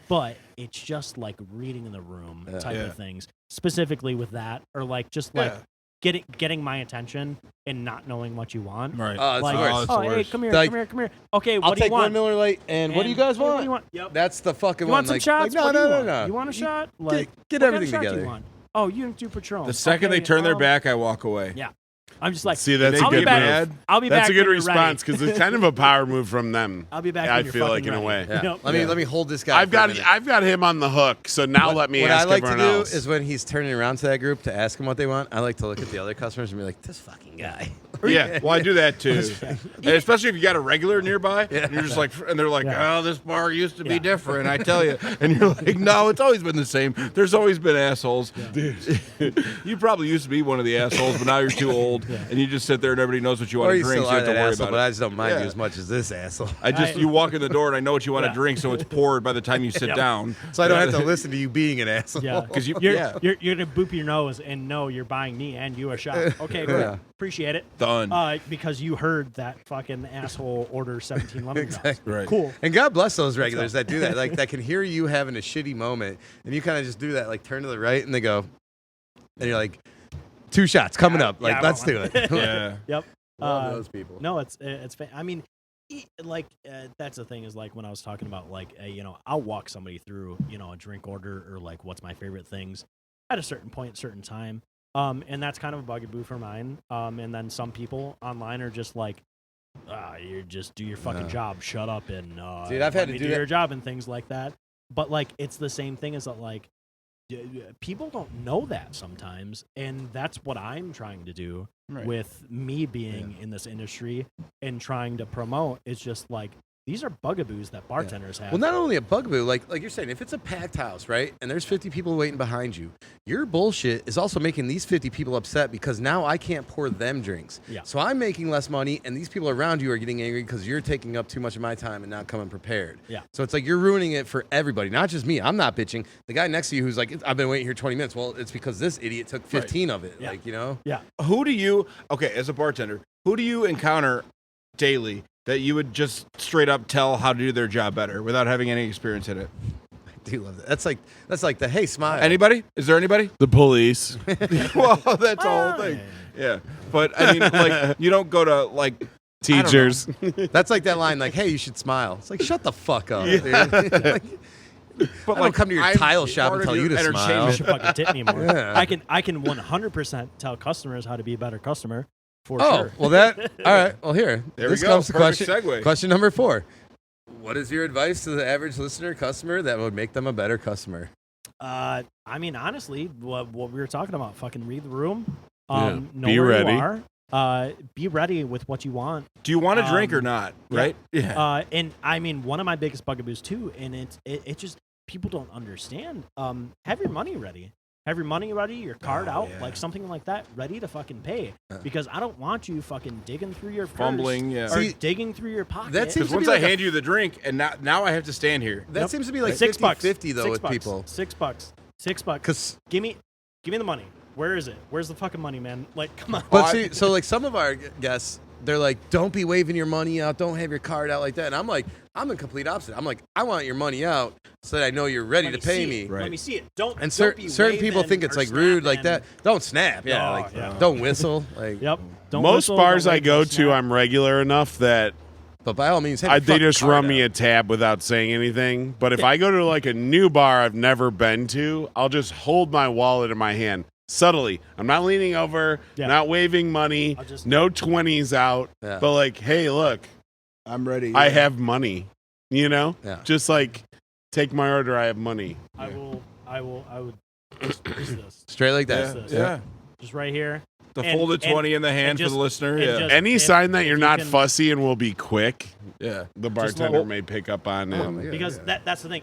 but it's just like reading the room type Yeah. of things, specifically with that, or like just like getting my attention and not knowing what you want. Right. Oh, it's Like, the worst. it's oh, the hey, worst. come here, Like, come here. Okay, what I'll do you take one want? Miller Lite, and what do you guys hey, what want? do you want? Yep. That's the fucking You one. want some like, shots? Like, What do no, you no, want? no. You want a shot? Like, get what everything kind of shot do together. you want? Oh, you don't do Patron. The second they Okay, turn their well, back, I walk away. Yeah. I'm just like, see, that's They a I'll be good back. mad. move. I'll be back. That's a good when you're ready. response because it's kind of a power move from them. I'll be back. I when you're feel like fucking in a way. ready. Yeah. Nope. Let me hold this guy. I've for a got minute. I've got him on the hook, so now let me what ask I like to everyone do else. is when he's turning around to that group to ask them what they want, I like to look at the other customers and be like, this fucking guy. Yeah, well, I do that too, and especially if you got a regular nearby, and you're just like, and they're like, "Oh, this bar used to be different." I tell you, and you're like, "No, it's always been the same. There's always been assholes." Dude, you probably used to be one of the assholes, but now you're too old, and you just sit there and everybody knows what you want to drink, so you have to worry about but it. I just don't mind you as much as this asshole. You walk in the door and I know what you want to drink, so it's poured by the time you sit down. So I don't have to listen to you being an asshole. Yeah, because you're gonna boop your nose and know you're buying me and you a shot. Okay, great, appreciate it. Done. Because you heard that fucking asshole order 17 lemon drops. Exactly. Right. Cool. And God bless those regulars that do that. Like that can hear you having a shitty moment, and you kind of just do that, like turn to the right, and they go, and you're like, 2 shots coming up. Like, let's do it. Yeah. Yep. Love those people. No, it's I mean, that's the thing is like when I was talking about like I'll walk somebody through a drink order or like what's my favorite things at a certain point, certain time. And that's kind of a bugaboo for mine. And then some people online are just like, you just do your fucking job, shut up, and dude, I've had to do your job and things like that. But like, it's the same thing as that, like, people don't know that sometimes, and that's what I'm trying to do with me being in this industry and trying to promote. It's just like, these are bugaboos that bartenders have. Well, not only a bugaboo, like you're saying, if it's a packed house, right, and there's 50 people waiting behind you, your bullshit is also making these 50 people upset because now I can't pour them drinks. Yeah. So I'm making less money, and these people around you are getting angry because you're taking up too much of my time and not coming prepared. Yeah. So it's like you're ruining it for everybody, not just me. I'm not bitching. The guy next to you who's like, I've been waiting here 20 minutes. Well, it's because this idiot took 15 of it. Yeah. Like, you know? Yeah. As a bartender, who do you encounter daily that you would just straight up tell how to do their job better without having any experience in it? I do love that. That's like the, hey, smile. Anybody? Is there anybody? The police. Well, that's the whole thing. Yeah. But, I mean, like, you don't go to, like, Teachers. That's like that line, like, hey, you should smile. It's like, shut the fuck up, dude. Like, but I don't come to your tile shop and tell you to smile. You should fucking tip me more. Yeah. I can 100% tell customers how to be a better customer. For Oh, sure. well, all right. Well, here. There this we go. comes to Perfect question. segue. Question number 4. What is your advice to the average listener customer that would make them a better customer? I mean, honestly, what we were talking about, fucking read the room. Yeah. Know Be where ready. you are. Be ready with what you want. Do you want a drink or not? Right? Yeah. And I mean, one of my biggest bugaboos too, and it just, people don't understand. Have your money ready. Have your money ready, your card out, like something like that, ready to fucking pay. Because I don't want you fucking digging through your purse Fumbling, yeah. or See, digging through your pocket. that seems Because to once be I like a- hand you the drink, and now I have to stand here. That seems to be like $6 50-50 though with $6 people. $6. $6. Because Give me the money. Where is it? Where's the fucking money, man? Like, come on. But see, so like some of our guests, they're like, don't be waving your money out. Don't have your card out like that. And I'm like, I'm the complete opposite. I'm like, I want your money out so that I know you're ready Let to pay see me. it. Right. Let me see it. Don't. And don't be certain people waving think it's or like rude like that. snapping. Don't snap. Yeah. No, like, yeah. don't whistle. Like, Yep. Don't Most whistle, bars don't I wave, go don't to, snap. I'm regular enough that but by all means, have your they fucking just card run me out. a tab without saying anything. But if I go to like a new bar I've never been to, I'll just hold my wallet in my hand subtly. I'm not leaning over, Yeah. not waving money, I'll just- no 20s out. Yeah. But like, hey, look, I'm ready. I have money. You know? Yeah. Just like, take my order, I have money. I would. Just this. Straight like Yeah. that. Yeah. Just right here. The And- folded and- 20 in the hand and for just- the listener. and Yeah. just- Any if- sign that if you're you not can- fussy and will be quick, Yeah. the bartender look- may pick up on it. Oh, my God. Because that's the thing.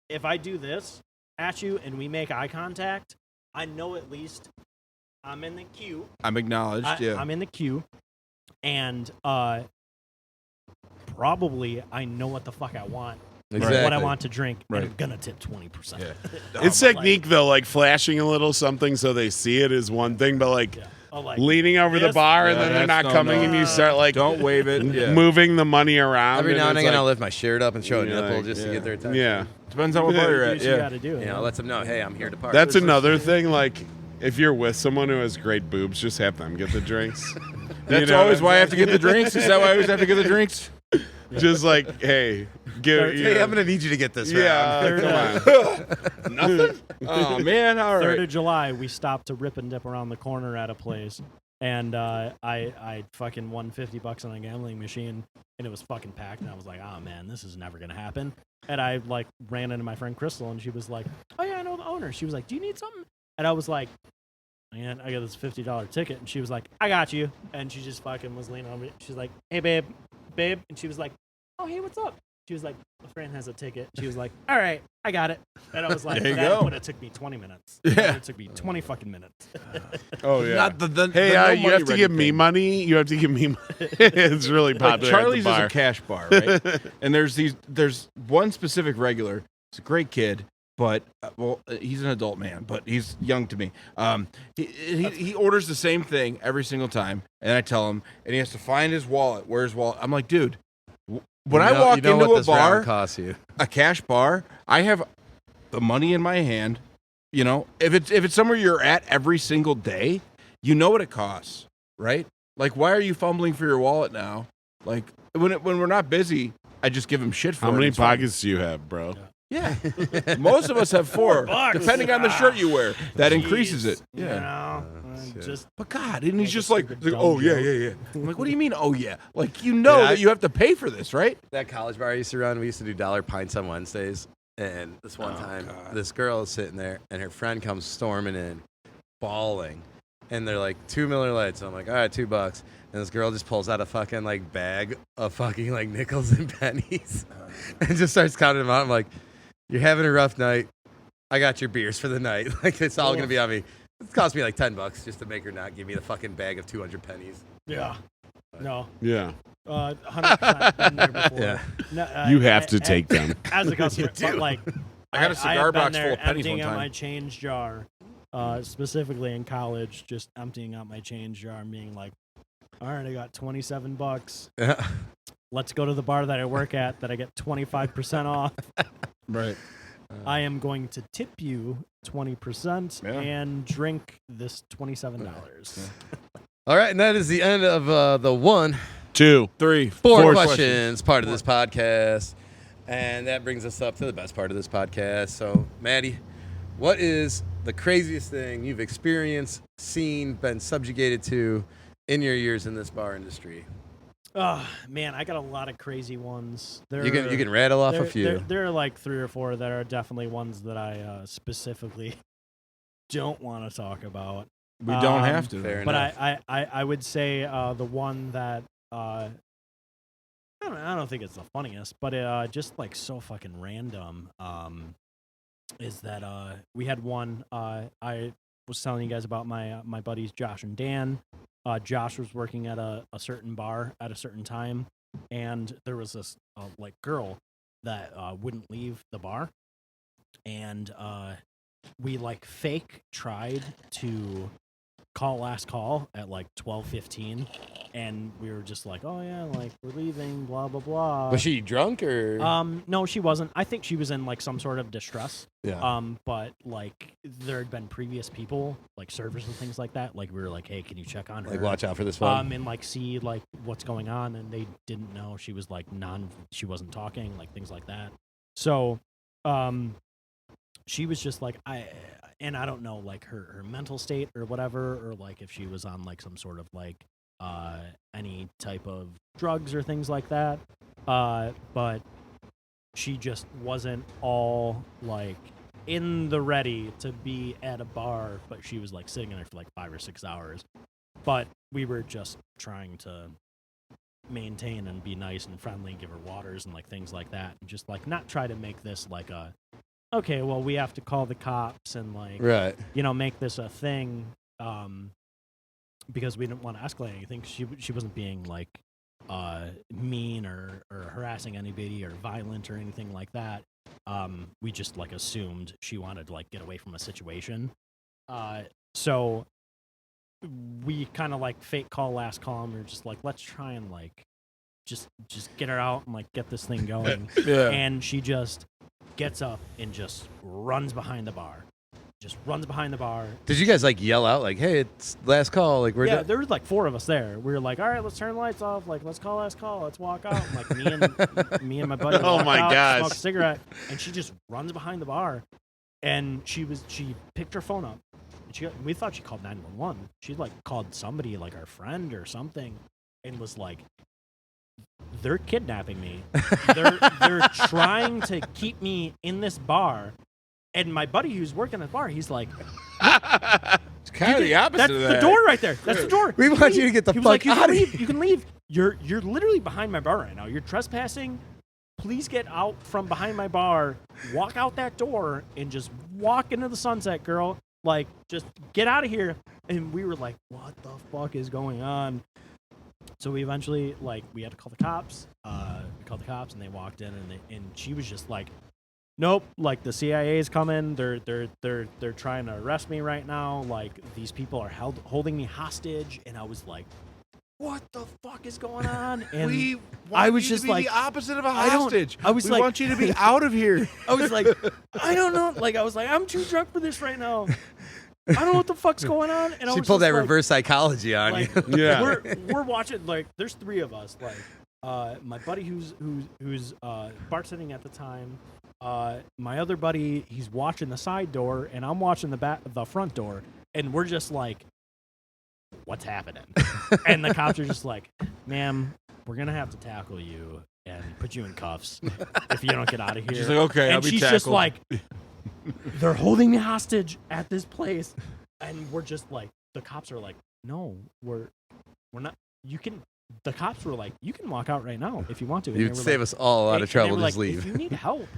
If I do this at you and we make eye contact, I know at least I'm in the queue. I'm acknowledged. Yeah. I'm in the queue, and probably I know what the fuck I want. Exactly. What I want to drink, Right. and I'm gonna tip 20%. Yeah. It's technique though, like flashing a little something so they see it is one thing, but like Yeah. Oh, like leaning over the this? bar and Yeah, then they're that's not no, coming no. and you start like Don't wave it. Yeah. moving the money around. Every now and it's again, I'll like, lift my shirt up and show a You're nipple like, just to yeah. get their attention. yeah. Depends on what bar you're do at. what you Yeah. gotta do. You know, lets them know, hey, I'm here to party. That's another thing. Like, if you're with someone who has great boobs, just have them get the drinks. That's You know always what why I I'm have to get the drinks. Is that why I always have to get the drinks? Just like, hey, give. Hey, I'm gonna need you to get this. Yeah, round. come on. Nothing. Oh man. All 3rd right. of July, we stopped to rip and dip around the corner at a place, and I fucking won $50 on a gambling machine, and it was fucking packed, and I was like, oh man, this is never gonna happen. And I like ran into my friend Crystal, and she was like, oh yeah, I know the owner. She was like, do you need something? And I was like, man, I got this $50 ticket. And she was like, I got you. And she just fucking was leaning over me. She's like, hey, babe. And she was like, oh, hey, what's up? She was like, a friend has a ticket. She was like, all right, I got it. And I was like, There you that go. would have took me 20 minutes. Yeah. It took me 20 fucking minutes. Oh yeah. Not the Hey, no you money have to ready give me thing. money. You have to give me money. It's really Like popular. Charlie's at is the a cash bar, right? And there's one specific regular. It's a great kid, but he's an adult man, but he's young to me. He orders the same thing every single time, and I tell him, and he has to find his wallet. Where's his wallet? I'm like, dude, when I walk you know into what a this round bar, costs you. a cash bar, I have the money in my hand. You know, if it's somewhere you're at every single day, you know what it costs, right? Like, why are you fumbling for your wallet now? Like, when we're not busy, I just give him shit for it. How many It's fine. pockets do you have, bro? Yeah, most of us have 4, $4. depending on the shirt you wear. That increases it. You Yeah. know, shit. just But God, and he's Like just a like, stupid dumb oh yeah, joke. yeah, yeah. I'm like, what do you mean? Oh yeah, like you know Yeah, that you have to pay for this, right? That college bar I used to run, we used to do dollar pints on Wednesdays. And this one time, God. this girl is sitting there, and her friend comes storming in, bawling. And they're like, 2 Miller Lights. I'm like, all right, $2. And this girl just pulls out a fucking like bag of fucking like nickels and pennies and just starts counting them out. I'm like, you're having a rough night. I got your beers for the night. Like, it's all going to be on me. It cost me like $10 just to make her not give me the fucking bag of 200 pennies. yeah. No. Yeah. 100% been there before. Yeah. No, You have to take them. as a customer. But like, I got a cigar have been box there full of pennies emptying one out time. my change jar, specifically in college, just emptying out my change jar and being like, all right, I got $27. Yeah. Let's go to the bar that I work at that I get 25% off. Right. I am going to tip you 20% Yeah. and drink this $27. All right. And that is the end of the 1, 2, 3, 4 4 questions part of this podcast. And that brings us up to the best part of this podcast. So, Maddie, what is the craziest thing you've experienced, seen, been subjugated to in your years in this bar industry? Oh, man, I got a lot of crazy ones. You can rattle off a few. There are like 3 or 4 that are definitely ones that I specifically don't want to talk about. We don't have to. Fair But enough. I would say the one that I don't think it's the funniest, but just like so fucking random is that we had one. I was telling you guys about my buddies Josh and Dan. Josh was working at a certain bar at a certain time, and there was this like girl that wouldn't leave the bar, and we like fake tried to call last call at like 12:15, and we were just like, oh yeah, like we're leaving, blah blah blah. Was she drunk or? No, she wasn't. I think she was in like some sort of distress. Yeah. But like there had been previous people, like servers and things like that. Like we were like, hey, can you check on her? Like, watch out for this one. And like see like what's going on, and they didn't know she was like she wasn't talking, like things like that. So, she was just like I don't know like her mental state or whatever, or like if she was on like some sort of like any type of drugs or things like that. But she just wasn't all like in the ready to be at a bar, but she was like sitting in there for like 5 or 6 hours. But we were just trying to maintain and be nice and friendly, give her waters and like things like that, and just like not try to make this like a okay, well we have to call the cops and like Right. make this a thing, because we didn't want to escalate anything. She wasn't being like mean or harassing anybody or violent or anything like that. We just like assumed she wanted to like get away from a situation. So we kind of like fake call last call, and we were just like, let's try and like just get her out and like get this thing going. Yeah. And she just gets up and just runs behind the bar. Did you guys like yell out like, "Hey, it's last call"? Like we're Yeah, done? there was like 4 of us there. We were like, all right, let's turn the lights off. Like, let's call last call. Let's walk out. And, like me and my buddy. Oh walk my out, gosh. Smoke a cigarette, and she just runs behind the bar, and she picked her phone up. And we thought she called 911. She like called somebody, like our friend or something, and was like, they're kidnapping me. They're trying to keep me in this bar. And my buddy who's working at the bar, he's like, It's kind of the opposite That's of the that. door right there. That's the door. We You want can you to get the He was fuck like, you can outta leave. here. You can leave. You're literally behind my bar right now. You're trespassing. Please get out from behind my bar. Walk out that door and just walk into the sunset, girl. Like, just get out of here. And we were like, what the fuck is going on? So we eventually, like, we had to call the cops. We called the cops, and they walked in, and she was just like, nope, like, the CIA's coming. They're trying to arrest me right now. Like, these people are holding me hostage. And I was like, what the fuck is going on? And We want I was you just to be like, the opposite of a I don't- hostage. I was we like- want you to be out of here. I was like, I don't know. Like, I was like, I'm too drunk for this right now. I don't know what the fuck's going on. And I She was pulled just that like, reverse psychology on like, you. Yeah. we're watching, like, there's three of us. Like, my buddy who's bartending at the time. My other buddy, he's watching the side door, and I'm watching the front door, and we're just like, what's happening? And the cops are just like, ma'am, we're gonna have to tackle you and put you in cuffs if you don't get out of here. She's like, okay, and I'll be she's tackled. just like, they're holding me hostage at this place, and we're just like, the cops are like, no, we're not. You can. The cops were like, you can walk out right now if you want to. And You'd they were save like, us all a lot and of they trouble. were Just like, leave. If you need help,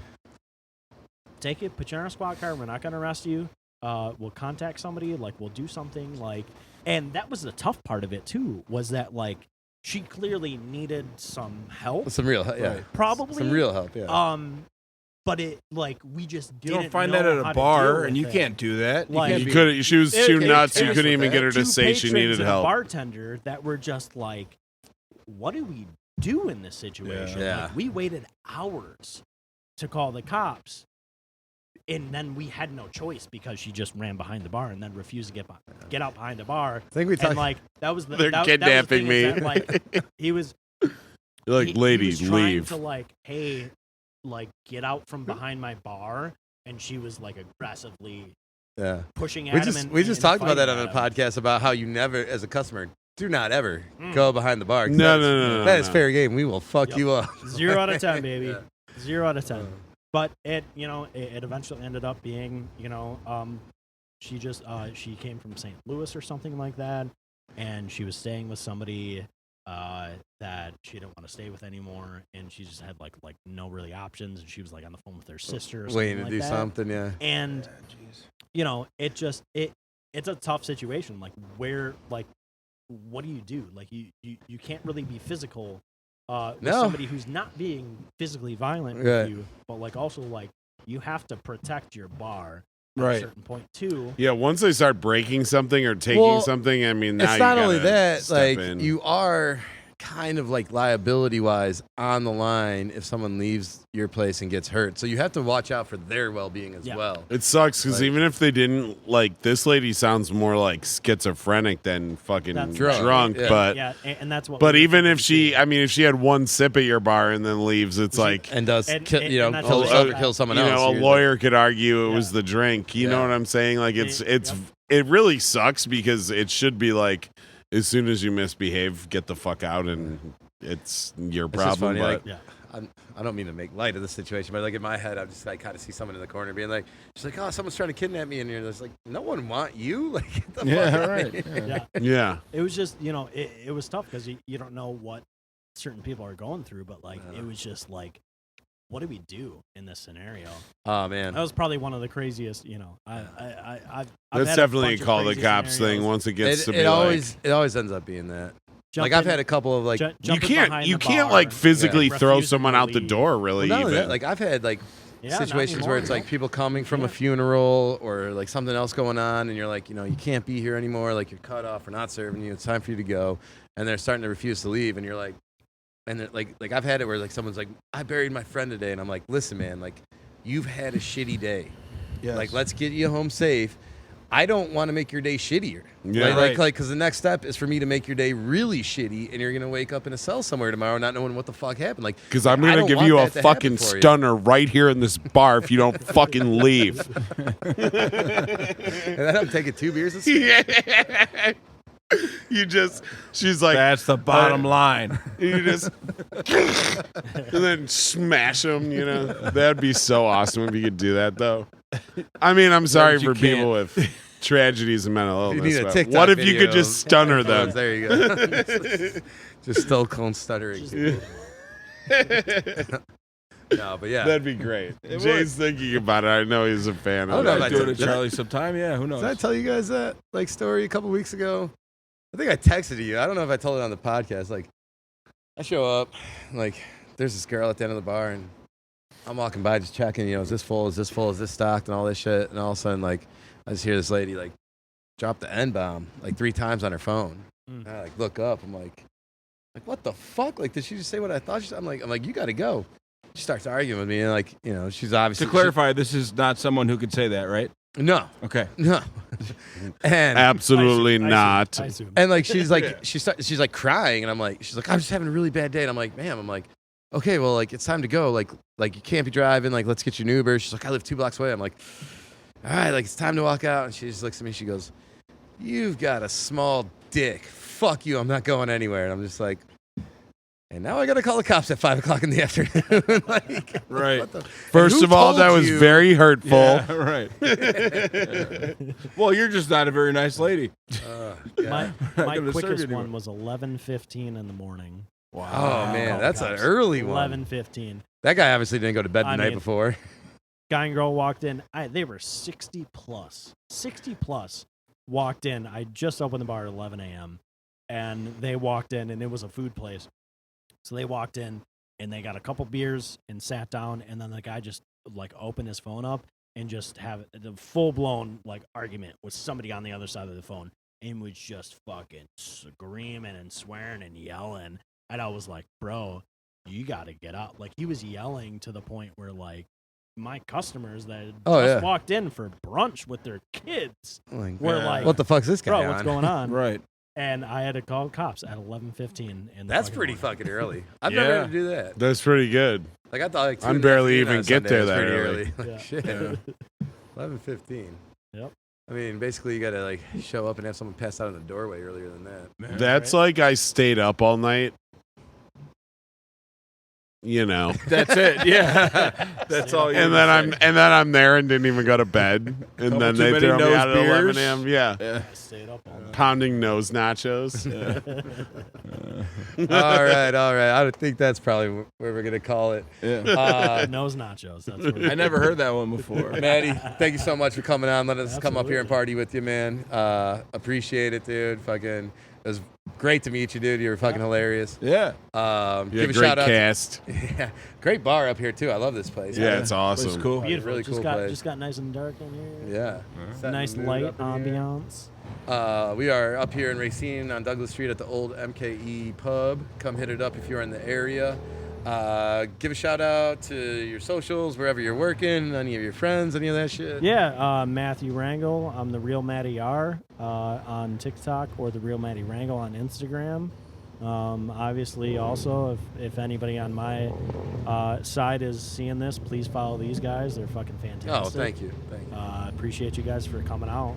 take it, put you on our squad car. We're not going to arrest you. We'll contact somebody. Like, we'll do something. Like, and that was the tough part of it too. Was that, like, she clearly needed some help. Some real help, yeah. Probably Some real help, yeah. But it, like, we just You didn't don't find know that at how a to deal bar, with and you it. can't do that. Like- you You can't be, could. She was It too can nuts. You pass couldn't with even get her that. to Two say she patrons needed and a help. bartender that were just like, what do we do in this situation? Yeah. Like, we waited hours to call the cops, and then we had no choice because she just ran behind the bar and then refused to get out behind the bar. I think we And talked. like that was the They're that was the kidnapping thing is me. that, like, he was You're like, he lady, was trying leave. to, like, hey, like, get out from behind my bar, and she was like aggressively Yeah. pushing at We him. just and, we just and talked about that fighting on a at him. podcast about how you never, as a customer, do not ever Mm. go behind the bar. 'cause No, that is- no. That is fair game. We will fuck Yep. you up. 0 out of 10, baby. Yeah. 0 out of 10. But it, it eventually ended up being, she just, she came from St. Louis or something like that, and she was staying with somebody that she didn't want to stay with anymore, and she just had like no really options, and she was like on the phone with her sister or something Waiting to like do that. something, yeah. And it just it's a tough situation. Like, where, like, what do you do? Like, you can't really be physical with No. somebody who's not being physically violent Right. with you, but like also like you have to protect your bar at a Right. certain point too. Yeah, once they start breaking something or taking Well, something, I mean, now It's you not only gotta that, step like, in. you are kind of like liability wise on the line if someone leaves your place and gets hurt. So you have to watch out for their well being as Yeah. well. It sucks because Like- even if they didn't, like, this lady sounds more like schizophrenic than fucking That's drunk. Yeah. But Yeah, and that's what. but we were even thinking if she, too. I mean, if she had one sip at your bar and then leaves, it's like, And does And- kill, and- you know, and that's kill what herself we or said. kill someone you else. know, a You're lawyer could argue it was Yeah. the drink. You know Yeah. what I'm saying? Like, it's Yep. it really sucks because it should be like, as soon as you misbehave, get the fuck out, and it's your It's just problem. funny, but like, Yeah. I don't mean to make light of the situation, but like in my head, I'm just like kind of see someone in the corner being like, she's like, oh, someone's trying to kidnap me, and you're just like, no one want you, like, get the Yeah, fuck out right. of here. Yeah, yeah, it was just it was tough because you don't know what certain people are going through, but like it was just like, what do we do in this scenario? Oh man, That was probably one of the craziest. I've that's had definitely bunch a of call the crazy cops thing. scenarios. Once it gets to be it like, always ends up being that. Like Jumping- I've had a couple of like, ju- you jumping can't behind you the can't bar like physically and throw refusing someone to out the leave. door. Really, well, not only even that, like I've had like Yeah, not situations where anymore, it's like no. people coming from a Yeah. funeral or like something else going on, and you're like, you can't be here anymore. Like you're cut off. We're not serving you. It's time for you to go. And they're starting to refuse to leave, and you're like, and they're like I've had it where like someone's like, I buried my friend today, and I'm like, listen, man, like you've had a shitty day. Yes. Like let's get you home safe. I don't want to make your day shittier. Yeah. Like, because the next step is for me to make your day really shitty, and you're gonna wake up in a cell somewhere tomorrow, not knowing what the fuck happened. Like, because I'm I gonna don't give want you a that to happen fucking for you. stunner right here in this bar if you don't fucking leave. And then I'm taking 2 beers. And She's like, That's the bottom line. you just, and then smash them. That'd be so awesome if you could do that, though. I mean, I'm sorry you for people can't. with tragedies and mental You need illness. a but TikTok what if you video could just of stun her headphones. then? There you go. Just still cone stuttering. No, but yeah. That'd be great. It Jay's thinking about it. I know he's a fan I of don't know it. if Do it at did I- Charlie sometime. Yeah, who knows? Did I tell you guys that like story a couple weeks ago? I think I texted you. I don't know if I told it on the podcast. Like, I show up, like, there's this girl at the end of the bar, and I'm walking by just checking, is this full? Is this full? Is this stocked? And all this shit. And all of a sudden, like, I just hear this lady, like, drop the N-bomb, like, 3 times on her phone. And I, like, look up. I'm like, what the fuck? Like, did she just say what I thought she said? I'm like, you got to go. She starts arguing with me, and, like, she's obviously... To clarify, this is not someone who could say that, right? No. Okay. No. And... Absolutely I assume- not. I assume. And like she's like she's like crying, and I'm like, she's like, I'm just having a really bad day. And I'm like, ma'am, I'm like, okay, well, like it's time to go. Like you can't be driving. Like let's get you an Uber. She's like, I live 2 blocks away. I'm like, all right, like it's time to walk out. And she just looks at me. She goes, you've got a small dick. Fuck you. I'm not going anywhere. And I'm just like, and now I gotta call the cops at 5 o'clock in the afternoon. Like, Right. what the- First who of all, told that was you- very hurtful. Yeah, right. Well, you're just not a very nice lady. My gonna serve quickest you anymore. one was 11:15 in the morning. Wow. Oh man, Called that's cops. an early one. 11:15. That guy obviously didn't go to bed the I night mean- before. Guy and girl walked in. They were 60 plus. Walked in. I just opened the bar at 11 a.m. and they walked in, and it was a food place. So they walked in, and they got a couple beers and sat down, and then the guy just like opened his phone up and just have a full blown like argument with somebody on the other side of the phone, and was just fucking screaming and swearing and yelling. And I was like, bro, you got to get out. Like he was yelling to the point where like my customers that had just walked in for brunch with their kids Like, were like, what the fuck's this guy bro, on? what's going on? Right. And I had to call cops at 11:15. And That's pretty fucking early. I've Yeah. never had to do that. That's pretty good. Like I thought, like 2 I'm in the barely afternoon on even get Sunday there was that pretty early. Like, Yeah. shit. 11:15. Yep. I mean, basically, you gotta like show up and have someone pass out in the doorway earlier than that. That's like I stayed up all night. That's it. Yeah. That's all you and then I'm there and didn't even go to bed. And Couple then too they many throw me nose out at 11 beers. a.m. Yeah. Yeah. I stayed up all night. Pounding nose nachos. all right. I would think that's probably where we're gonna call it. Yeah. Nose nachos. That's where I never heard that one before. Maddie, thank you so much for coming on. Let us come up here and Absolutely. party with you, man. Appreciate it, dude. Fucking, it was great to meet you, dude. You were fucking hilarious. Yeah. Yeah, Give a great shout out. cast. Yeah, great bar up here too. I love this place. Yeah, it's It's awesome. cool. beautiful. Really just cool got place. just got nice and dark in here. Yeah. Setting Nice the mood light up in here. ambiance. We are up here in Racine on Douglas Street at the old MKE pub. Come hit it up if you're in the area. Give a shout out to your socials, wherever you're working, any of your friends, any of that shit. Yeah, Matthew Rangel. I'm the Real Matty R on TikTok, or the Real Matty Rangel on Instagram. Obviously, also, if anybody on my side is seeing this, please follow these guys. They're fucking fantastic. Oh, thank you. Appreciate you guys for coming out.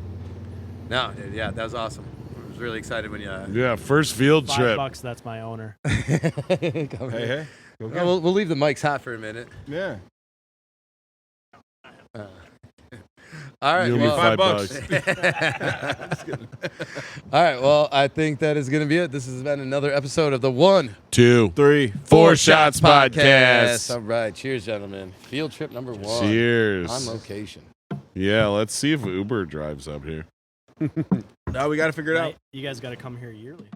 No, dude, yeah, that was awesome. I was really excited when you. Yeah, first field trip. $5, that's my owner. Come Hey, here. hey. Go get We'll leave the mics hot for a minute. Yeah. All right. You'll be Well, $5. all right. Well, I think that is going to be it. This has been another episode of the 1, 2, 3, 4 Shots Podcast. All right. Cheers, gentlemen. Field trip number 1. Cheers. On location. Yeah, let's see if Uber drives up here. Now we got to figure it out. You guys got to come here yearly.